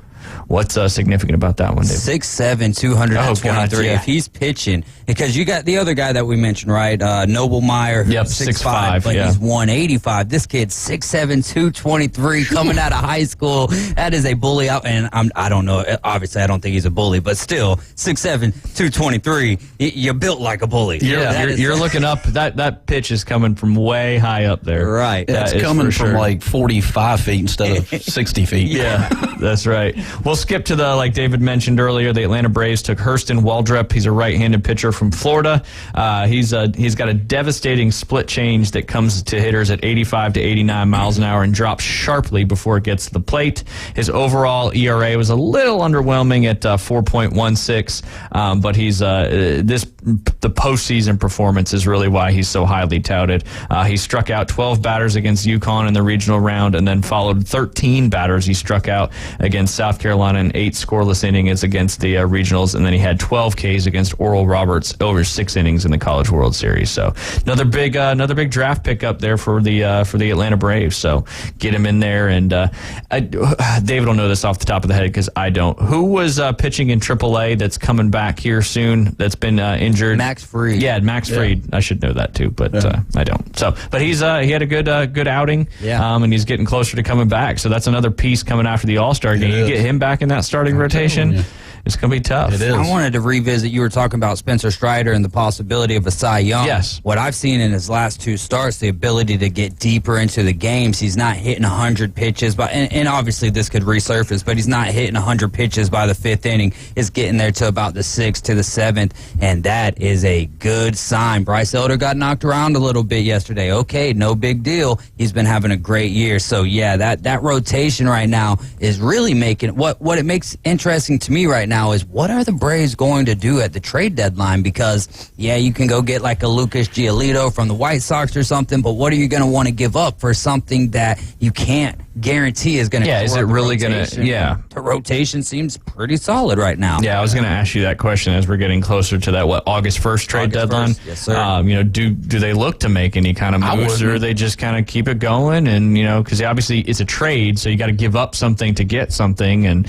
What's significant about that one, Dave? 6'7", 223. God, yeah. If he's pitching, because you got the other guy that we mentioned, right? Noblemeyer, who's 6'5", but he's 185. This kid's 6'7", 223, coming out of high school. That is a bully out, and I don't know. Obviously, I don't think he's a bully, but still, 6'7", 223. You're built like a bully. You're looking up. That pitch is coming from way high up there. Right. Yeah, it's coming from like 45 feet instead of 60 feet. Yeah, that's right. We'll skip to like David mentioned earlier, the Atlanta Braves took Hurston Waldrep. He's a right-handed pitcher from Florida. He's got a devastating split change that comes to hitters at 85 to 89 miles an hour and drops sharply before it gets to the plate. His overall ERA was a little underwhelming at 4.16, but he's the postseason performance is really why he's so highly touted. He struck out 12 batters against UConn in the regional round and then followed 13 batters he struck out against South Carolina and 8 scoreless innings against the regionals, and then he had 12 Ks against Oral Roberts over 6 innings in the College World Series. So another big draft pickup there for the Atlanta Braves. So get him in there, and David will know this off the top of the head because I don't. Who was pitching in AAA that's coming back here soon? That's been injured. Max Fried. Yeah, Max Fried. I should know that too, but I don't. So, but he had a good outing. Yeah. And he's getting closer to coming back. So that's another piece coming after the All-Star game. You get him back in that starting rotation, it's going to be tough. It is. I wanted to revisit, you were talking about Spencer Strider and the possibility of a Cy Young. Yes. What I've seen in his last 2 starts, the ability to get deeper into the games. He's not hitting 100 pitches, and obviously this could resurface, but he's not hitting 100 pitches by the 5th inning. It's getting there to about the 6th to the 7th, and that is a good sign. Bryce Elder got knocked around a little bit yesterday. Okay, no big deal. He's been having a great year. So, yeah, that rotation right now is really making what it makes interesting to me right now is what are the Braves going to do at the trade deadline? Because, yeah, you can go get like a Lucas Giolito from the White Sox or something, but what are you going to want to give up for something that you can't guarantee is going to is it really going to the rotation seems pretty solid right now. I was going to ask you that question as we're getting closer to that August 1st trade deadline. 1st. Yes, sir. Do they look to make any kind of moves, or they just kind of keep it going? And because obviously it's a trade, so you got to give up something to get something. And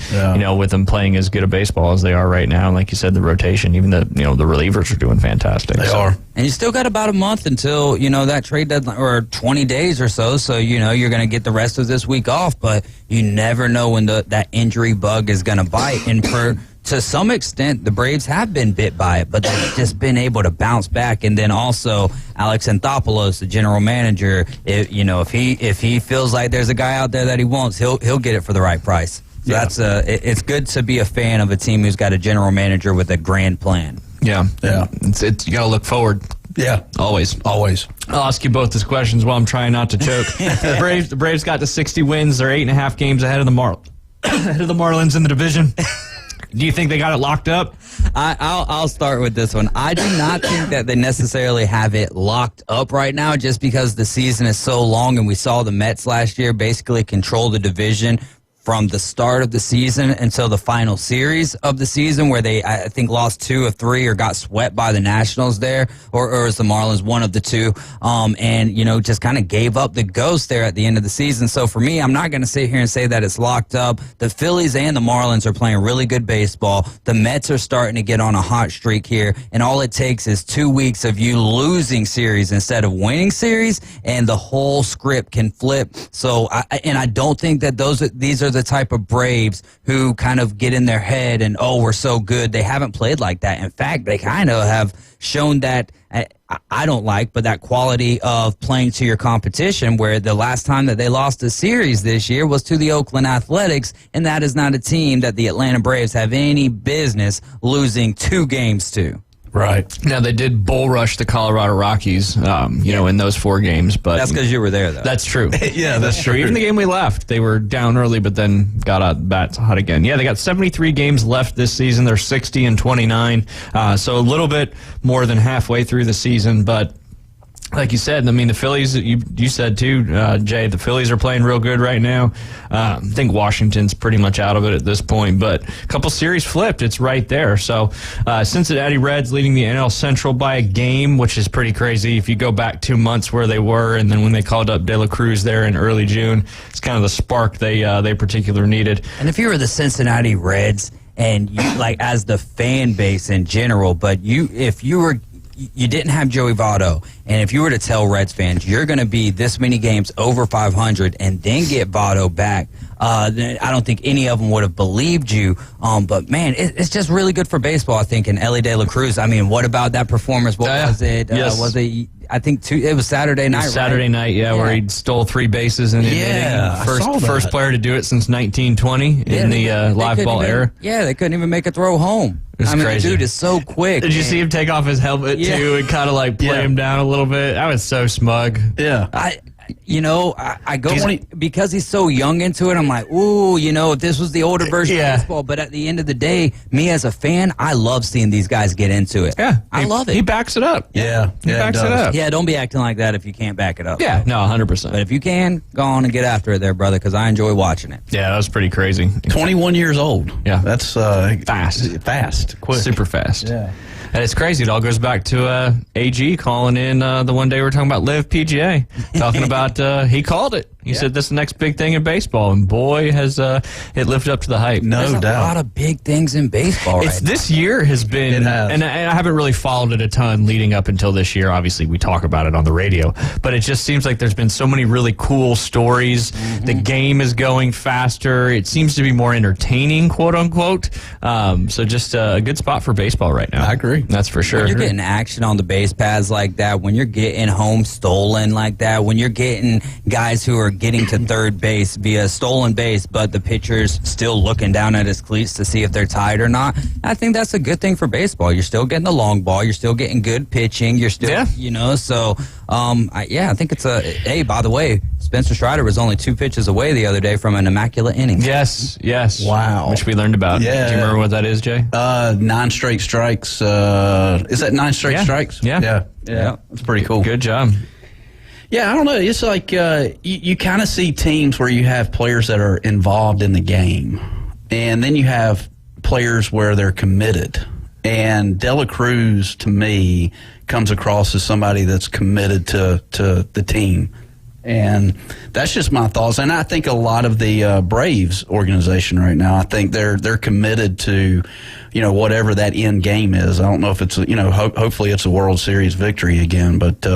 with them playing as good a baseball as they are right now, and like you said, the rotation, even the relievers are doing fantastic. They are. And you still got about a month until that trade deadline, or 20 days or so. So you're going to get the rest of this week off, but you never know when that injury bug is going to bite. And to some extent, the Braves have been bit by it, but they've just been able to bounce back. And then also Alex Anthopoulos, the general manager, if he feels like there's a guy out there that he wants, he'll get it for the right price. So it's good to be a fan of a team who's got a general manager with a grand plan. Yeah. It's you got to look forward. Yeah, always. I'll ask you both these questions while I'm trying not to choke. The Braves got to 60 wins. They're 8.5 games ahead of the Marlins in the division. Do you think they got it locked up? I'll start with this one. I do not think that they necessarily have it locked up right now, just because the season is so long, and we saw the Mets last year basically control the division from the start of the season until the final series of the season, where they, I think, lost 2 of 3 or got swept by the Nationals there, or is the Marlins, one of the two, and, just kind of gave up the ghost there at the end of the season. So for me, I'm not going to sit here and say that it's locked up. The Phillies and the Marlins are playing really good baseball. The Mets are starting to get on a hot streak here, and all it takes is 2 weeks of you losing series instead of winning series, and the whole script can flip. So, I don't think that these are the type of Braves who kind of get in their head and, we're so good. They haven't played like that. In fact, they kind of have shown that, I don't like, but that quality of playing to your competition, where the last time that they lost a series this year was to the Oakland Athletics, and that is not a team that the Atlanta Braves have any business losing 2 games to. Right. Now, they did bull rush the Colorado Rockies, in those 4 games. But That's because you were there, though. That's true. Yeah, that's true. Even the game we left, they were down early, but then got out bats hot again. Yeah, they got 73 games left this season. They're 60-29, so a little bit more than halfway through the season, but like you said, I mean, the Phillies, you said too, Jay, the Phillies are playing real good right now. I think Washington's pretty much out of it at this point, but a couple series flipped. It's right there. So Cincinnati Reds leading the NL Central by a game, which is pretty crazy. If you go back 2 months where they were, and then when they called up De La Cruz there in early June, it's kind of the spark they particularly needed. And if you were the Cincinnati Reds, and you, like, as the fan base in general, but if you didn't have Joey Votto, and if you were to tell Reds fans you're going to be this many games over 500 and then get Votto back, I don't think any of them would have believed you. But man, it's just really good for baseball, I think. And Ellie De La Cruz, I mean, what about that performance? What was it? Yes. Was it? I think it was Saturday night. Saturday night, where he stole 3 bases in an inning. First player to do it since 1920 in the live ball era. Yeah, they couldn't even make a throw home. It's crazy. The dude is so quick. Did you see him take off his helmet too and kind of like play him down a little bit? That was so smug. Yeah. I go because he's so young into it. I'm like, ooh, if this was the older version of baseball. But at the end of the day, me as a fan, I love seeing these guys get into it. Yeah, I love it. He backs it up. Yeah, he backs it up. Yeah, don't be acting like that if you can't back it up. Yeah, no, 100%. But if you can, go on and get after it there, brother, because I enjoy watching it. Yeah, that was pretty crazy. 21 years old. Yeah, that's fast, quick, super fast. Yeah. And it's crazy. It all goes back to AG calling in the one day we were talking about Live PGA, talking about he called it. He said this is the next big thing in baseball, and boy, has it lived up to the hype. No doubt. There's a lot of big things in baseball right now. This year has been, and I haven't really followed it a ton leading up until this year. Obviously, we talk about it on the radio, but it just seems like there's been so many really cool stories. The game is going faster. It seems to be more entertaining, quote unquote. So just a good spot for baseball right now. I agree. That's for sure. When you're getting action on the base paths like that, when you're getting home stolen like that, when you're getting guys who are getting to third base via stolen base, but the pitcher's still looking down at his cleats to see if they're tied or not, I think that's a good thing for baseball. You're still getting the long ball. You're still getting good pitching. You're still, so, I think it's hey, by the way, Spencer Strider was only 2 pitches away the other day from an immaculate inning. Yes. Wow. Which we learned about. Yeah. Do you remember what that is, Jay? 9 straight strikes. Is that 9 straight strikes? Yeah. That's pretty cool. Good job. Yeah, I don't know. It's like you kind of see teams where you have players that are involved in the game, and then you have players where they're committed. And De La Cruz, to me, comes across as somebody that's committed to the team. And that's just my thoughts. And I think a lot of the Braves organization right now, I think they're committed to, whatever that end game is. I don't know if it's, hopefully it's a World Series victory again. But,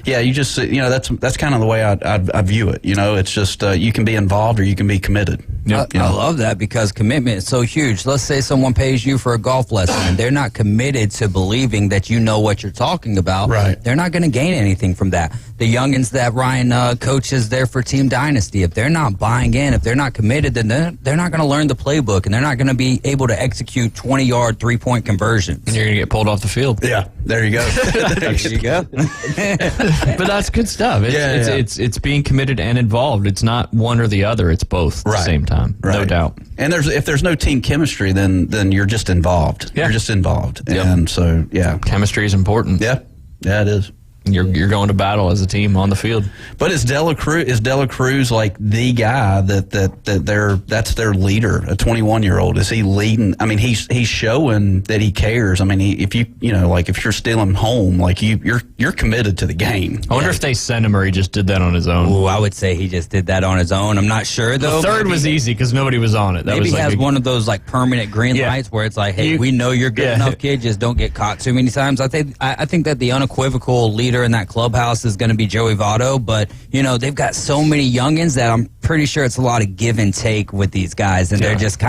you just, that's kind of the way I view it. It's just you can be involved or you can be committed. Yep. I love that because commitment is so huge. Let's say someone pays you for a golf lesson and they're not committed to believing that you know what you're talking about. Right. They're not going to gain anything from that. The youngins that Ryan coaches there for Team Dynasty, if they're not buying in, if they're not committed, then they're not going to learn the playbook and they're not going to be able to execute 20-yard 3-point conversions. And you're going to get pulled off the field. Yeah, there you go. There you go. But that's good stuff. It's being committed and involved. It's not one or the other. It's both at the same time. Right. No doubt. And if there's no team chemistry, then you're just involved. Yeah. You're just involved. Yep. And so, chemistry is important. Yeah, it is. You're going to battle as a team on the field. But is De La Cruz like the guy that's their leader, a 21-year-old? Is he leading? I mean, he's showing that he cares. I mean, if you're stealing home, like you're committed to the game. I wonder if they sent him or he just did that on his own. Ooh, I would say he just did that on his own. I'm not sure though. The third was easy because nobody was on it. Maybe he has one of those like permanent green lights where it's like, hey, we know you're good enough, kid. Just don't get caught too many times. I think that the unequivocal leader in that clubhouse is going to be Joey Votto, but they've got so many youngins that I'm pretty sure it's a lot of give and take with these guys, and they're just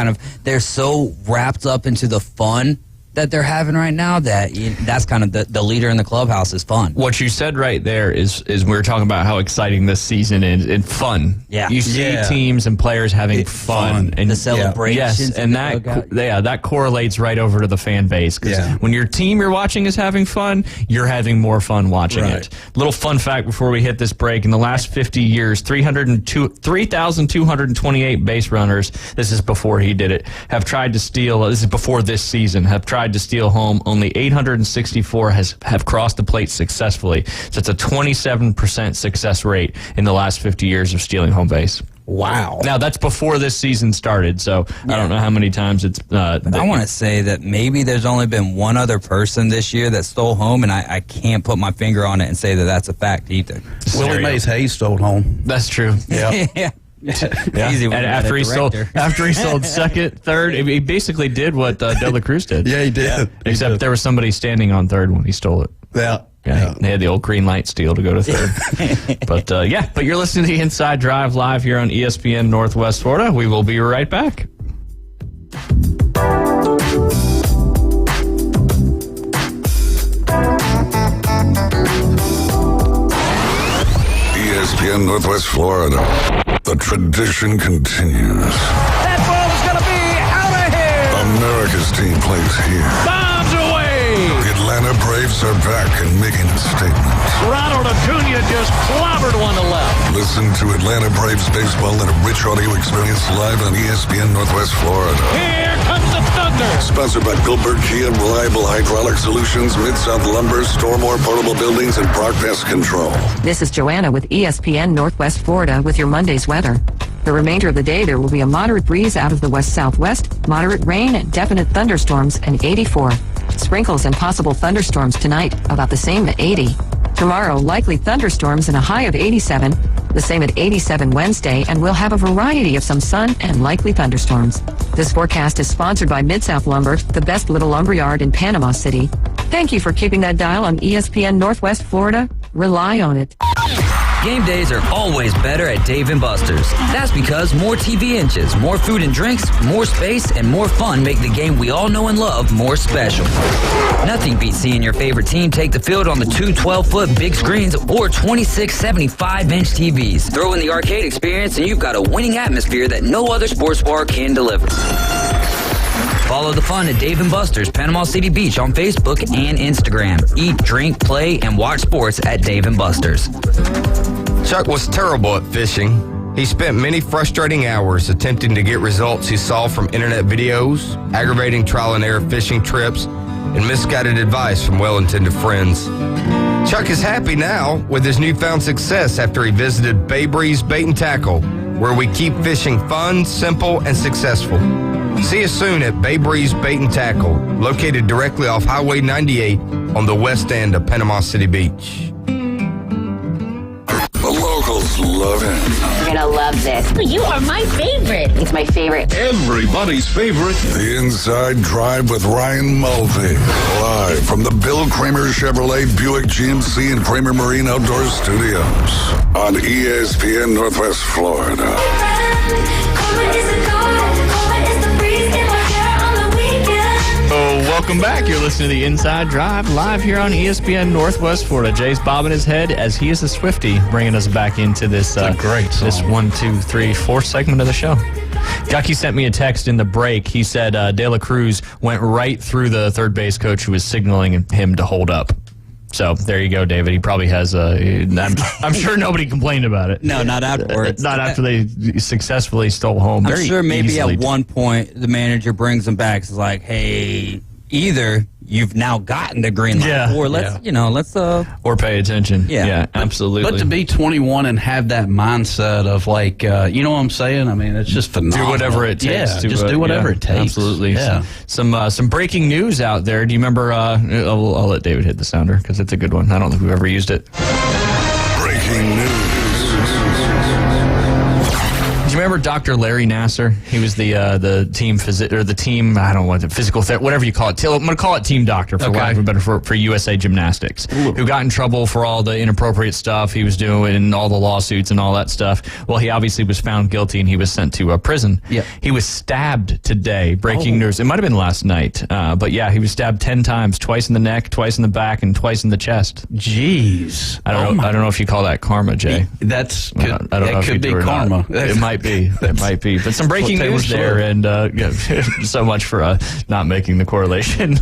they're so wrapped up into the fun that they're having right now, that's kind of the leader in the clubhouse is fun. What you said right there is we were talking about how exciting this season is and fun. Yeah. You see teams and players having fun. And the celebrations. Yes, and that correlates right over to the fan base. Because when your team you're watching is having fun, you're having more fun watching it. Little fun fact before we hit this break. In the last 50 years, 3,228 base runners, this is before he did it, have tried to steal, this is before this season, have tried to steal home. Only 864 have crossed the plate successfully. So it's a 27% success rate in the last 50 years of stealing home base. Wow. Now, that's before this season started, so I don't know how many times it's... I want to say that maybe there's only been one other person this year that stole home, and I can't put my finger on it and say that that's a fact either. Willie Mays Hayes stole home. That's true. Yeah. Easy and after he sold second, third, he basically did what De La Cruz did. Yeah, he did. Except there was somebody standing on third when he stole it. Yeah. They had the old green light steal to go to third. But you're listening to the Inside Drive live here on ESPN Northwest Florida. We will be right back. ESPN Northwest Florida. The tradition continues. That ball is going to be out of here. America's team plays here. Bombs away. The Atlanta Braves are back and making a statement. Ronald Acuna just clobbered one to left. Listen to Atlanta Braves baseball in a rich audio experience live on ESPN Northwest Florida. Here comes the Thunder. Sponsored by Billboard Kia, Reliable Hydraulic Solutions, Mid-South Lumber, Stormore Portable Buildings, and Brock Pest Control. This is Joanna with ESPN Northwest Florida with your Monday's weather. The remainder of the day, there will be a moderate breeze out of the west-southwest, moderate rain, and definite thunderstorms, and 84. Sprinkles and possible thunderstorms tonight, about the same at 80. Tomorrow, likely thunderstorms and a high of 87. The same at 87 Wednesday, and we'll have a variety of some sun and likely thunderstorms. This forecast is sponsored by Mid-South Lumber, the best little lumberyard in Panama City. Thank you for keeping that dial on ESPN Northwest Florida. Rely on it. Game days are always better at Dave & Buster's. That's because more TV inches, more food and drinks, more space, and more fun make the game we all know and love more special. Nothing beats seeing your favorite team take the field on the two 12-foot big screens or 26 75-inch TVs. Throw in the arcade experience and you've got a winning atmosphere that no other sports bar can deliver. Follow the fun at Dave & Buster's Panama City Beach on Facebook and Instagram. Eat, drink, play, and watch sports at Dave & Buster's. Chuck was terrible at fishing. He spent many frustrating hours attempting to get results he saw from internet videos, aggravating trial and error fishing trips, and misguided advice from well-intended friends. Chuck is happy now with his newfound success after he visited Bay Breeze Bait and Tackle, where we keep fishing fun, simple, and successful. See us soon at Bay Breeze Bait and Tackle, located directly off Highway 98 on the west end of Panama City Beach. The locals love it. You're gonna love this. You are my favorite. It's my favorite. Everybody's favorite. The Inside Drive with Ryan Mulvey. Live from the Bill Kramer Chevrolet Buick GMC and Kramer Marine Outdoor Studios on ESPN Northwest Florida. Welcome back. You're listening to the Inside Drive live here on ESPN Northwest Florida. Jay's bobbing his head as he is a Swiftie, bringing us back into this great song. This 1, 2, 3, 4 segment of the show. Ducky sent me a text in the break. He said De La Cruz went right through the third base coach who was signaling him to hold up. So there you go, David. He probably has I'm sure nobody complained about it. No, not afterwards. Not after they successfully stole home. I'm sure maybe at one point the manager brings them back. It's like, hey, either you've now gotten the green light, or let's or pay attention. Yeah, absolutely. But to be 21 and have that mindset of like, you know what I'm saying? I mean, it's just phenomenal. Do whatever it takes. Yeah, just do whatever it takes. Absolutely. Yeah. Some breaking news out there. Do you remember? I'll let David hit the sounder because it's a good one. I don't think we've ever used it. Breaking news. Do you remember Dr. Larry Nasser? He was the team I don't know what, physical therapy, whatever you call it. I'm going to call it team doctor for lack of a better for USA Gymnastics, who got in trouble for all the inappropriate stuff he was doing and all the lawsuits and all that stuff. Well, he obviously was found guilty and he was sent to prison. Yeah. He was stabbed today. Breaking news. It might have been last night, but yeah, he was stabbed 10 times, twice in the neck, twice in the back, and twice in the chest. Jeez. I don't know if you call that karma, Jay. I don't know if you could do be or karma. Not. It might be. It might be. But some breaking news there, and so much for not making the correlation.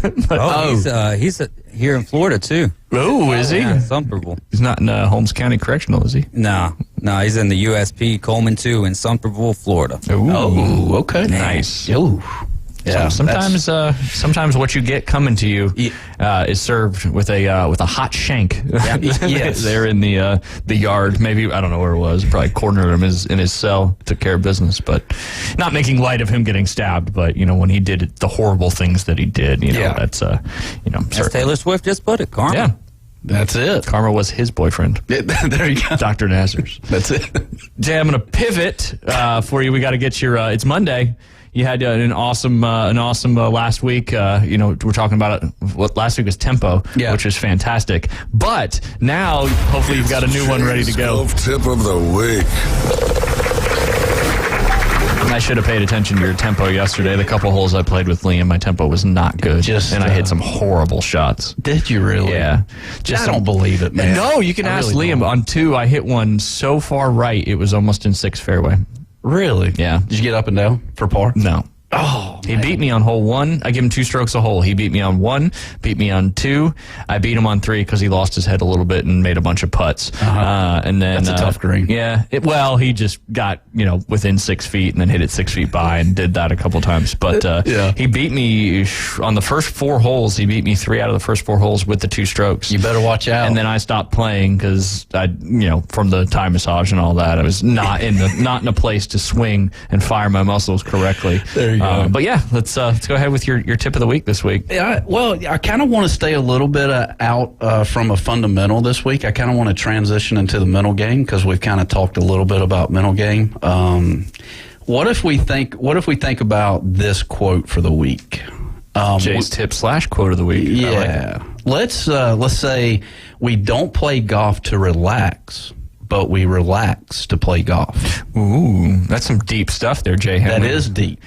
He's here in Florida too. Oh, is he? Yeah, Sumterville. He's not in Holmes County Correctional, is he? No, he's in the USP Coleman 2 in Sumterville, Florida. Oh, okay. Nice. Ooh. Yeah, sometimes what you get coming to you is served with a hot shank. Yeah. Yes. There in the yard. Maybe, I don't know where it was. Probably cornered him in his cell. Took care of business, but not making light of him getting stabbed. But when he did the horrible things that he did, that's As Taylor Swift just put it, karma. Yeah. That's it. Karma was his boyfriend. There you go. Dr. Nasser's. That's it. Jay, I'm going to pivot for you. We got to get your. It's Monday. You had an awesome last week. We're talking about it. What last week was tempo, which is fantastic. But now, hopefully, you've got a new one ready to go. Golf tip of the week. I should have paid attention to your tempo yesterday. The couple holes I played with Liam, my tempo was not good, and I hit some horrible shots. Did you really? Yeah. I don't believe it, man. No, you can ask Liam. On 2, I hit one so far right, it was almost in 6 fairway. Really? Yeah. Did you get up and down for par? No. Oh, he beat me on hole 1. I give him 2 strokes a hole. He beat me on 1, beat me on 2. I beat him on 3 because he lost his head a little bit and made a bunch of putts. And then that's a tough green. Yeah. He just got within 6 feet and then hit it 6 feet by and did that a couple times. But he beat me on the first 4 holes. He beat me 3 out of the first 4 holes with the 2 strokes. You better watch out. And then I stopped playing because from the Thai massage and all that, I was not in a place to swing and fire my muscles correctly. There you go. But yeah, let's go ahead with your tip of the week this week. Yeah, I kind of want to stay a little bit out from a fundamental this week. I kind of want to transition into the mental game because we've kind of talked a little bit about mental game. What if we think about this quote for the week? Jay's tip / quote of the week. Yeah, let's say we don't play golf to relax, but we relax to play golf. Ooh, that's some deep stuff there, Jay Henley. That is deep.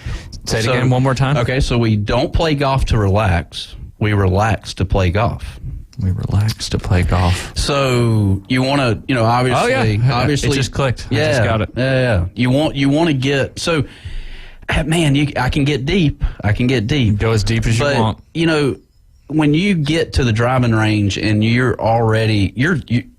Say it again one more time. Okay, so we don't play golf to relax. We relax to play golf. We relax to play golf. So you want to, obviously, obviously, it just clicked. Yeah, I just got it. Yeah. You want to get so. Man, I can get deep. Go as deep as you want. When you get to the driving range and you're already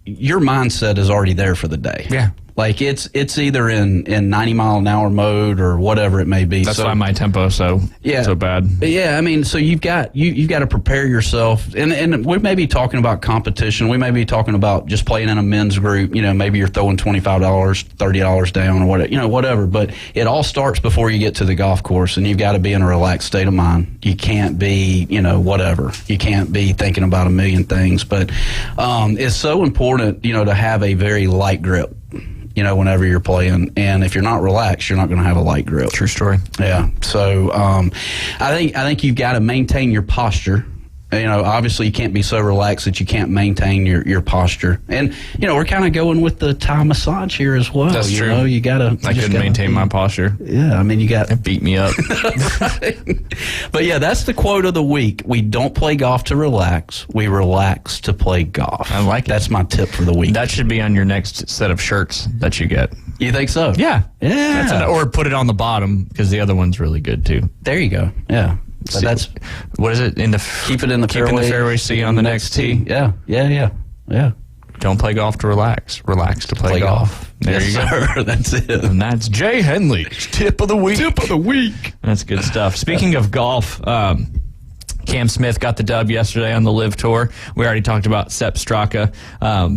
your mindset is already there for the day. Yeah. Like it's either in 90 mile an hour mode or whatever it may be. That's why my tempo so bad. Yeah, I mean, so you've got to prepare yourself, and we may be talking about competition. We may be talking about just playing in a men's group. Maybe you're throwing $25, $30 down, or whatever. But it all starts before you get to the golf course, and you've got to be in a relaxed state of mind. You can't be, whatever. You can't be thinking about a million things. But it's so important, to have a very light grip. Whenever you're playing, and if you're not relaxed, you're not going to have a light grip. True story. Yeah. So I think you've got to maintain your posture. Obviously you can't be so relaxed that you can't maintain your posture. And we're kind of going with the Thai massage here as well. That's true. You gotta. I couldn't maintain my posture. Yeah, I mean it beat me up. But yeah, that's the quote of the week. We don't play golf to relax. We relax to play golf. I like it. That's my tip for the week. That should be on your next set of shirts that you get. You think so? Yeah. Yeah. Or put it on the bottom because the other one's really good too. There you go. Yeah. So that's what is it? Keep it in the fairway. See you on the next tee. Yeah. Don't play golf to relax. Relax to play golf. There you go. That's it. And that's Jay Henley's tip of the week. That's good stuff. Speaking of golf, Cam Smith got the dub yesterday on the LIV Tour. We already talked about Sepp Straka,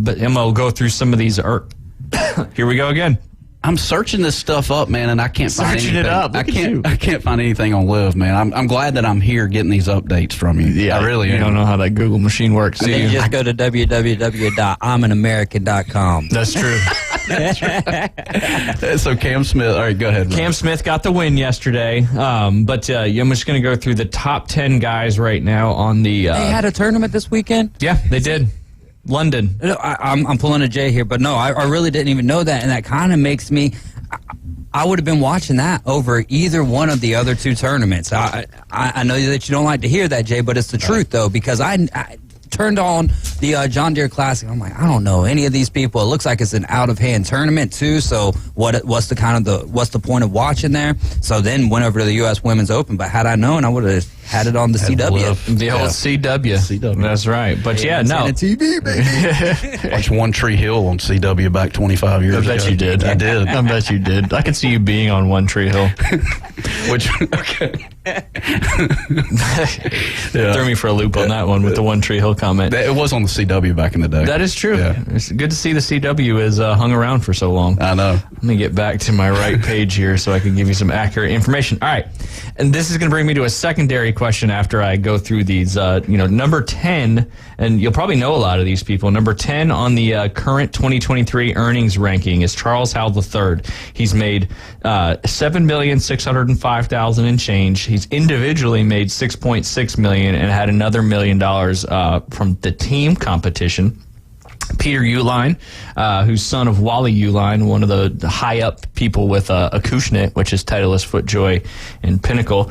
but Emma will go through some of these. Here we go again. I'm searching this stuff up, man, and I can't find anything. Searching it up. I can't find anything on Live, man. I'm glad that I'm here getting these updates from you. Yeah, I really you am. don't know how that Google machine works. And then you just go to www.I'mAnAmerican.com. That's true. So Cam Smith, all right, go ahead. Cam Smith got the win yesterday, but I'm just going to go through the top 10 guys right now on the... They had a tournament this weekend? Yeah, they did. London. I'm pulling a J here, but no, I really didn't even know that, and that kind of makes me... I would have been watching that over either one of the other two tournaments. I know that you don't like to hear that, Jay, but it's the truth, though, because I turned on the John Deere Classic. I'm like, I don't know any of these people. It looks like it's an out-of-hand tournament, too, so what's the point of watching there? So then went over to the U.S. Women's Open, but had I known, I would have had it on the CW. The old CW. That's right. But no. TV, baby. Watched One Tree Hill on CW back 25 years ago. I bet you did. I did. I bet you did. I could see you being on One Tree Hill. Okay. Threw me for a loop on that one with the One Tree Hill comment. It was on the CW back in the day. That is true. Yeah. It's good to see the CW has hung around for so long. I know. Let me get back to my right page here so I can give you some accurate information. All right. And this is going to bring me to a secondary question after I go through these. Number 10, and you'll probably know a lot of these people. Number 10 on the current 2023 earnings ranking is Charles Howell III. He's made $7,605,000 and change. He's individually made $6.6 million and had another $1 million from the team competition. Peter Uihlein, who's son of Wally Uihlein, one of the high up people with Acushnet, which is Titleist, FootJoy, and Pinnacle.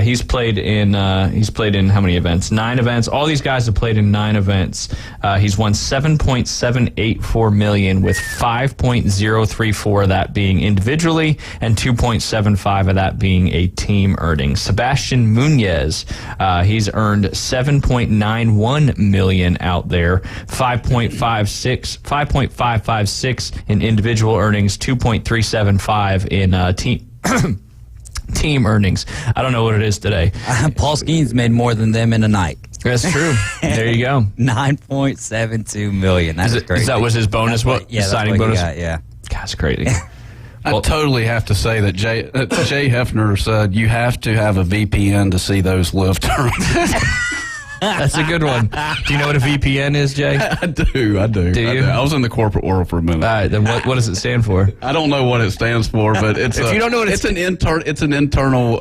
He's played in how many events? 9 events. All these guys have played in 9 events. He's won $7.784 million, with $5.034 of that being individually and $2.75 of that being a team earning. Sebastian Munoz, he's earned $7.91 million out there, 5.556 in individual earnings, 2.375 in team earnings. I don't know what it is today. Paul Skeens made more than them in a night. That's true. There you go. $9.72 million. That's crazy. That was his bonus? Yeah, signing that's what bonus? he got, yeah. God, it's crazy. I totally have to say that Jay Hefner said you have to have a VPN to see those live tournaments. That's a good one. Do you know what a VPN is, Jay? I do. Do you? I was in the corporate world for a minute. All right, then what does it stand for? I don't know what it stands for, but it's if you don't know what it's an internal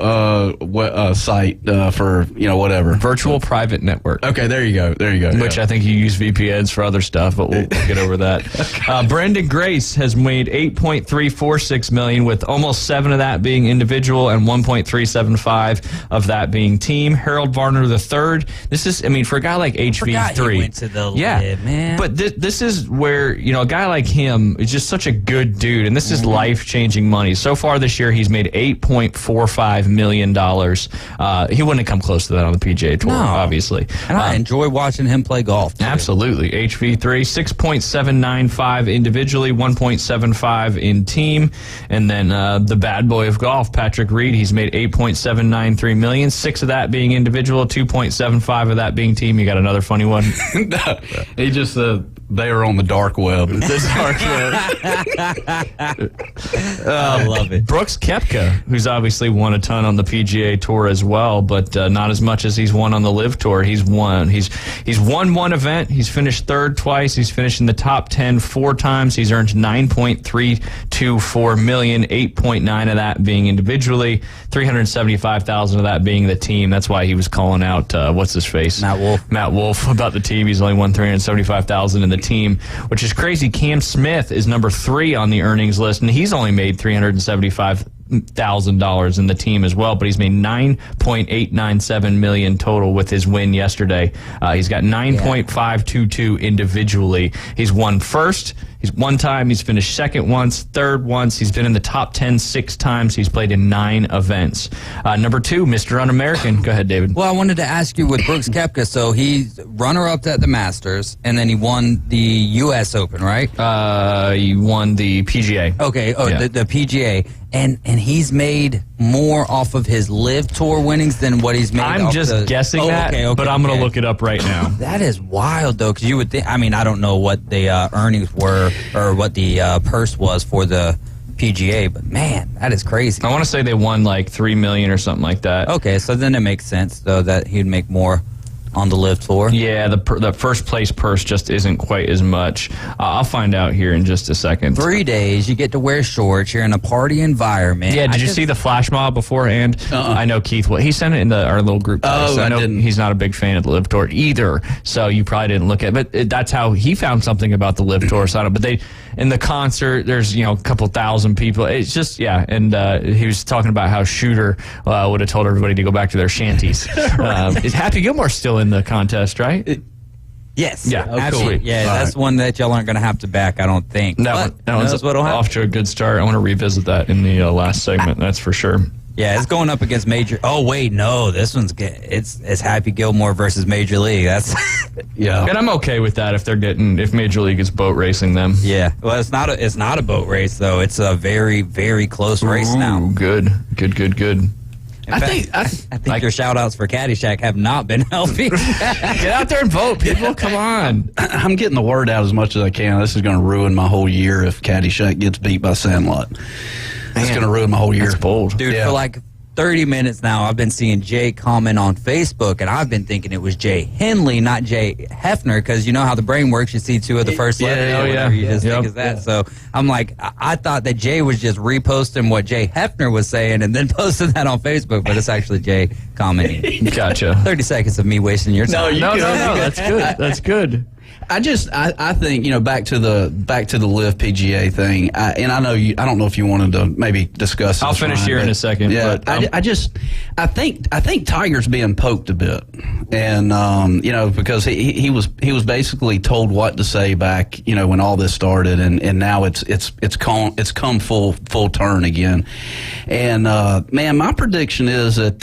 site for whatever virtual private network. Okay, there you go. Which I think you use VPNs for other stuff, but we'll get over that. Brendan Grace has made $8.346 million, with almost 7 of that being individual and 1.375 of that being team. Harold Varner III. This is, for a guy like HV3, he went to the Live, man. But this is where a guy like him is just such a good dude, and this is life-changing money. So far this year, he's made $8.45 million. He wouldn't have come close to that on the PGA Tour, obviously. And I enjoy watching him play golf, too. Absolutely. HV3, 6.795 individually, 1.75 in team. And then the bad boy of golf, Patrick Reed, he's made $8.793 million, 6 of that being individual, 2.75 of that being team. You got another funny one? No, he just they are on the dark web. I love it. Brooks Koepka, who's obviously won a ton on the PGA Tour as well, but not as much as he's won on the Live Tour. He's won one event. He's finished 3rd twice. He's finished in the top 10 4 times. He's earned $9.324 million, 8.9 of that being individually, $375,000 of that being the team. That's why he was calling out what's his face, Matt Wolf about the team. He's only won $375,000 in the team, which is crazy. Cam Smith is number 3 on the earnings list, and he's only made $375,000 in the team as well, but he's made $9.897 million total with his win yesterday. He's got 9.522 individually. He's won first. He's one time. He's finished 2nd once, 3rd once. He's been in the top 10 6 times. He's played in 9 events. Number 2, Mr. Un-American. Go ahead, David. Well, I wanted to ask you with Brooks Koepka. So he's runner-up at the Masters, and then he won the U.S. Open, right? He won the PGA. Okay, the PGA. And he's made more off of his Live Tour winnings than what he's made. I'm just guessing that, but I'm going to look it up right now. That is wild, though, because you would think. I don't know what the earnings were or what the purse was for the PGA, but man, that is crazy. I want to say they won like $3 million or something like that. Okay, so then it makes sense though that he'd make more on the Live Tour. Yeah, the first place purse just isn't quite as much. I'll find out here in just a second. 3 days, you get to wear shorts. You're in a party environment. Yeah, did you see the flash mob beforehand? I know Keith. He sent it in our little group. Oh, I know didn't. He's not a big fan of the Live Tour either, so you probably didn't look at it. But that's how he found something about the Live Tour side. But in the concert, there's a couple thousand people. It's just and he was talking about how Shooter would have told everybody to go back to their shanties. Is Happy Gilmore still in the contest, right? Yes. Yeah. Absolutely. Cool. Yeah, All that's one that y'all aren't going to have to back, I don't think. That one's what'll happen. off to a good start. I want to revisit that in the last segment. That's for sure. Yeah, it's going up against Major. Oh wait, no, this one's it's Happy Gilmore versus Major League. That's and I'm okay with that if Major League is boat racing them. Yeah, well, it's not a boat race though. It's a very, very close race now. Good. I think your shout outs for Caddyshack have not been healthy. Get out there and vote, people. Come on. I'm getting the word out as much as I can. This is going to ruin my whole year if Caddyshack gets beat by Sandlot. It's going to ruin my whole year. That's bold. Dude, for like 30 minutes now, I've been seeing Jay comment on Facebook, and I've been thinking it was Jay Henley, not Jay Hefner, because you know how the brain works. You see two of the first letters, you just think it's that. So I'm like, I thought that Jay was just reposting what Jay Hefner was saying and then posting that on Facebook, but it's actually Jay commenting. Gotcha. 30 seconds of me wasting your time. No, that's good. That's good. I think back to the Live PGA thing, and I know I don't know if you wanted to maybe discuss. I'll finish here in a second. Yeah, but, I think Tiger's being poked a bit, and because he was basically told what to say back when all this started, and now it's come full turn again, and man, my prediction is that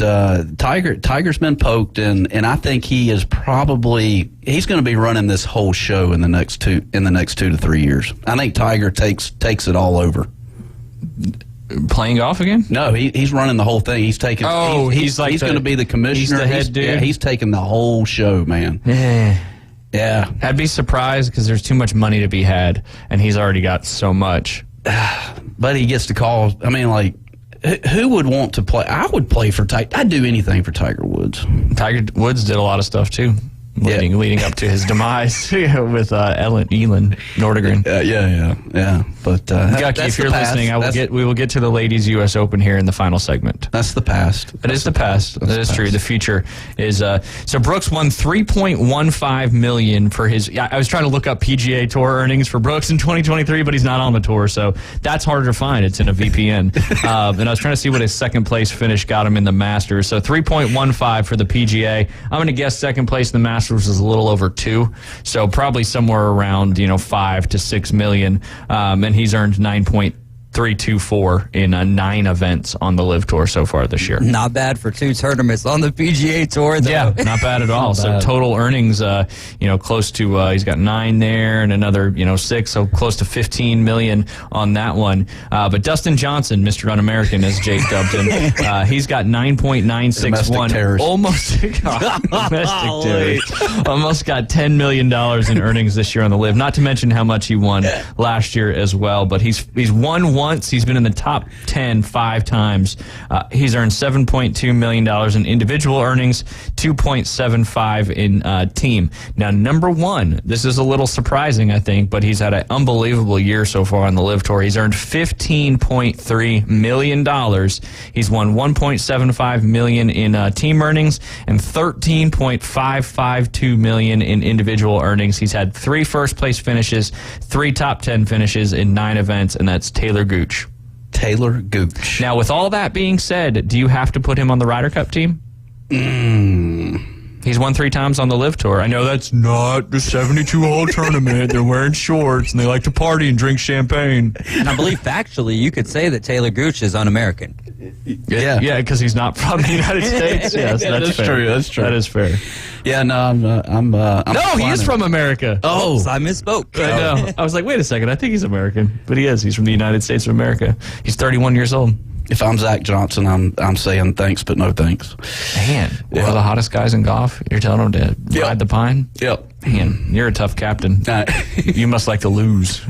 Tiger's been poked, and I think he's going to be running this whole show in the next 2 to 3 years. I think Tiger takes it all over. Playing golf again? No, he's running the whole thing. He's taking. Oh, he's going to be the commissioner. He's the head dude. Yeah, he's taking the whole show, man. Yeah. I'd be surprised because there's too much money to be had, and he's already got so much. But he gets to call. I mean, like, who would want to play? I would play for Tiger. I'd do anything for Tiger Woods. Tiger Woods did a lot of stuff too. Leading up to his demise with Elin Nordegren. Yeah. But Gucky, if you're listening, we will get to the Ladies U.S. Open here in the final segment. That's the past. It is the past. That is true. The future is so Brooks won $3.15 million for his. I was trying to look up PGA Tour earnings for Brooks in 2023, but he's not on the tour, so that's harder to find. It's in a VPN. And I was trying to see what his second place finish got him in the Masters. So 3.15 for the PGA. I'm going to guess second place in the Masters was a little over 2, so probably somewhere around 5 to 6 million, and he's earned 9.324 in 9 events on the Live Tour so far this year. Not bad for 2 tournaments on the PGA Tour, though. Yeah, not bad at all. So total earnings, close to he's got 9 there and another 6, so close to 15 million on that one. But Dustin Johnson, Mr. Un-American, as Jake dubbed him, he's got 9.961. Almost got $10 million in earnings this year on the Live. Not to mention how much he won last year as well. But he's won once. He's been in the top 10 5 times. He's earned $7.2 million in individual earnings, $2.75 in team. Now, number 1, this is a little surprising, I think, but he's had an unbelievable year so far on the Live Tour. He's earned $15.3 million. He's won $1.75 million in team earnings and $13.552 million in individual earnings. He's had 3 first-place finishes, 3 top 10 finishes in 9 events, and that's Taylor Gooch. Taylor Gooch. Now, with all that being said, do you have to put him on the Ryder Cup team? He's won 3 times on the Live Tour. I know that's not the 72-hole tournament. They're wearing shorts, and they like to party and drink champagne. And I believe factually you could say that Taylor Gooch is un-American. Yeah, because he's not from the United States. Yes, that's fair. True. That's true. That is fair. Yeah, no, I'm no, he is from America. Oh, I misspoke. I know. I was like, wait a second. I think he's American, but he is. He's from the United States of America. He's 31 years old. If I'm Zach Johnson, I'm saying thanks, but no thanks. Man, one of the hottest guys in golf. You're telling him to ride the pine? Yep. Man, you're a tough captain. You must like to lose.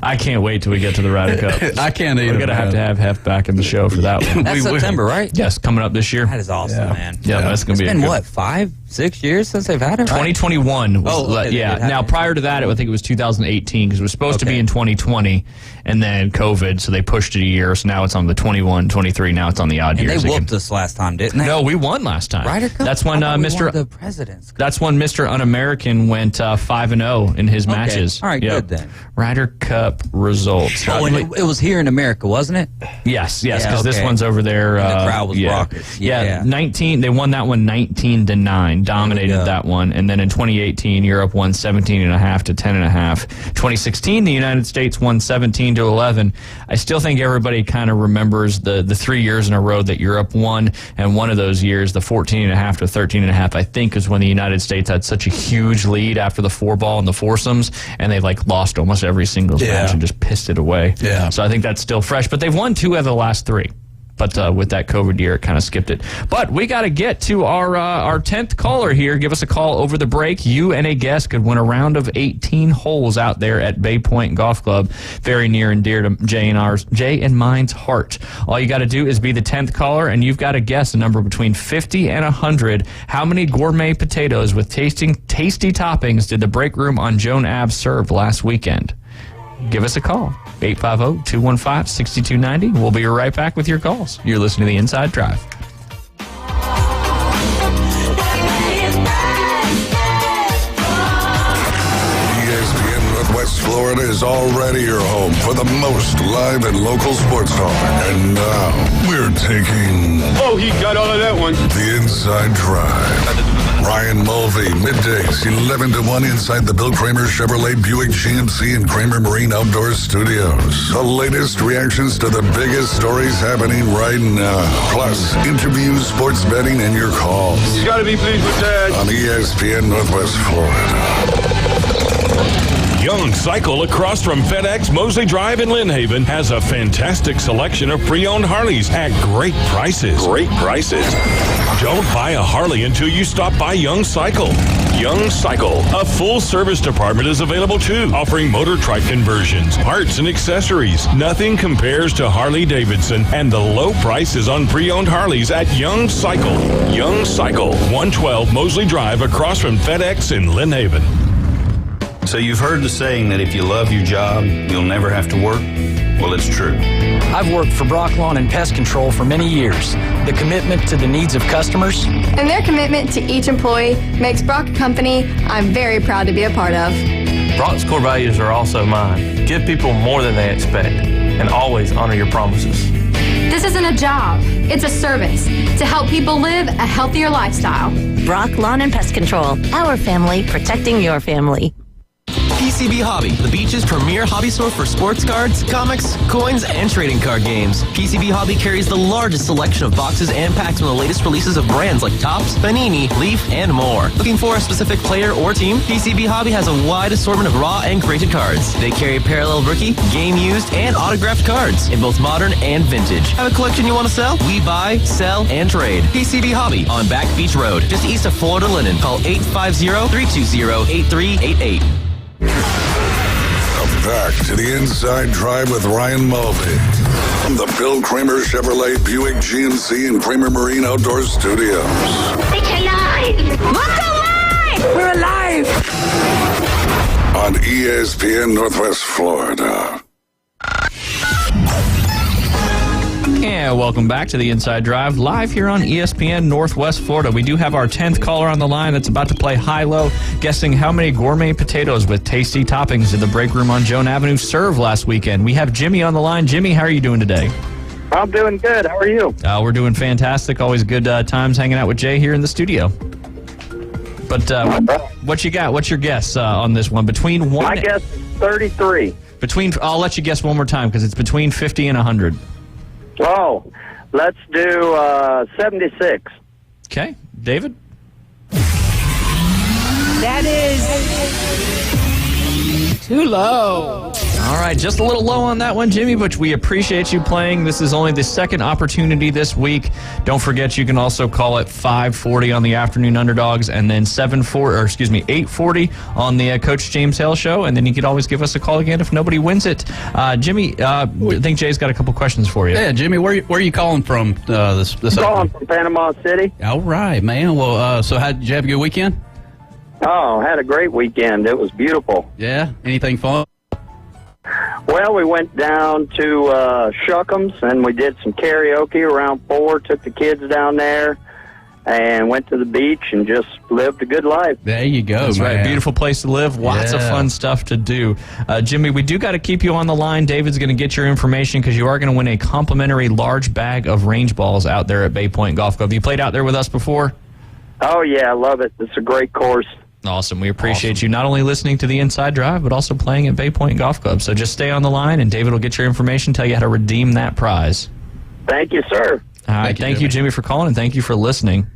I can't wait till we get to the Ryder Cup. I can't either. We're going to have Hef back in the show for that one. That's September, right? Yes, coming up this year. That is awesome, man. Yeah, that's going to be It's been, what, 5-6 years since they've had it? Right? 2021. Okay, Yeah. Now, prior to that, I think it was 2018 because it was supposed to be in 2020 and then COVID, so they pushed it a year. So now it's on the 21, 23. Now it's on the odd And years. they whooped us last time, didn't they? No, we won last time. Ryder Cup? That's when I thought we Mr. won the President's Cup. That's when Mr. Un-American went 5-0 in his matches. All right, Yep. good then. Ryder Cup results. Oh, and it was here in America, wasn't it? Yes, because Yeah, this okay. one's over there. And the crowd was raucous. Yeah, 19. They won that one 19-9, dominated that one, and then in 2018, Europe won 17.5 to 10.5. 2016, the United States won 17 to 11. I still think everybody kind of remembers the 3 years in a row that Europe won, and one of those years, the 14.5 to 13.5, I think, is when the United States had such a huge lead after the 4-ball and the foursomes, and they lost almost every singles match and just pissed it away. Yeah. So I think that's still fresh, but they've won 2 of the last 3. But with that COVID year, it kind of skipped it. But we got to get to our 10th caller here. Give us a call over the break. You and a guest could win a round of 18 holes out there at Bay Point Golf Club. Very near and dear to Jay and mine's heart. All you got to do is be the 10th caller, and you've got to guess a number between 50 and 100. How many gourmet potatoes with tasty toppings did the break room on Joan Ave serve last weekend? Give us a call, 850-215-6290. We'll be right back with your calls. You're listening to The Inside Drive. ESPN Northwest Florida is already your home for the most live and local sports talk. And now we're taking... Oh, he got all of that one. The Inside Drive. Ryan Mulvey, middays, 11 to 1 inside the Bill Kramer Chevrolet Buick GMC and Kramer Marine Outdoor Studios. The latest reactions to the biggest stories happening right now. Plus, interviews, sports betting, and your calls. You gotta be pleased with that. On ESPN Northwest Florida. Young Cycle across from FedEx Mosley Drive in Lynn Haven has a fantastic selection of pre-owned Harleys at great prices. Great prices. Don't buy a Harley until you stop by Young Cycle. Young Cycle, a full-service department is available too, offering motor trike conversions, parts, and accessories. Nothing compares to Harley-Davidson and the low prices on pre-owned Harleys at Young Cycle. Young Cycle, 112 Mosley Drive across from FedEx in Lynn Haven. So you've heard the saying that if you love your job, you'll never have to work? Well, it's true. I've worked for Brock Lawn and Pest Control for many years. The commitment to the needs of customers and their commitment to each employee makes Brock a company I'm very proud to be a part of. Brock's core values are also mine. Give people more than they expect and always honor your promises. This isn't a job, it's a service to help people live a healthier lifestyle. Brock Lawn and Pest Control, our family protecting your family. PCB Hobby, the beach's premier hobby store for sports cards, comics, coins, and trading card games. PCB Hobby carries the largest selection of boxes and packs from the latest releases of brands like Topps, Panini, Leaf, and more. Looking for a specific player or team? PCB Hobby has a wide assortment of raw and graded cards. They carry parallel rookie, game used, and autographed cards in both modern and vintage. Have a collection you want to sell? We buy, sell, and trade. PCB Hobby on Back Beach Road, just east of Florida Linen. Call 850-320-8388. Back to the Inside Drive with Ryan Mulvey from the Bill Kramer Chevrolet Buick GMC and Kramer Marine Outdoor Studios. It's alive! Look alive! We're alive! On ESPN Northwest Florida. And welcome back to the Inside Drive, live here on ESPN Northwest Florida. We do have our 10th caller on the line that's about to play high-low, guessing how many gourmet potatoes with tasty toppings did the break room on Joan Avenue serve last weekend. We have Jimmy on the line. Jimmy, how are you doing today? I'm doing good. How are you? We're doing fantastic. Always good times hanging out with Jay here in the studio. But what you got? What's your guess on this one? Between one, I guess 33. I'll let you guess one more time because it's between 50 and 100. Oh, let's do 76. Okay, David? That is too low. All right, just a little low on that one, Jimmy, but we appreciate you playing. This is only the second opportunity this week. Don't forget, you can also call it 5:40 on the Afternoon Underdogs, and then 8:40 on the Coach James Hale Show, and then you could always give us a call again if nobody wins it. Jimmy, I think Jay's got a couple questions for you. Yeah, Jimmy, where are you calling from? This calling from Panama City. All right, man. Well, so did you have a good weekend? Oh, had a great weekend. It was beautiful. Yeah. Anything fun? Well, we went down to Shuckham's, and we did some karaoke around 4, took the kids down there, and went to the beach and just lived a good life. There you go, That's man. right. Beautiful place to live. Lots of fun stuff to do. Jimmy, we do got to keep you on the line. David's going to get your information because you are going to win a complimentary large bag of range balls out there at Bay Point Golf Club. Have you played out there with us before? Oh, yeah, I love it. It's a great course. Awesome. We appreciate you not only listening to the Inside Drive, but also playing at Bay Point Golf Club. So just stay on the line, and David will get your information, tell you how to redeem that prize. Thank you, sir. All right. Thank you, Jimmy, for calling, and thank you for listening.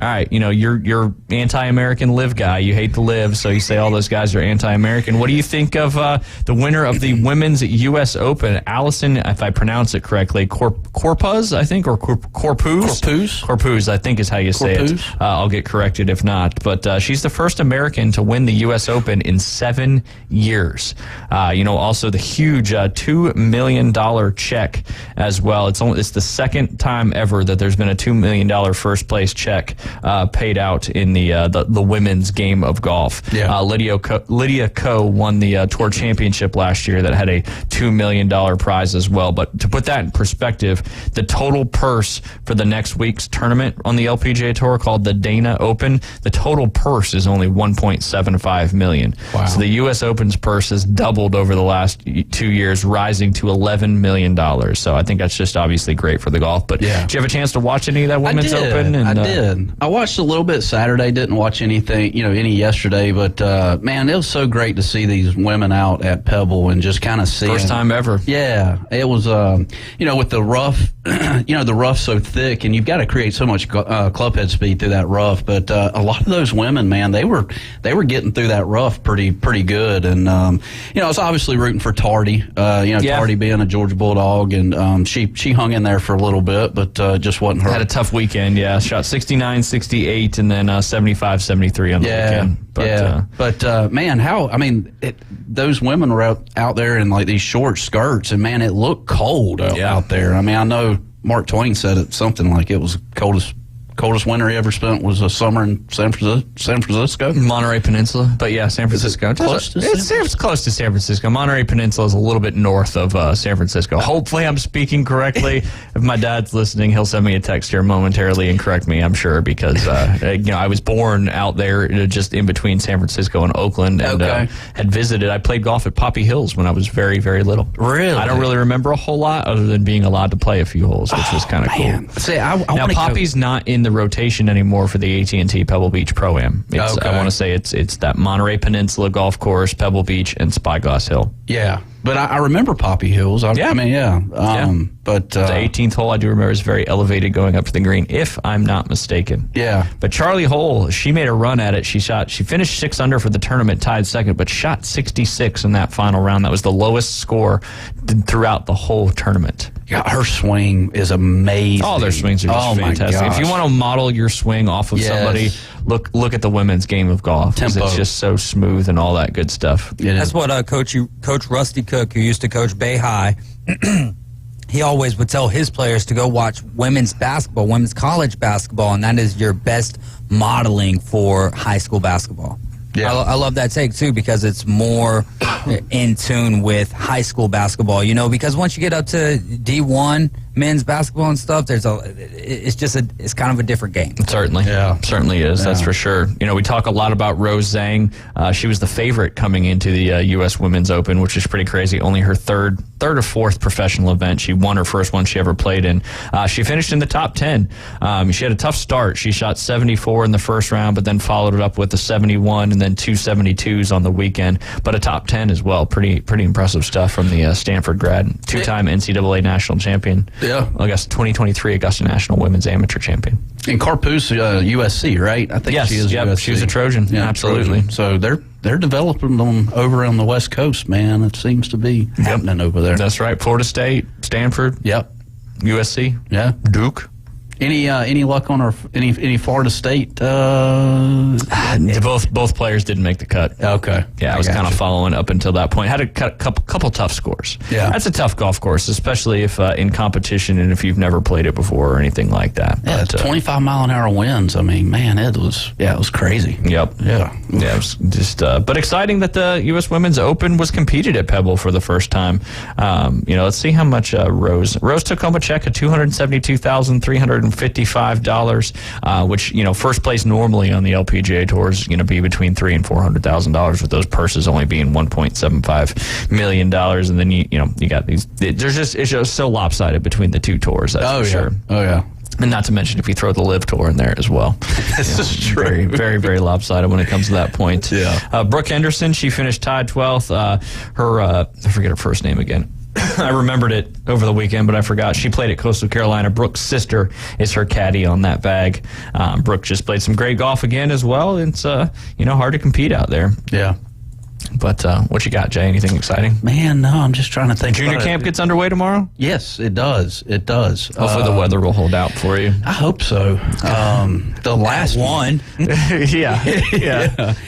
All right, you're anti-American live guy. You hate to live, so you say all those guys are anti-American. What do you think of the winner of the Women's U.S. Open, Allison, if I pronounce it correctly, Corpuz, I think, or Corpuz? Corpuz, I think is how you say it. I'll get corrected if not. But she's the first American to win the U.S. Open in 7 years. Also the huge $2 million check as well. It's the second time ever that there's been a $2 million first place check paid out in the women's game of golf. Yeah. Lydia Ko won the Tour Championship last year that had a $2 million prize as well. But to put that in perspective, the total purse for the next week's tournament on the LPGA Tour called the Dana Open, the total purse is only $1.75 million. Wow. So the U.S. Open's purse has doubled over the last 2 years, rising to $11 million. So I think that's just obviously great for the golf. But did you have a chance to watch any of that Women's Open? I did. I watched a little bit Saturday, didn't watch anything, any yesterday, but man, it was so great to see these women out at Pebble and just kind of see. First time ever. Yeah, it was, with the rough, the rough's so thick, and you've got to create so much club head speed through that rough. But a lot of those women, man, they were getting through that rough pretty good, and I was obviously rooting for Tardy. Tardy being a Georgia Bulldog, and she hung in there for a little bit, but just wasn't her. Had a tough weekend. Yeah, shot 69, 68, and then 75, 73 on the weekend. But man, those women were out there in like these short skirts, and man, it looked cold out there. I mean, I know Mark Twain said it something like it was coldest winter he ever spent was a summer in San Francisco. Monterey Peninsula. But yeah, San Francisco. It's close to San Francisco. Monterey Peninsula is a little bit north of San Francisco. Hopefully I'm speaking correctly. If my dad's listening, he'll send me a text here momentarily and correct me, I'm sure, because I was born out there just in between San Francisco and Oakland, and had visited. I played golf at Poppy Hills when I was very, very little. Really? I don't really remember a whole lot other than being allowed to play a few holes, which was kind of cool. See, now Poppy's not in the rotation anymore for the AT&T Pebble Beach Pro-Am. I want to say it's that Monterey Peninsula golf course, Pebble Beach, and Spyglass Hill. Yeah, but I remember Poppy Hills. But the 18th hole I do remember is very elevated going up to the green, if I'm not mistaken. Yeah. But Charlie Hole, she made a run at it. She finished 6 under for the tournament, tied second, but shot 66 in that final round. That was the lowest score throughout the whole tournament. Yeah, her swing is amazing. All their swings are just fantastic. If you want to model your swing off of somebody, look at the women's game of golf. Tempo. It's just so smooth and all that good stuff. That's what Coach Rusty Cook, who used to coach Bay High, he always would tell his players to go watch women's basketball, women's college basketball, and that is your best modeling for high school basketball. Yeah. I love that take, too, because it's more in tune with high school basketball, because once you get up to D1 men's basketball and stuff, it's kind of a different game. Certainly. Yeah. Certainly is. That's for sure. We talk a lot about Rose Zhang. She was the favorite coming into the U.S. Women's Open, which is pretty crazy. Only her third or fourth professional event. She won her first one she ever played in. She finished in the top 10. She had a tough start. She shot 74 in the first round, but then followed it up with a 71 and then 2 72s on the weekend. But a top 10 as well. Pretty impressive stuff from the Stanford grad. 2-time NCAA national champion. Yeah. I guess 2023 Augusta National Women's Amateur Champion. And Carpus, USC, right? I think she is USC. She was a Trojan. Yeah, absolutely. Trojan. So they're developing them over on the West Coast, man. It seems to be happening over there. That's right. Florida State, Stanford. Yep. USC. Yeah. Duke. Any luck on any Florida State? Both players didn't make the cut. Okay. Yeah, I was kind of following up until that point. Had a couple tough scores. Yeah. That's a tough golf course, especially if in competition and if you've never played it before or anything like that. Yeah, But, 25-mile-an-hour winds. I mean, man, it was crazy. Yep. Yeah. Yeah, it was just, but exciting that the U.S. Women's Open was competed at Pebble for the first time. Let's see how much Rose took home a check of $272,355, which, first place normally on the LPGA Tour is going to be between $300,000 and $400,000, with those purses only being $1.75 million. And then you got these. It's just so lopsided between the two tours. That's for sure. Oh yeah. And not to mention if you throw the Live Tour in there as well. This is true. Very, very, very lopsided when it comes to that point. Yeah. Brooke Henderson, she finished tied 12th. I forget her first name again. I remembered it over the weekend, but I forgot. She played at Coastal Carolina. Brooke's sister is her caddy on that bag. Brooke just played some great golf again as well. It's hard to compete out there. Yeah. But what you got, Jay? Anything exciting? Man, no, I'm just trying to think. Junior camp gets underway tomorrow? Yes, it does. It does. Hopefully the weather will hold out for you. I hope so. The last one. Yeah.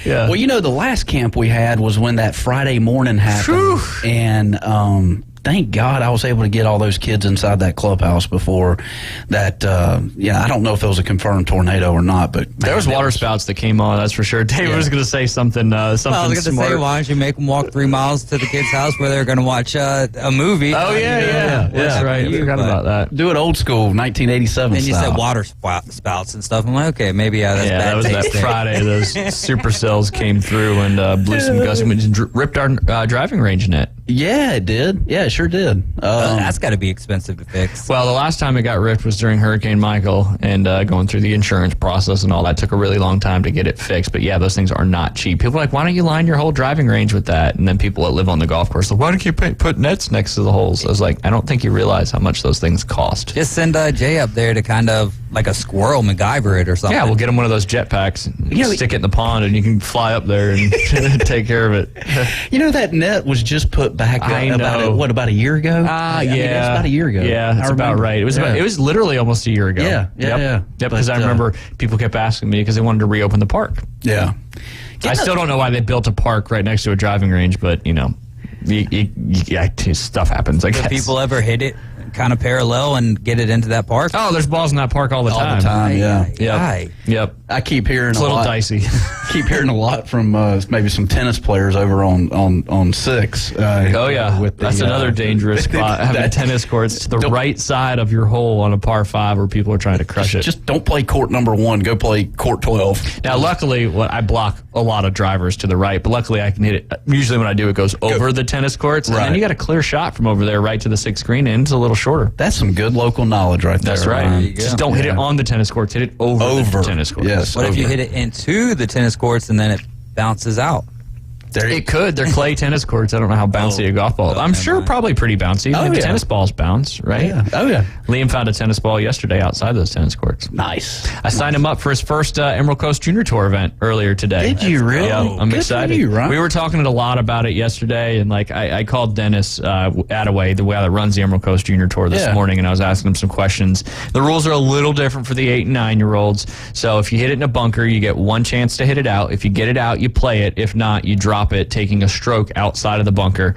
Well, the last camp we had was when that Friday morning happened. Whew. And thank God I was able to get all those kids inside that clubhouse before that. I don't know if it was a confirmed tornado or not, but there was water spouts that came on. That's for sure. David was going to say something. I was going to say, why don't you make them walk 3 miles to the kids' house where they're going to watch a movie? Oh yeah. That's right. I forgot about that. Do it old school, 1987 And you style. said water spouts and stuff. I'm like, okay, maybe that's bad that was taste. that Friday. Those supercells came through and blew some gusts and ripped our driving range net. Yeah, it did. Yeah, it sure did. That's got to be expensive to fix. Well, the last time it got ripped was during Hurricane Michael, and going through the insurance process and all that took a really long time to get it fixed. But yeah, those things are not cheap. People are like, why don't you line your whole driving range with that? And then people that live on the golf course, like, why don't you put nets next to the holes? I was like, I don't think you realize how much those things cost. Just send Jay up there to kind of like a squirrel MacGyver it or something. Yeah, we'll get him one of those jetpacks, stick it in the pond, and you can fly up there and take care of it. That net was just put back I know. About a year ago? Yeah. It's about a year ago. Yeah, that's about right. It was it was literally almost a year ago. Yeah. Yep, because I remember people kept asking me because they wanted to reopen the park. Yeah. I still don't know why they built a park right next to a driving range, but, stuff happens, I guess. Do people ever hit it kind of parallel and get it into that park? Oh, there's balls in that park all the time. All the time, Yep. I keep hearing it's a little dicey. Keep hearing a lot from maybe some tennis players over on 6. That's another dangerous spot. Having tennis courts to the right side of your hole on a par 5 where people are trying to crush it. Just don't play court number 1. Go play court 12. Now, luckily, I block a lot of drivers to the right, but luckily I can hit it. Usually when I do, it goes over the tennis courts, and then you got a clear shot from over there right to the 6th green, and it's a little shorter. That's some good local knowledge right there. That's right. Just don't hit it on the tennis courts. Hit it over the tennis courts. Yes. What if you hit it into the tennis courts and then it bounces out? It could. They're clay tennis courts. I don't know how bouncy a golf ball is. I'm sure probably pretty bouncy. The tennis balls bounce, right? Yeah. Oh, yeah. Liam found a tennis ball yesterday outside those tennis courts. Nice. I signed him up for his first Emerald Coast Junior Tour event earlier today. Did you really? Yeah, I'm Good excited. For you, Ryan. We were talking a lot about it yesterday, and I called Dennis Attaway, the guy that runs the Emerald Coast Junior Tour this morning, and I was asking him some questions. The rules are a little different for the 8 and 9-year-olds. So if you hit it in a bunker, you get one chance to hit it out. If you get it out, you play it. If not, you drop it, taking a stroke outside of the bunker.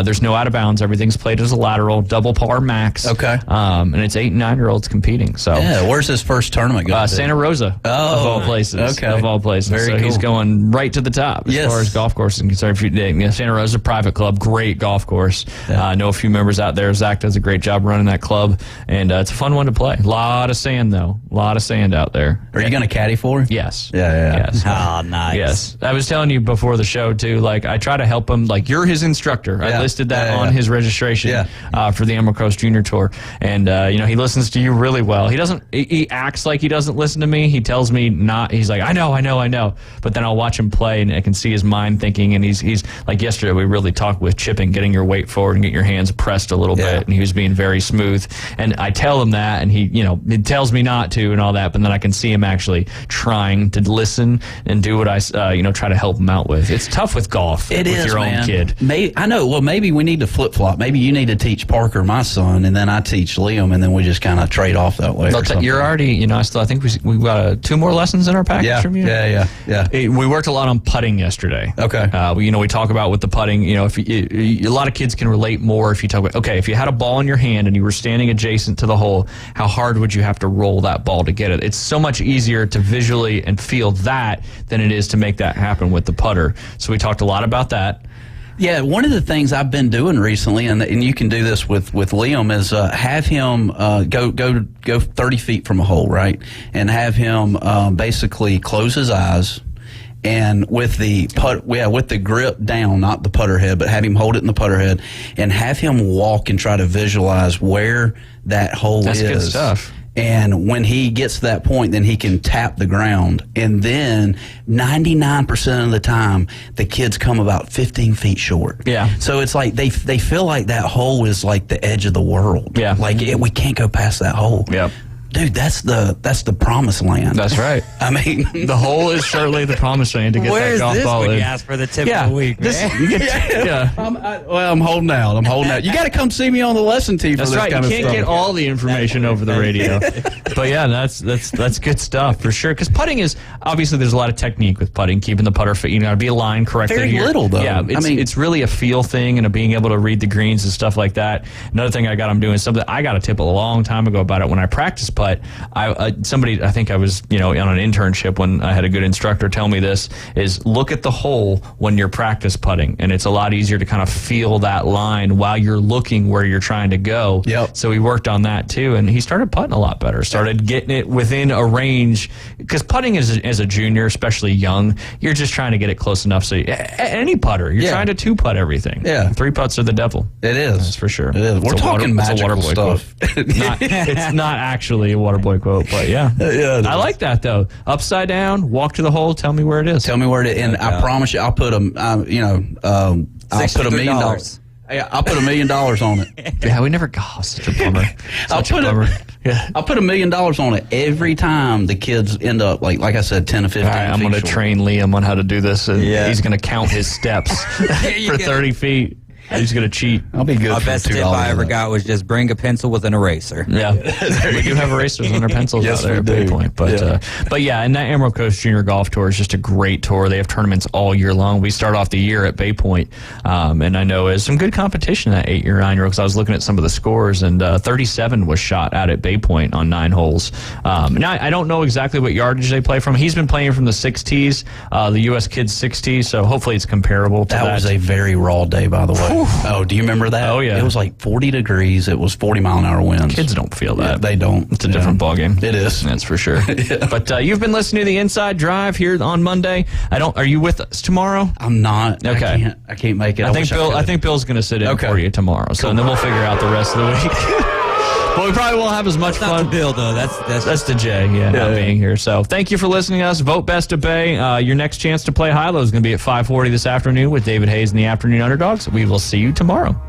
There's no out of bounds. Everything's played as a lateral, double par max. Okay. And it's 8 and 9-year-olds competing. So where's his first tournament going? Santa Rosa. Of all places. Okay. Of all places. Very cool. He's going right to the top as far as golf course is concerned. Santa Rosa private club, great golf course. Know a few members out there. Zach does a great job running that club, and it's a fun one to play. A lot of sand though. A lot of sand out there. Are you going to caddy for him? Yes. Yeah. Yes. Oh, nice. Yes. I was telling you before the show too. to. Like, I try to help him. Like, you're his instructor. I listed that on his registration for the Emerald Coast Junior Tour. And, he listens to you really well. He acts like he doesn't listen to me. He tells me not. He's like, I know. But then I'll watch him play, and I can see his mind thinking. And he's like, yesterday we really talked with chipping, getting your weight forward and get your hands pressed a little bit. And he was being very smooth. And I tell him that, and he tells me not to and all that. But then I can see him actually trying to listen and do what I, try to help him out with. It's tough with golf. It with is, your own kid. I know. Well, maybe we need to flip flop. Maybe you need to teach Parker, my son, and then I teach Liam, and then we just kind of trade off that way. You're already, I think we got 2 more lessons in our package from you. Yeah. We worked a lot on putting yesterday. Okay. We talk about with the putting. If a lot of kids can relate more if you talk about, if you had a ball in your hand and you were standing adjacent to the hole, how hard would you have to roll that ball to get it? It's so much easier to visually and feel that than it is to make that happen with the putter. So we talked a lot about that. Yeah, one of the things I've been doing recently, and you can do this with Liam, is have him go 30 feet from a hole, right? And have him basically close his eyes, and with the grip down, not the putter head, but have him hold it in the putter head, and have him walk and try to visualize where that hole is. That's good stuff. And when he gets to that point, then he can tap the ground. And then 99% of the time, the kids come about 15 feet short. Yeah. So it's like they feel like that hole is like the edge of the world. Yeah. Like we can't go past that hole. Yep. Dude, that's the promised land. That's right. I mean, the hole is certainly the promised land to get that golf ball in. When you ask for the tip of the week, I'm holding out. You got to come see me on the lesson team. That's for this right. kind You of can't stuff. get all the information over the radio. But yeah, that's good stuff for sure. Because putting is obviously there's a lot of technique with putting, keeping the putter fit. You got to be aligned correctly. Very little though. Yeah, it's really a feel thing and a being able to read the greens and stuff like that. Another thing I'm doing something I got a tip a long time ago about it when I practice putt. I think I was on an internship when I had a good instructor tell me this is look at the hole when you're practice putting, and it's a lot easier to kind of feel that line while you're looking where you're trying to go. Yep. So he worked on that too, and he started putting a lot better. Started getting it within a range, because putting as a junior, especially young, you're just trying to get it close enough. So any putter, you're trying to 2-putt everything. Yeah. 3 putts are the devil. It is. That's for sure. It is. We're talking magical stuff. It's not actually a Waterboy quote. But yeah, I like that though. Upside down, walk to the hole. Tell me where it is. Tell me where it is, and I promise you, I'll put I'll put $1 million. I'll put $1 million on it. Yeah, we never. Oh, such a bummer. I'll put $1 million on it every time the kids end up like I said, 10 to 15. All right, I'm going to train Liam on how to do this, and he's going to count his steps for 30 feet. He's going to cheat. I'll be good. My best tip I ever got was just bring a pencil with an eraser. Yeah, we do have erasers on our pencils Yes, out there at we Bay do. Point. But yeah, and that Emerald Coast Junior Golf Tour is just a great tour. They have tournaments all year long. We start off the year at Bay Point, and I know there's some good competition at 8-year, 9-year, because I was looking at some of the scores, and 37 was shot out at Bay Point on 9 holes. Now, I don't know exactly what yardage they play from. He's been playing from the 6 tees, the U.S. Kids 6 tees, so hopefully it's comparable to that. That was a very raw day, by the way. Oh, do you remember that? Oh, yeah. It was like 40 degrees. It was 40-mile-an-hour winds. Kids don't feel that. Yeah, they don't. It's a different ballgame. It is. That's for sure. But you've been listening to the Inside Drive here on Monday. Are you with us tomorrow? I'm not. Okay. I can't make it. I think Bill's going to sit in for you tomorrow. So then we'll figure out the rest of the week. But we probably won't have as much fun. Not Bill though. That's the Jay. Not being here. So thank you for listening to us. Vote Best of Bay. Your next chance to play high-low is going to be at 5:40 this afternoon with David Hayes and the Afternoon Underdogs. We will see you tomorrow.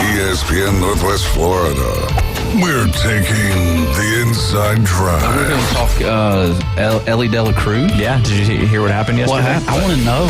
ESPN Northwest Florida. We're taking the inside drive. We're going to talk Ellie Dela Cruz. Yeah, did you hear what happened yesterday? I want to know.